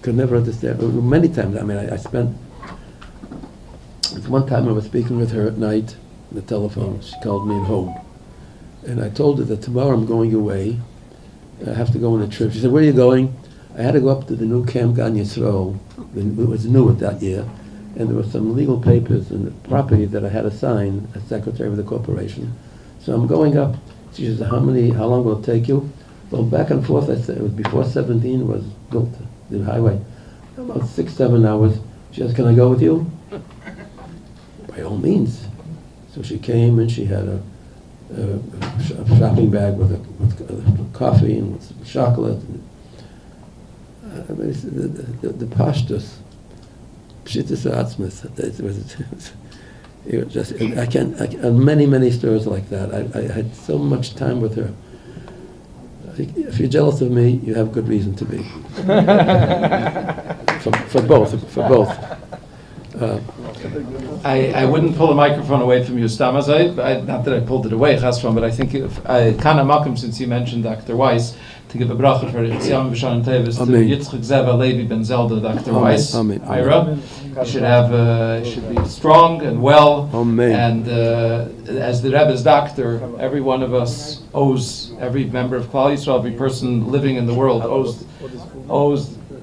Could never understand. Many times, I mean, I spent. One time I was speaking with her at night on the telephone. She called me at home, and I told her that tomorrow I'm going away. I have to go on a trip. She said, "Where are you going?" I had to go up to the new Camp Gan Yisrael. It was new at that year, and there were some legal papers and property that I had to sign as secretary of the corporation. So I'm going up. She says, "How long will it take you?" Well, back and forth, I said, it was before 17 was built, the highway. About 6-7 hours. She says, "Can I go with you?" By all means. So she came and she had a shopping bag with coffee and with some chocolate. The pashtus, pshittus atzmus. It was just, I many stories like that. I had so much time with her. If you're jealous of me, you have good reason to be. for both. I wouldn't pull the microphone away from you, Stamazai. Not that I pulled it away, Chasron, but I think Kana Malcolm, since you mentioned Dr. Weiss, to give a bracha for Yitzchak V'Shan Teves to Yitzchak Zev Alevi Ben Zelda, Dr. Weiss, Ira. You should be strong and well. Amen. And as the Rebbe's doctor, every one of us owes, every member of Klal Yisrael, every person living in the world owes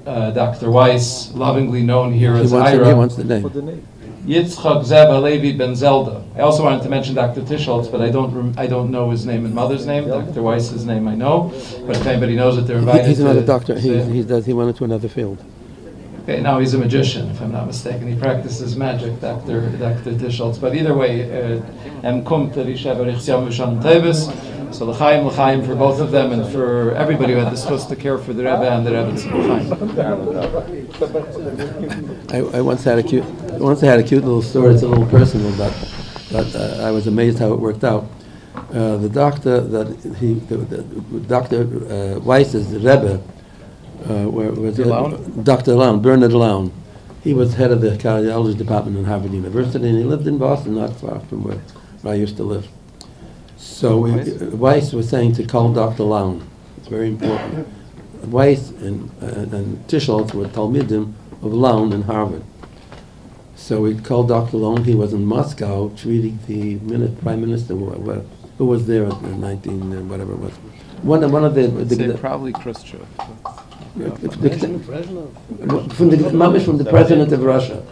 Dr. Weiss, lovingly known here as Ira. He wants the name. Yitzchak Zev Alevi Ben Zelda. I also wanted to mention Dr. Tischoltz, but I don't know his name and mother's name. Dr. Weiss's name I know, but if anybody knows it, they're invited. He's another doctor. He went into another field. Okay, now he's a magician, if I'm not mistaken. He practices magic, Dr. Tischoltz. But either way, so l'chaim for both of them and for everybody who had the supposed to care for the Rebbe and the Rebbe's l'chaim. I once had a cute little story. It's a little personal, but I was amazed how it worked out. The doctor Weiss's Rebbe where was it? Lown? Dr. Lown, Bernard Lown. He was head of the cardiology department in Harvard University, and he lived in Boston, not far from where I used to live. So Weiss was saying to call Dr. Lown. It's very important. Weiss and Tischolz were Talmidim of Lown in Harvard. So we called Dr. Lown. He was in Moscow treating the Prime Minister who was there in 19 whatever it was. One of the probably Khrushchev. From the president of Russia.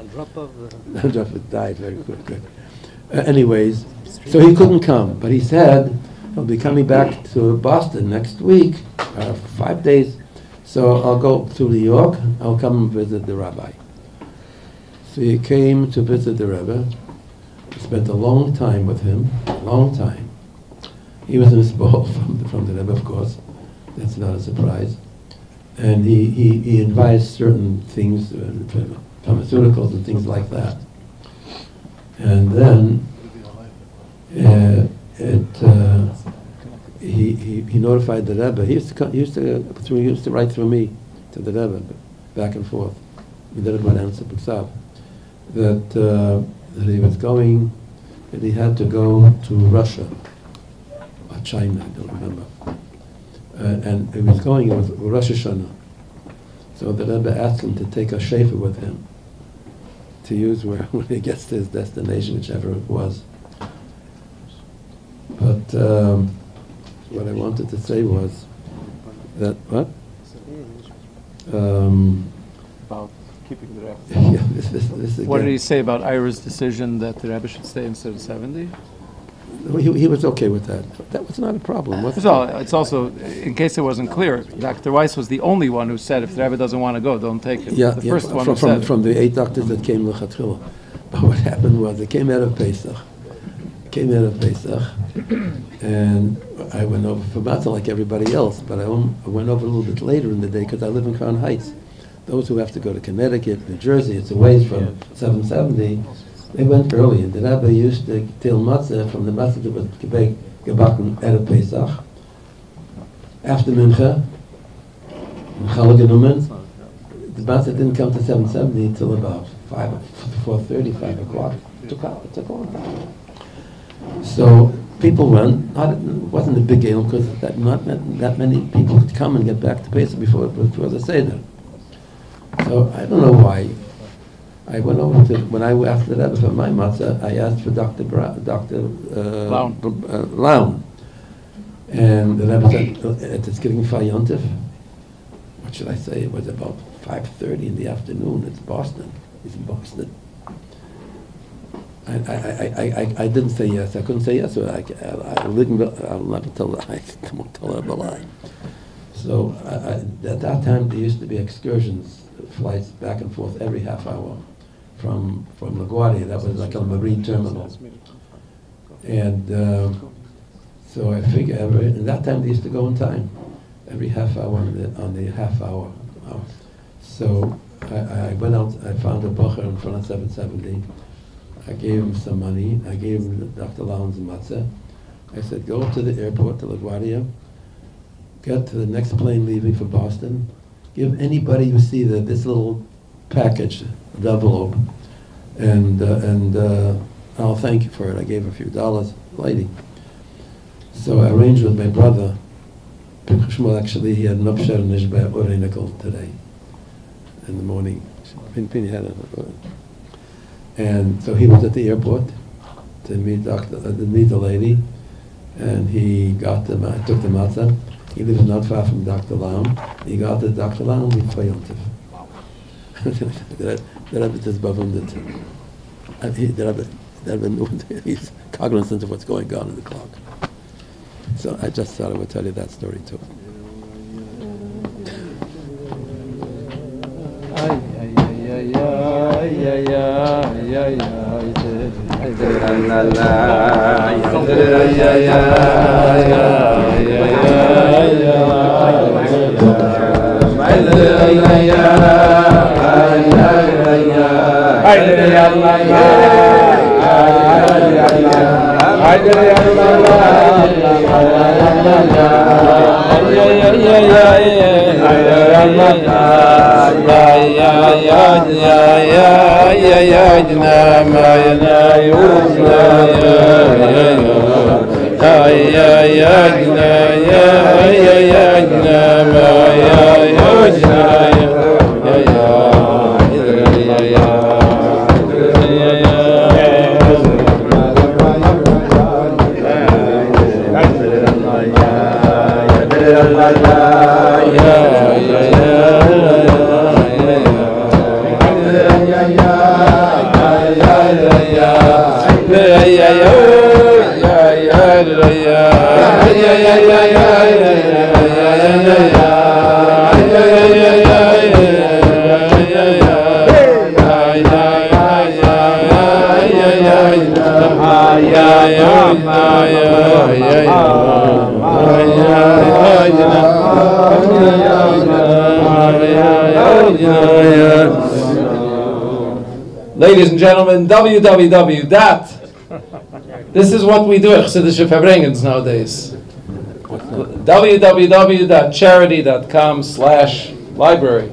Andropov died very quick. Anyways, so he couldn't come, but he said he'll be coming back to Boston next week, 5 days. So I'll go to New York. I'll come and visit the rabbi. So he came to visit the Rebbe. He spent a long time with him, long time. He was in his ball from the Rebbe, of course. That's not a surprise. And he advised certain things, pharmaceuticals and things like that. And then he notified the Rebbe. He used to write through me to the Rebbe, back and forth. We did it with answer B'Tzav. That he was going, that he had to go to Russia or China, I don't remember. And he was going, it was Rosh Hashanah. So the Rebbe asked him to take a shefer with him to use when he gets to his destination, whichever it was. But what I wanted to say was that, what? About keeping the Rebbe. Yeah, this What did again. he say about Ira's decision that the Rebbe should stay instead of 70? He was okay with that. That was not a problem. So it's also, in case it wasn't clear, Dr. Weiss was the only one who said if the Rebbe doesn't want to go, don't take him. Yeah, the first one who from, said from the 8 doctors that came lechatchila. But what happened was, they came out of Pesach, and I went over for matzah like everybody else, but I went over a little bit later in the day because I live in Crown Heights. Those who have to go to Connecticut, New Jersey, it's a ways from 770. They went early, and the Rabbi used to tell matzah from the matzah that was gebacken at a Pesach. After Mincha, the matzah didn't come to 770 until about 4:30, 5 o'clock. It took a long time. So people went. It wasn't a big deal because not that many people could come and get back to Pesach before the Seder. So I don't know why. I went over to, when I asked the Rebbe for my matzah, I asked for Dr. Lown. And the Rebbe said, it's getting Yontif. What should I say? It was about 5:30 in the afternoon. It's Boston. He's in Boston. I didn't say yes. I couldn't say yes. So I'll never tell I won't tell her a lie. So at that time, there used to be excursions, flights back and forth every half hour from LaGuardia. That was like a marine terminal. And so I figure at that time they used to go on time, every half hour on the half hour. So I went out, I found a bocher in front of 770. I gave him some money. I gave him Dr. Lown's matzah. I said, go to the airport to LaGuardia, get to the next plane leaving for Boston, give anybody you see this little package, the envelope, and I'll thank you for it. I gave a few dollars, lady. So I arranged with my brother. Actually, he had an upshot in his nickel today, in the morning. And so he was at the airport to meet the lady, and he got took the matzah. He lives not far from Dr. Lown. He got to Dr. Lown with Yontif. The Rebbe just bewundert. The Rebbe knew he's cognizant of what's going on in the clock. So I just thought I would tell you that story too. Ladies and gentlemen, www. This is what we do at Chassidische Farbrengens nowadays. www.charity.com/library.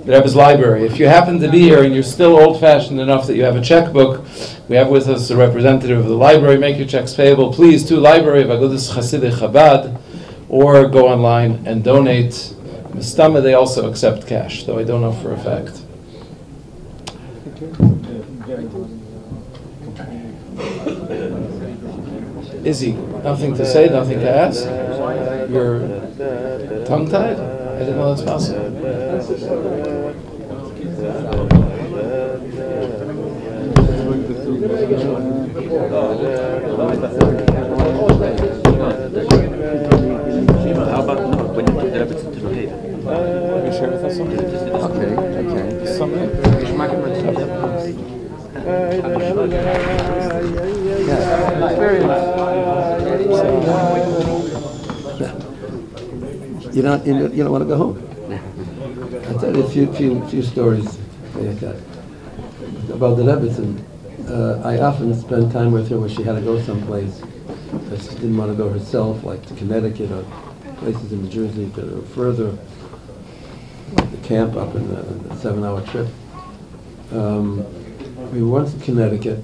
The Rebbe's library. If you happen to be here and you're still old-fashioned enough that you have a checkbook, we have with us a representative of the library. Make your checks payable, please, to Library of Agudas Chassidic Chabad, or go online and donate. Mistama, they also accept cash, though I don't know for a fact. Izzy, nothing to say, nothing to ask? You're tongue-tied? I didn't know that's possible. How about when you took the rabbits to New Haven? Can you share with us something? Okay. Something? Very nice. You don't want to go home. I'll tell you a few stories about the Rebbetzin. I often spent time with her when she had to go someplace that she didn't want to go herself, like to Connecticut or places in New Jersey that are further, like the camp up in the 7-hour trip. We went to Connecticut,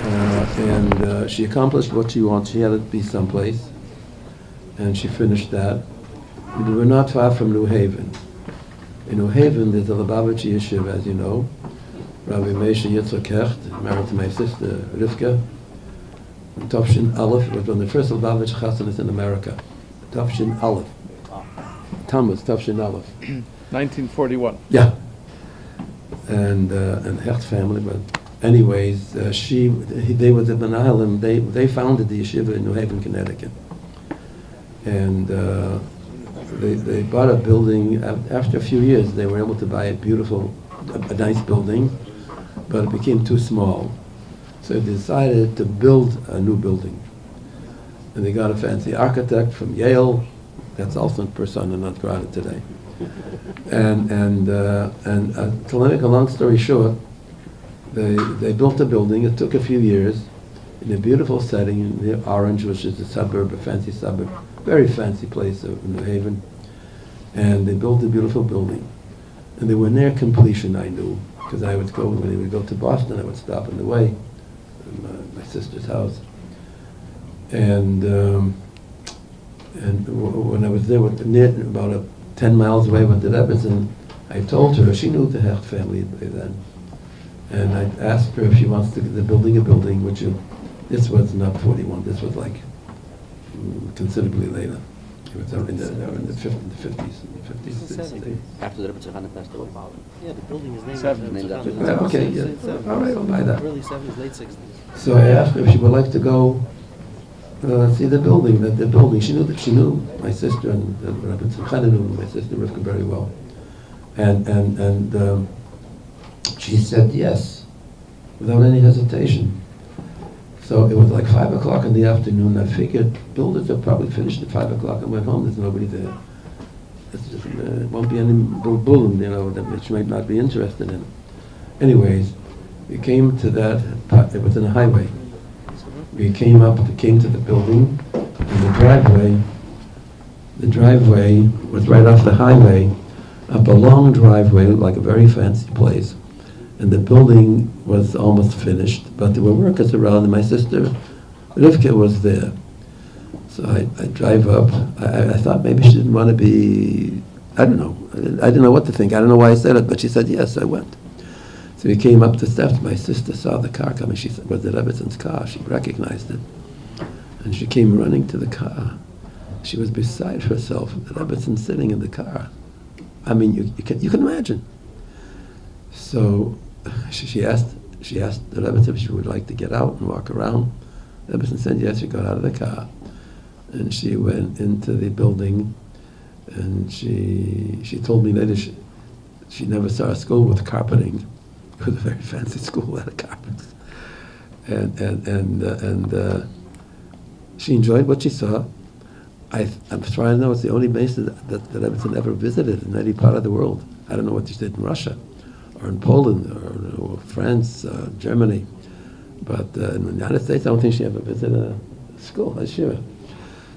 and she accomplished what she wanted. She had to be someplace, and she finished that. We were not far from New Haven. In New Haven, there's a Lubavitcher yeshiva, as you know. Rabbi Meisha Yitzchak Hecht, married to my sister Rivka. Tafshin Aleph was one of the first Lubavitcher chasanas in America. Tafshin Aleph. Tammuz, Tafshin Aleph. 1941. Yeah. And Hecht family, but anyways, they were the Menahalim. They founded the yeshiva in New Haven, Connecticut, and they bought a building. After a few years, they were able to buy a nice building, but it became too small, so they decided to build a new building, and they got a fancy architect from Yale. That's also persona non grata today. And to make a long story short, they built a building. It took a few years in a beautiful setting near Orange, which is a suburb, a fancy suburb, very fancy place in New Haven. And they built a beautiful building. And they were near completion, I knew, because I would go, when they would go to Boston, I would stop on the way, in my sister's house. And when I was there, about 10 miles away with the Rebbe's, and I told her, she knew the Hecht family by then, and I asked her if she wants to, they're building a building, which this was not 41, this was like considerably later. It was in the 50s. After the Rebbe passed away. Yeah, the building is named after him. Okay, yeah. All right, I'll buy that. Early 70s, late 60s. So I asked her if she would like to go see the building that they're building. She knew my sister and Rabbi knew my sister Rivka very well, and she said yes, without any hesitation. So it was like 5 o'clock in the afternoon. I figured builders are probably finished at 5 o'clock. I went home. There's nobody there. It won't be any bulum, which might not be interested in. Anyways, we came to that. It was in a highway. We came to the building. And the driveway was right off the highway, up a long driveway, like a very fancy place. And the building was almost finished, but there were workers around, and my sister Rivka was there. So I drive up. I thought maybe she didn't want to be, I don't know. I didn't know what to think. I don't know why I said it, but she said yes, I went. So we came up the steps. My sister saw the car coming. She said, it was the Rebbetzon's car. She recognized it. And she came running to the car. She was beside herself. The Rebbetzon sitting in the car. I mean, you can imagine. So she asked the Rebbetzon if she would like to get out and walk around. The Rebbetzon said yes. She got out of the car. And she went into the building, and she told me later she never saw a school with carpeting. It was a very fancy school that had carpets. And she enjoyed what she saw. I'm trying to know, it's the only place that Rebbetzon ever visited in any part of the world. I don't know what she did in Russia, or in Poland, or France, Germany. But in the United States, I don't think she ever visited a school, I'm sure.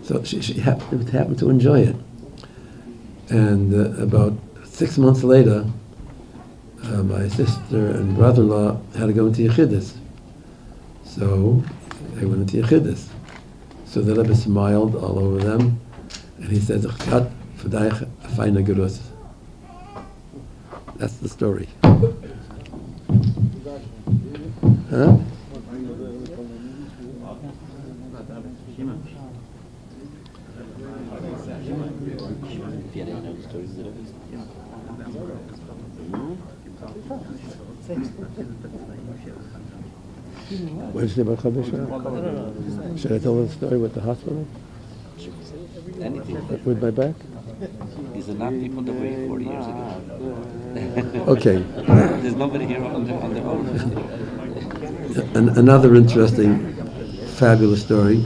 So she happened to enjoy it. And about 6 months later, my sister and brother-in-law had to go into Yechidus. So they went into Yechidus. So the Rebbe smiled all over them, and he said, "Gat v'daich a feine gerus." That's the story. Huh? What did you say about Chadisha? Should I tell the story with the hospital? Anything. With my back? These are not people that were 40 years ago. Okay. There's nobody here on their own. Another interesting, fabulous story.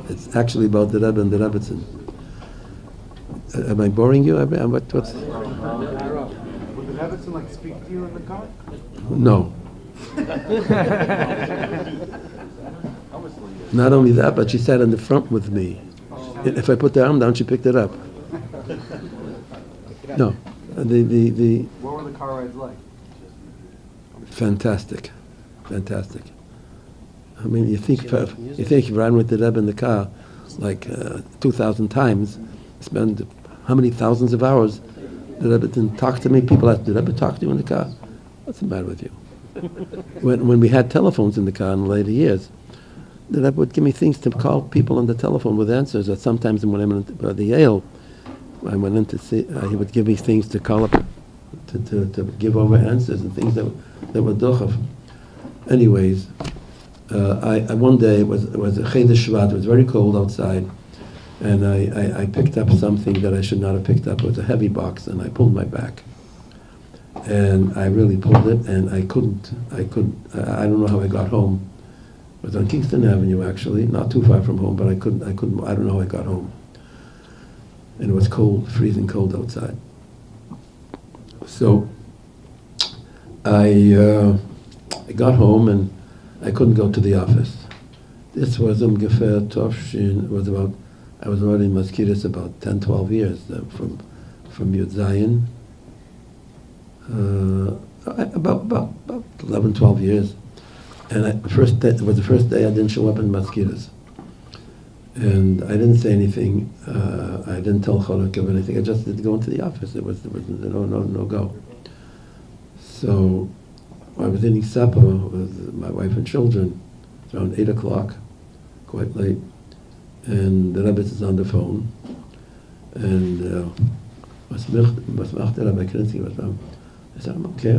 It's actually about the Rebbe and the Rebbetzin. Am I boring you? What's? Would the Rebbetzin like speak to you in the car? No. Not only that, but she sat in the front with me. If I put the arm down, she picked it up. No, the. What were the car rides like? Fantastic. I mean, you think if you ran with the Rebbe in the car like 2,000 times, spend how many thousands of hours? The Rebbe didn't talk to me. People asked, "Did the Rebbe talk to you in the car?" What's the matter with you? When we had telephones in the car in the later years, the Rebbe would give me things to call people on the telephone with answers. Or sometimes when I went into the Yale, I went in to see. He would give me things to call up, to give over answers and things that were dochav. Anyways, one day it was a Chedesh Shvat. It was very cold outside, and I picked up something that I should not have picked up. It was a heavy box, and I pulled my back. And I really pulled it, and I don't know how I got home. It was on Kingston Avenue, actually, not too far from home, but I don't know how I got home. And it was cold, freezing cold outside. So I got home, and I couldn't go to the office. This was ungefähr Tovshin, I was already in Maskiris about 10, 12 years, from Yud Zayin. About 11, 12 years. And it was the first day I didn't show up in Maskiras. And I didn't say anything. I didn't tell Cholok or anything. I just didn't go into the office. There was no go. So I was eating supper with my wife and children. It's around 8 o'clock, quite late. And the Rabbi is on the phone. And was macht der Rabbi Krinsky? I said, I'm okay.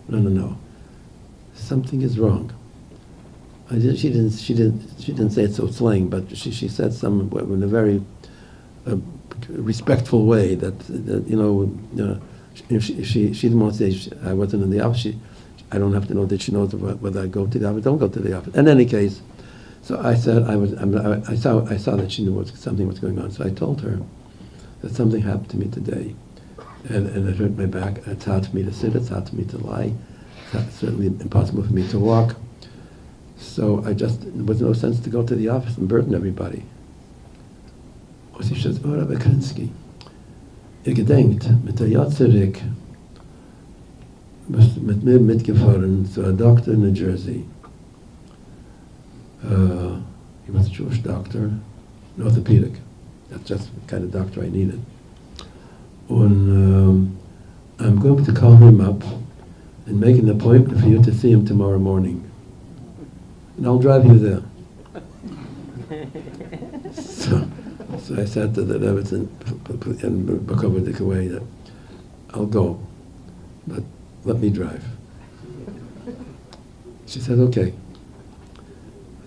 No. Something is wrong. She didn't say it so slang, but she said some in a very respectful way that if she didn't want to say I wasn't in the office. I don't have to know that she knows whether I go to the office. Don't go to the office. In any case, so I said I saw that she knew something was going on. So I told her that something happened to me today. And it hurt my back. It's hard for me to sit. It's hard for me to lie. It's certainly impossible for me to walk. So there was no sense to go to the office and burden everybody. Und sie sagt, oh, Rabbi Krinsky, ihr gedenkt, mit der Jahr zurück, mit mir mitgefahren zu einem Doctor in New Jersey. He was a Jewish doctor, an orthopedic. That's just the kind of doctor I needed. And I'm going to call him up and make an appointment for you to see him tomorrow morning. And I'll drive you there. So I said to the Rebbe in Bakovadik way that I'll go, but let me drive. She said, okay.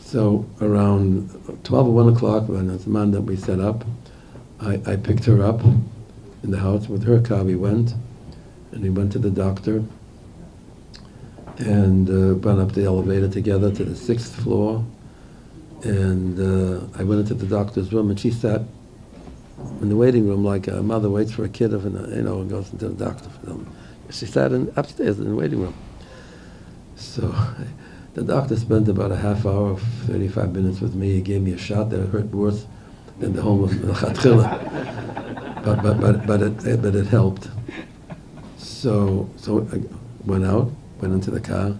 So around 12 or 1 o'clock, when it's Monday we set up, I picked her up in the house with her car. We went, and we went to the doctor, and went up the elevator together to the 6th floor. And I went into the doctor's room, and she sat in the waiting room like a mother waits for a kid, and goes into the doctor. She sat upstairs in the waiting room. So the doctor spent about a half hour, 35 minutes with me. He gave me a shot that hurt worse than the whole chatchila, but it helped. So I went into the car, and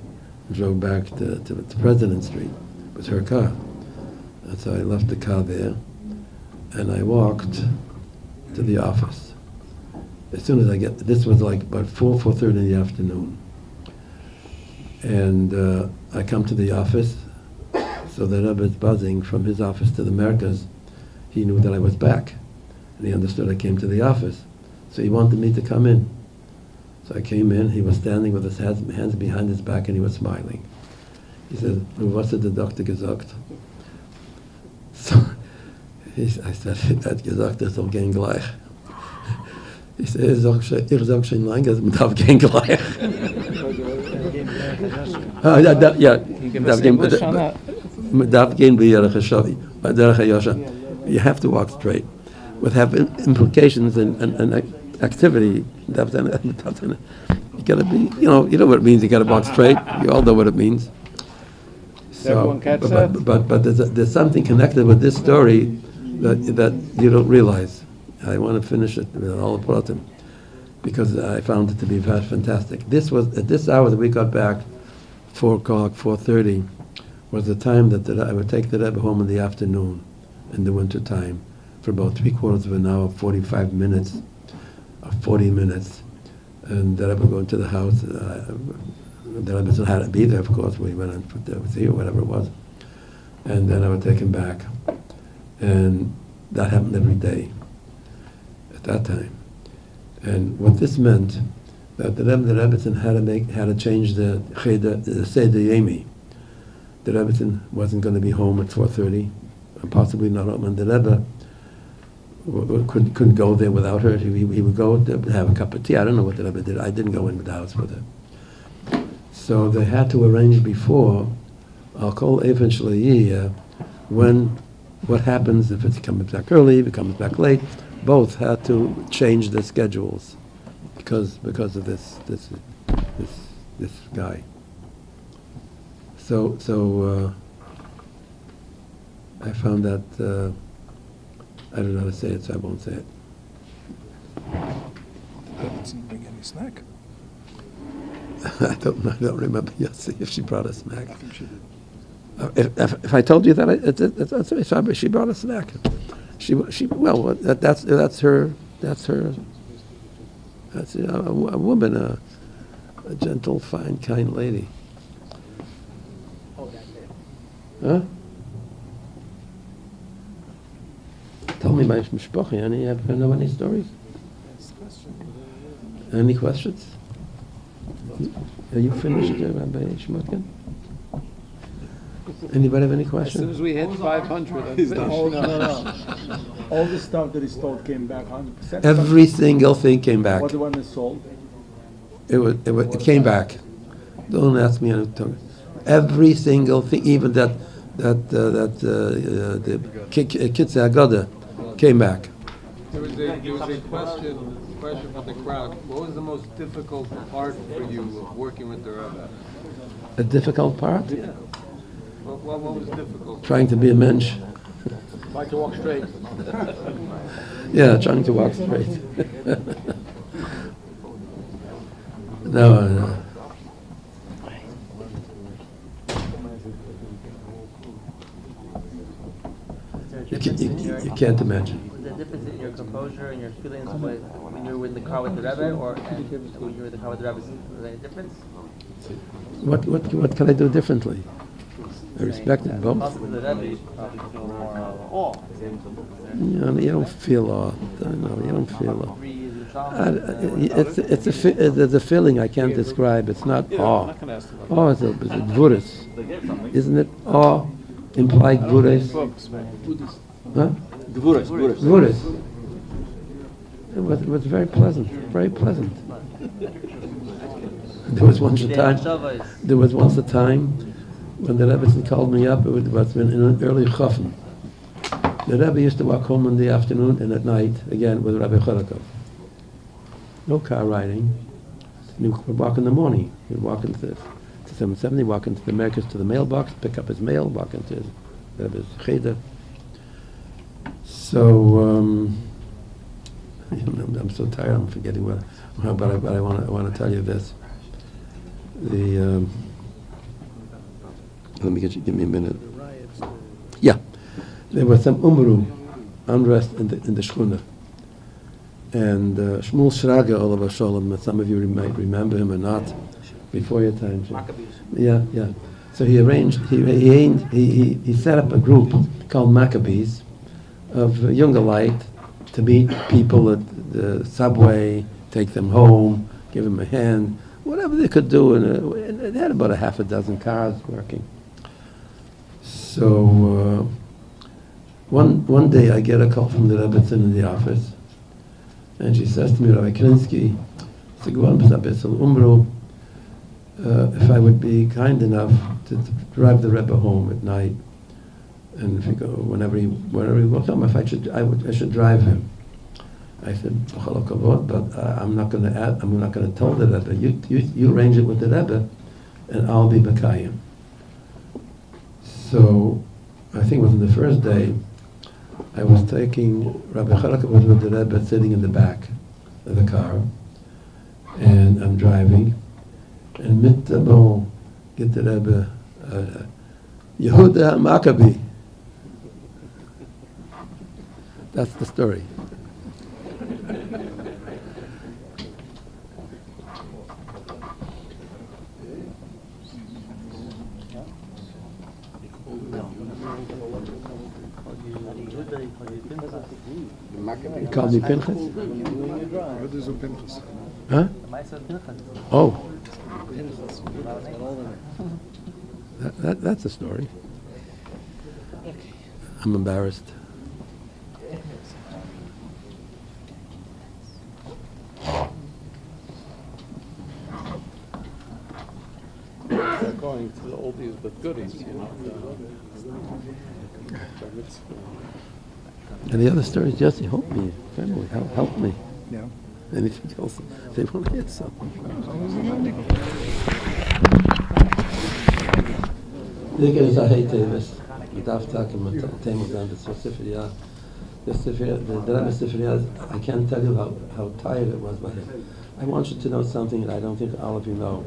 drove back to President Street. It was her car. And so I left the car there, and I walked to the office. As soon as this was like about 4:30 in the afternoon. And I come to the office, so the Rebbe is buzzing from his office to the Americas. He knew that I was back, and he understood I came to the office. So he wanted me to come in. So I came in, he was standing with his hands behind his back, and he was smiling. He said, "Was hat der Doktor gesagt?" So I said, "Er hat gesagt, soll gehen gleich." He said, "Ich sag schon lange, man darf gehen gleich." You have to walk straight. With have implications and activity. You gotta be, you know what it means. You gotta walk straight. You all know what it means. So, but there's something connected with this story that you don't realize. I want to finish it with all the pratim, because I found it to be fantastic. This was at this hour that we got back, 4 o'clock, 4:30, was the time that I would take the Rebbe home in the afternoon, in the winter time, for about 3/4 of an hour, 45 minutes, or 40 minutes, and the Rebbe would go into the house. The Rebbe still had to be there, of course. We went and put there with you, whatever it was, and then I would take him back, and that happened every day at that time. And what this meant, that the Rebbetzin had to change the Seder Yemi. The Rebbetzin wasn't going to be home at 4:30, and possibly not home. And the Rebbe couldn't go there without her. He would go to have a cup of tea. I don't know what the Rebbe did. I didn't go into the house with her. So they had to arrange before, I'll call eventually, what happens if it comes back early, if it comes back late. Both had to change their schedules because of this guy. So I found that I don't know how to say it, so I won't say it. Didn't bring any snack. I don't remember Yossi if she brought a snack. I think she did. If I told you that, she brought a snack. That's a woman, a gentle, fine, kind lady. Huh? Tell me my mishpacha. You know any stories? Any questions? Are you finished, Rabbi Shmutkin? Anybody have any questions? As soon as we hit 500, I'm finished. No. All the stuff that is sold came back 100%. Every single thing came back. What the one is sold? It came back. Don't ask me anything. Every single thing, even the Kitzei Agoda came back. There was a question from the crowd. What was the most difficult part for you of working with the Rabbi? A difficult part? Yeah. What What was difficult? Trying to be a mensch. Try to walk straight. Yeah, trying to walk straight. No. You can't imagine. Was there a difference in your composure and your feelings when you were in the car with the Rebbe, or when you were in the car with the Rebbe? Was there a difference? What can I do differently? I respected both. Also, the Rebbe, you probably feel more awe. You don't feel awe. No, you don't feel awe. There's a feeling I can't describe. It's not awe. Awe is a Buddhist. Isn't it? Awe implied Buddhist. Huh? Buddhist. It was very pleasant. Very pleasant. There was once a time when the Rebbe called me up. It was in an early Chafan. The Rebbe used to walk home in the afternoon and at night, again, with Rabbi Chodakov. No car riding. He would walk in the morning. He'd walk into 770, walk into the Americas to the mailbox, pick up his mail, walk into his Rebbe's cheder. So, I'm so tired, I'm forgetting but I want to tell you this. Give me a minute. Yeah. There was some unrest in the Shchuna. And Shmuel Shraga, Olav Sholem, some of you might remember him or not, before your time. Yeah. So he arranged, he set up a group called Maccabees of younger light to meet people at the subway, take them home, give them a hand, whatever they could do. And they had about a half a dozen cars working. So one day I get a call from the Rebbe in the office, and she says to me, Rabbi Krinsky, if I would be kind enough to drive the Rebbe home at night, and if he go whenever he will come, I should drive him. I said, but I'm not going to tell the Rebbe. You arrange it with the Rebbe, and I'll be Bakayim. So I think it was on the first day. I was taking Rabbi Chodakov was with the Rebbe sitting in the back of the car, and I'm driving, and mittamo get the Rebbe Yehuda Maccabi. That's the story. You called me Pinchas? Huh? Oh. That's a story. I'm embarrassed. Going to the oldies but goodies, And the other stories, Jesse, help me. Family, help me. Yeah. Anything else? They want to hear something. Look at Teves. I can't tell you how tired it was by him. I want you to know something that I don't think all of you know.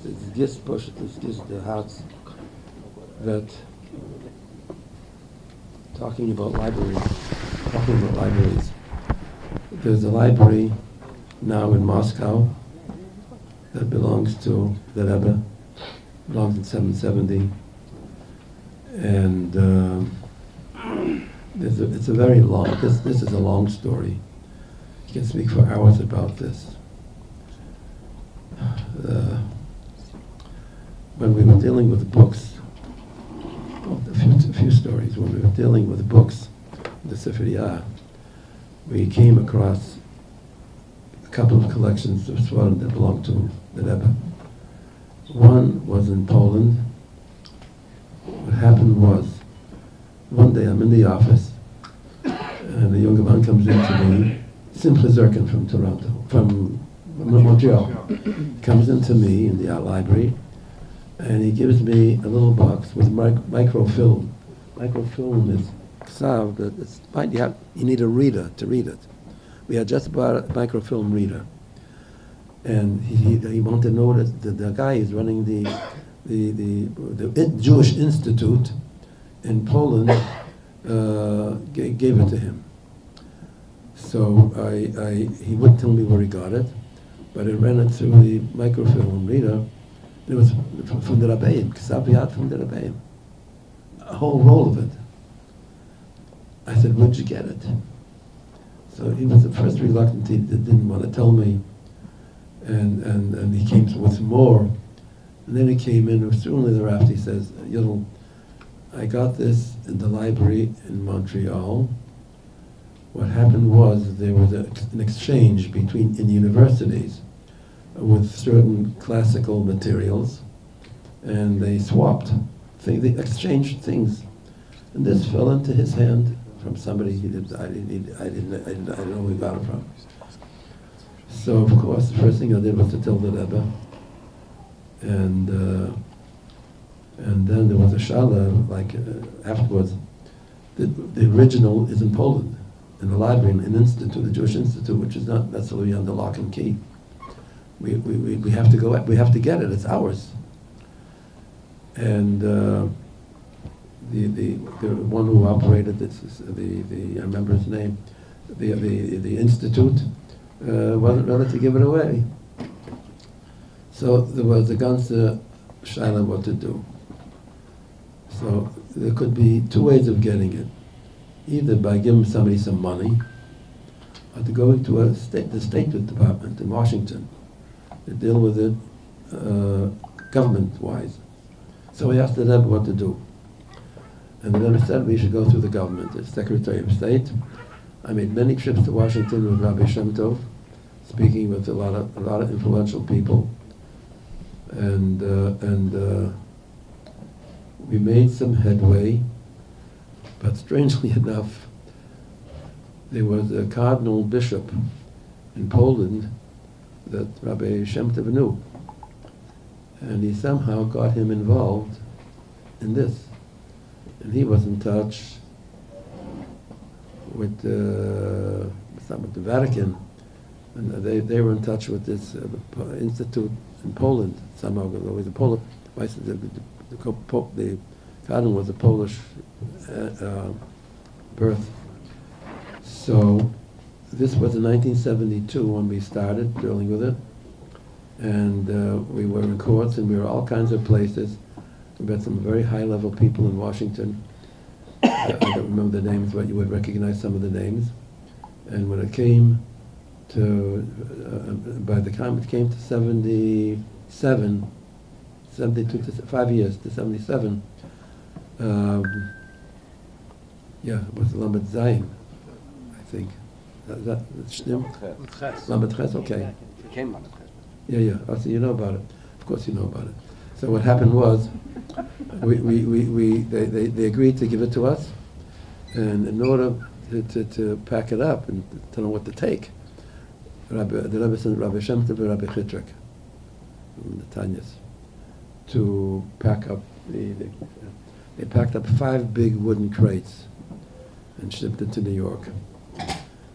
It's just push, it's just the hearts that talking about libraries. There's a library now in Moscow that belongs to the Rebbe, belongs in 770, and it's a very long. This is a long story. You can speak for hours about this. When we were dealing with books, a few stories. When we were dealing with books, the Sifriyah, we came across a couple of collections of Svarim that belonged to the Rebbe. One was in Poland. What happened was, one day I'm in the office, and a younger man comes in to me, Simcha Zirkin from Toronto, from Montreal, comes into me in the art library, And he gives me a little box with microfilm. Microfilm is ksav, but it's fine. You need a reader to read it. We had just bought a microfilm reader, and he wanted to know that the guy who's running the Jewish Institute in Poland gave it to him. So he wouldn't tell me where he got it, but I ran it through the microfilm reader. It was from the Rabbeim, Ksav from the Rabbeim, a whole roll of it. I said, "Where'd you get it?" So he was at first reluctant. He didn't want to tell me, and he came with more. And then he came in, soon thereafter, he says, "Yudel, I got this in the library in Montreal. What happened was there was an exchange in universities with certain classical materials, and they swapped. They exchanged things, and this fell into his hand from somebody I didn't know who he got it from. So of course, the first thing I did was to tell the Rebbe, and then there was a shala afterwards. The original is in Poland, in the library, in Institute, the Jewish Institute, which is not necessarily under lock and key. We have to go. We have to get it. It's ours. And the one who operated this, I remember his name, the institute, wasn't ready to give it away. So there was a ganze shaila what to do. So there could be two ways of getting it: either by giving somebody some money, or to go to the State Department in Washington to deal with it government-wise. So I asked the Rebbe what to do. And the Rebbe said we should go through the government, the Secretary of State. I made many trips to Washington with Rabbi Shem Tov, speaking with a lot of influential people. And we made some headway, but strangely enough, there was a cardinal bishop in Poland that Rabbi Shem Tov knew, and he somehow got him involved in this. And he was in touch with the Vatican, and they were in touch with this institute in Poland. Somehow there was a Polish. The cardinal was a Polish birth. So this was in 1972 when we started dealing with it, and we were in courts, and we were all kinds of places. We met some very high-level people in Washington. I don't remember the names, but you would recognize some of the names. And when it came to, by the time it came to 72, 5 years to 77, it was Lamed Zayin, I think. Is that Shnim? Lamed Ches, okay. It became Lamed Ches. Yeah. Oh, so you know about it. Of course you know about it. So what happened was, they agreed to give it to us, and in order to pack it up and to know what to take, the Rebbe sent Rabbi Shem Tov and Rabbi Chitrik from the Tanyas to pack up they packed up 5 big wooden crates and shipped it to New York.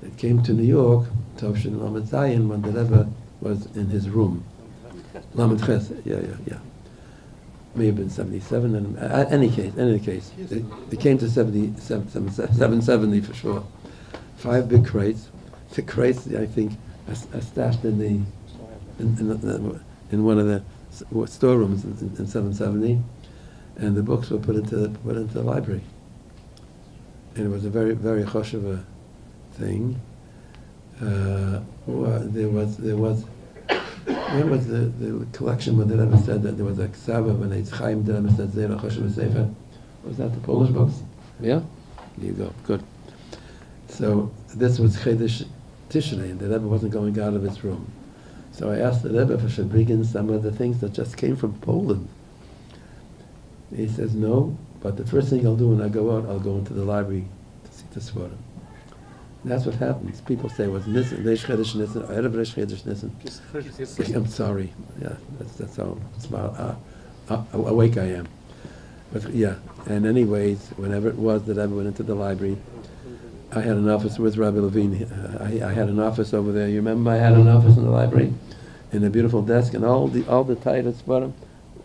It came to New York, Tovshin Lamed Zayin, when the Rebbe was in his room. Lamed Ches, yeah. May have been 77, and in any case, it came to 770 for sure. 5 big crates. The crates, I think, are stashed in one of the storerooms in 770, and the books were put into the library. And it was a very, very choshev thing. There was the collection where the Rebbe said that there was a Ksav of an Eitz Chaim, the Rebbe said Zera Choshev Sefer. Was that the Polish books? Yeah? There you go, good. So this was Chedesh Tishrei, and the Rebbe wasn't going out of his room. So I asked the Rebbe if I should bring in some of the things that just came from Poland. He says no, but the first thing I'll do when I go out, I'll go into the library to see the Svarim. That's what happens. People say, was Nissen, Reish Chedesh Nissen, Erev Reish Chedesh Nissen. I'm sorry. Yeah, that's how smart. awake I am. But yeah, and anyways, whenever it was that I went into the library, I had an office with Rabbi Levine. I had an office over there. You remember I had an office in the library, in a beautiful desk, and all the titles for them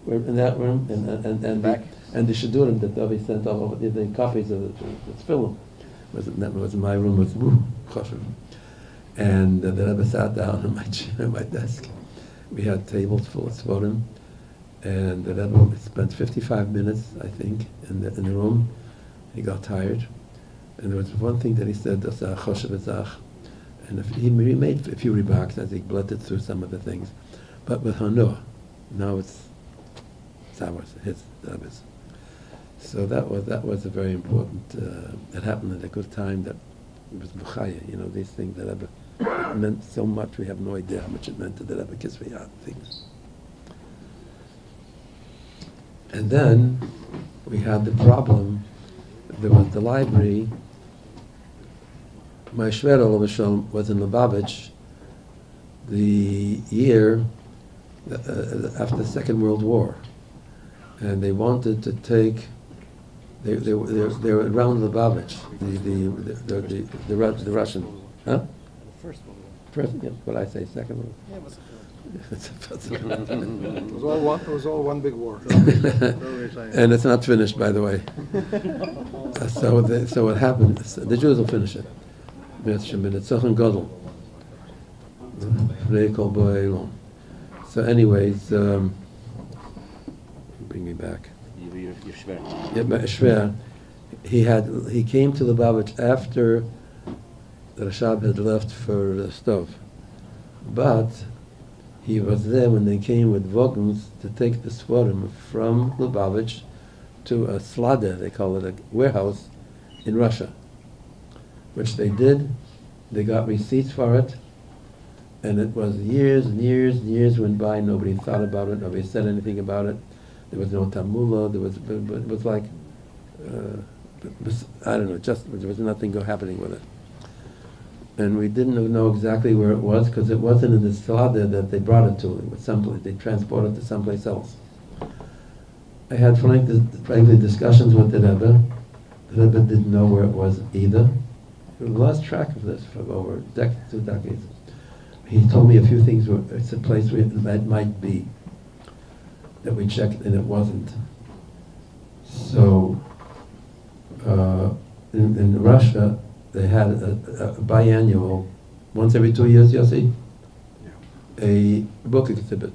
were in that room, and the Shadurim that Rabbi sent over the copies of the film. That was my room. Was choshev. And the Rebbe sat down in my chair, my desk. We had tables full of Svarim, and the Rebbe spent 55 minutes, I think, in the room. He got tired, and there was one thing that he said, and he made a few remarks as he blurted through some of the things, but with Hanoah. Now it's ours, his Rebbe's. So that was a very important. It happened at a good time. That it was B'chaya, these things that Rebbe. It meant so much, we have no idea how much it meant to the Rebbe Kisviyat things. And then we had the problem, there was the library. My Shver was in Lubavitch the year after the Second World War. And they wanted to take, they were around Lubavitch, the Russian, huh? First, yeah, what I say, second one. Yeah, it was all one big war. And it's not finished, by the way. So what happened? The Jews will finish it. So, anyways, bring me back. You're Shver. He came to Lubavitch after the Rashab had left for Rostov, but he was there when they came with wagons to take the Svarim from Lubavitch to a slada, they call it a warehouse, in Russia, which they did. They got receipts for it, and it was years and years and years went by. Nobody thought about it. Nobody said anything about it. There was no tamula. It was like, I don't know, there was nothing happening with it. And we didn't know exactly where it was because it wasn't in the slada that they brought it to. It was someplace, they transported it to someplace else. I had frankly discussions with the Rebbe. The Rebbe didn't know where it was either. We lost track of this for over 2 decades. He told me a few things where it's a place where it might be, that we checked and it wasn't. So in Russia, they had a biannual, once every 2 years, Yossi, a book exhibit.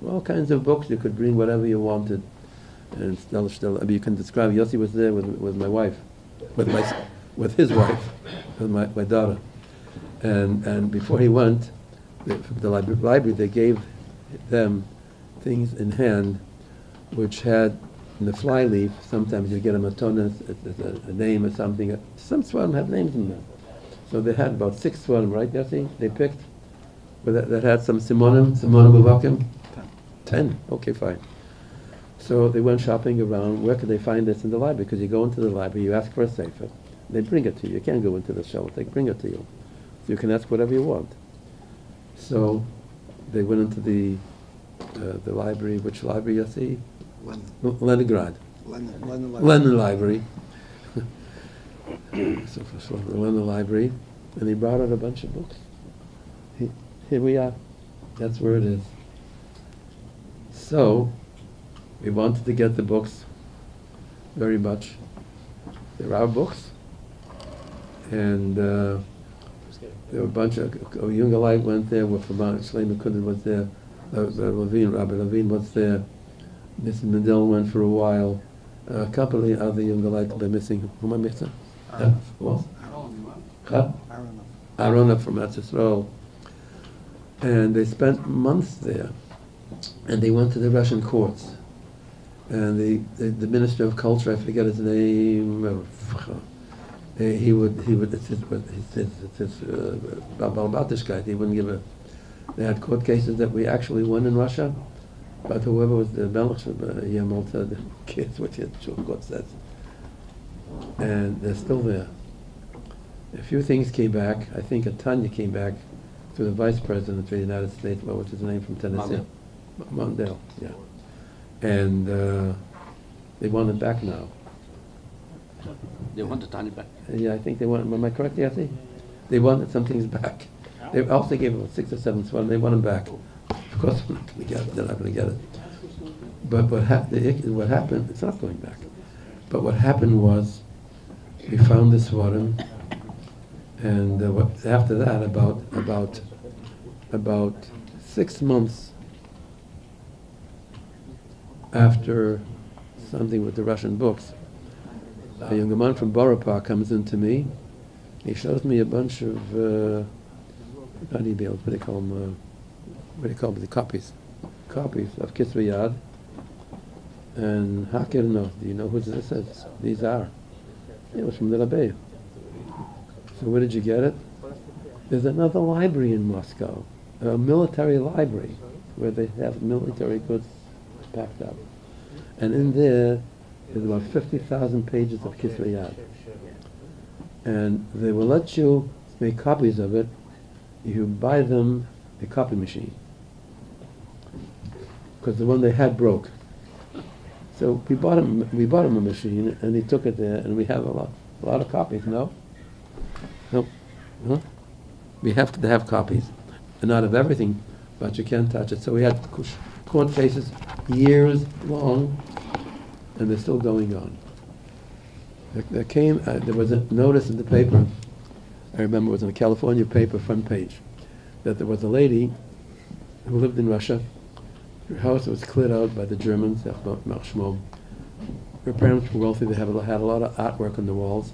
All kinds of books. You could bring whatever you wanted. And still, you can describe. Yossi was there with my wife, with his wife, with my daughter. And before he went, the library, they gave them things in hand, which had in the flyleaf, sometimes you get a matonis, a name or something. Some Svarim have names in them. So they had about 6 Svarim, right, Yossi? They picked that had some simonim uvakim? 10. Okay, fine. So they went shopping around. Where could they find this in the library? Because you go into the library, you ask for a sefer, they bring it to you. You can't go into the shelf, they bring it to you. So you can ask whatever you want. So they went into the library. Which library, Yossi? Leningrad. Lenin Library. So for Lenin Library, and he brought out a bunch of books. Here we are. That's where it is. So we wanted to get the books very much. There are books, and there were a bunch of younger light went there. With Shlomo Kudin was there. Rabbi Levine was there. Mrs. Mendel went for a while. A couple of other younger lights they're missing. Who am I missing? Arona from Eretz. And they spent months there. And they went to the Russian courts. And the Minister of Culture, I forget his name, he would it's his Balbatishkeit, he wouldn't give a. They had court cases that we actually won in Russia. But whoever was the Melech Yamalta, the kids, what the court says. And they're still there. A few things came back. I think a Tanya came back to the Vice President of the United States. What was his name from Tennessee? Mondale, yeah. and they want it back now. They want the tiny back. Yeah, I think they want. Am I correct, Yossi? They wanted some things back. They also gave them 6 or 7 swans. They want them back. Of course, they're not going to get it. They're not going to get it. But what happened? It's not going back. But what happened was, we found the swarim, and after that, about 6 months after something with the Russian books, a young man from Borough Park comes in to me. He shows me a bunch of not emails, what do they call them? The copies of Kisra Yad. And Hakir, do you know who this is? These are. It was from the Rabbi. So where did you get it? There's another library in Moscow, a military library, where they have military goods packed up. And in there's about 50,000 pages of Kisra Yad. And they will let you make copies of it if you buy them a copy machine. Because the one they had broke. So we bought him a machine, and he took it there, and we have a lot of copies. No? Huh? We have to have copies, and not of everything, but you can't touch it. So we had court cases years long, and they're still going on. There was a notice in the paper. I remember it was in a California paper front page that there was a lady who lived in Russia. Her house was cleared out by the Germans. Her parents were wealthy. They had a lot of artwork on the walls,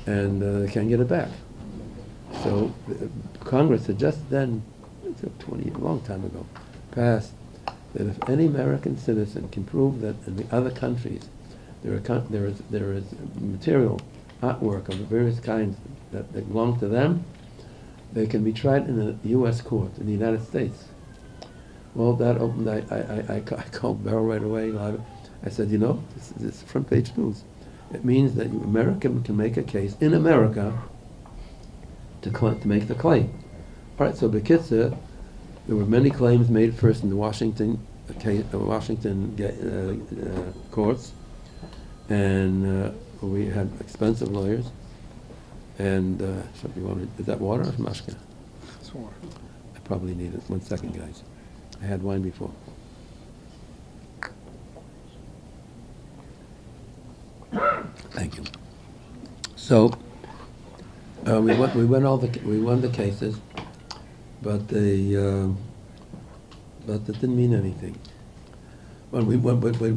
and they can't get it back. So Congress had just then, it took 20 years, a long time ago, passed that if any American citizen can prove that in the other countries there is material, artwork of various kinds that belong to them, they can be tried in a U.S. court in the United States. Well, that opened. I called Beryl right away. I said, this is front page news. It means that America can make a case in America to make the claim. All right. So Bekitzer, there were many claims made first in the Washington courts, and we had expensive lawyers. And is that water or mashka? It's water. I probably need it. 1 second, guys. I had wine before. Thank you. So we won the cases, but that didn't mean anything. When we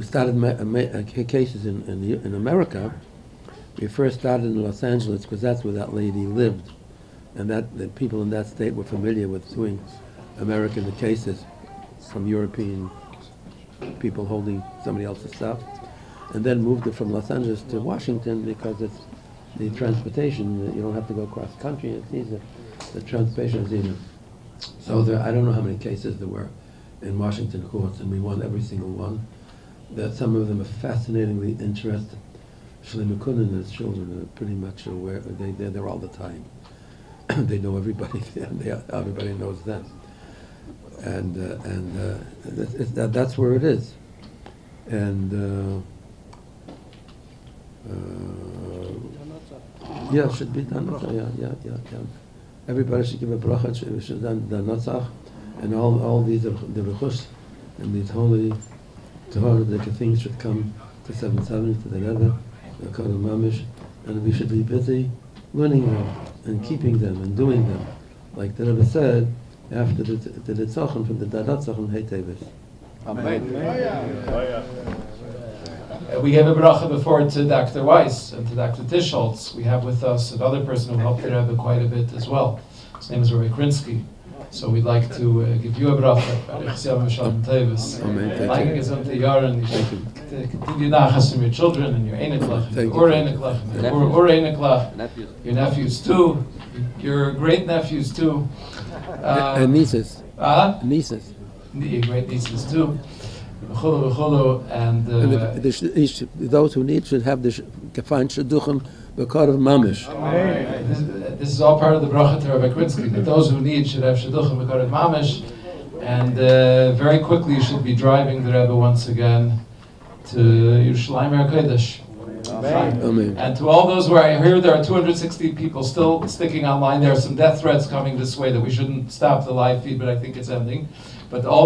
started cases in America, we first started in Los Angeles because that's where that lady lived, and that the people in that state were familiar with doing American cases from European people holding somebody else's stuff, and then moved it from Los Angeles to Washington because it's the transportation. You don't have to go across country. It's easier. The transportation is easier. So I don't know how many cases there were in Washington courts, and we won every single one. That some of them are fascinatingly interesting. Shlomo Kuhn and his children are pretty much aware. They're there all the time. They know everybody. Everybody knows them. And that's where it is. And yeah, should be done. Yeah. Everybody should give a bracha. Should done the Natzach, and all these the rechush and these holy Tahara things should come to 770 to the Rebbe, the Kodel Mamish, and we should be busy learning them and keeping them and doing them, like the Rebbe said after the Tzachon from the Dadat Tzachon Hey Teves. Amen. We gave a bracha before to Dr. Weiss and to Dr. Tischholz. We have with us another person who helped the Rebbe quite a bit as well. His name is Rabbi Krinsky. So we'd like to give you a bracha. Teves. Amen. Like it to Yaren. Continue nachas from your children and your Einiklach, and your Einiklach, your nephews too, your great nephews too. And nieces. Nieces. Your great nieces too. And those who need should have the find shidduchim b'kar of mamish. This is all part of the bracha to Rabbi Krinsky, that those who need should have shidduchim b'kar of mamish. And very quickly you should be driving the Rebbe once again to Yerushalayim HaKodesh. Amen. And to all those where I hear there are 260 people still sticking online, there are some death threats coming this way that we shouldn't stop the live feed, but I think it's ending. But all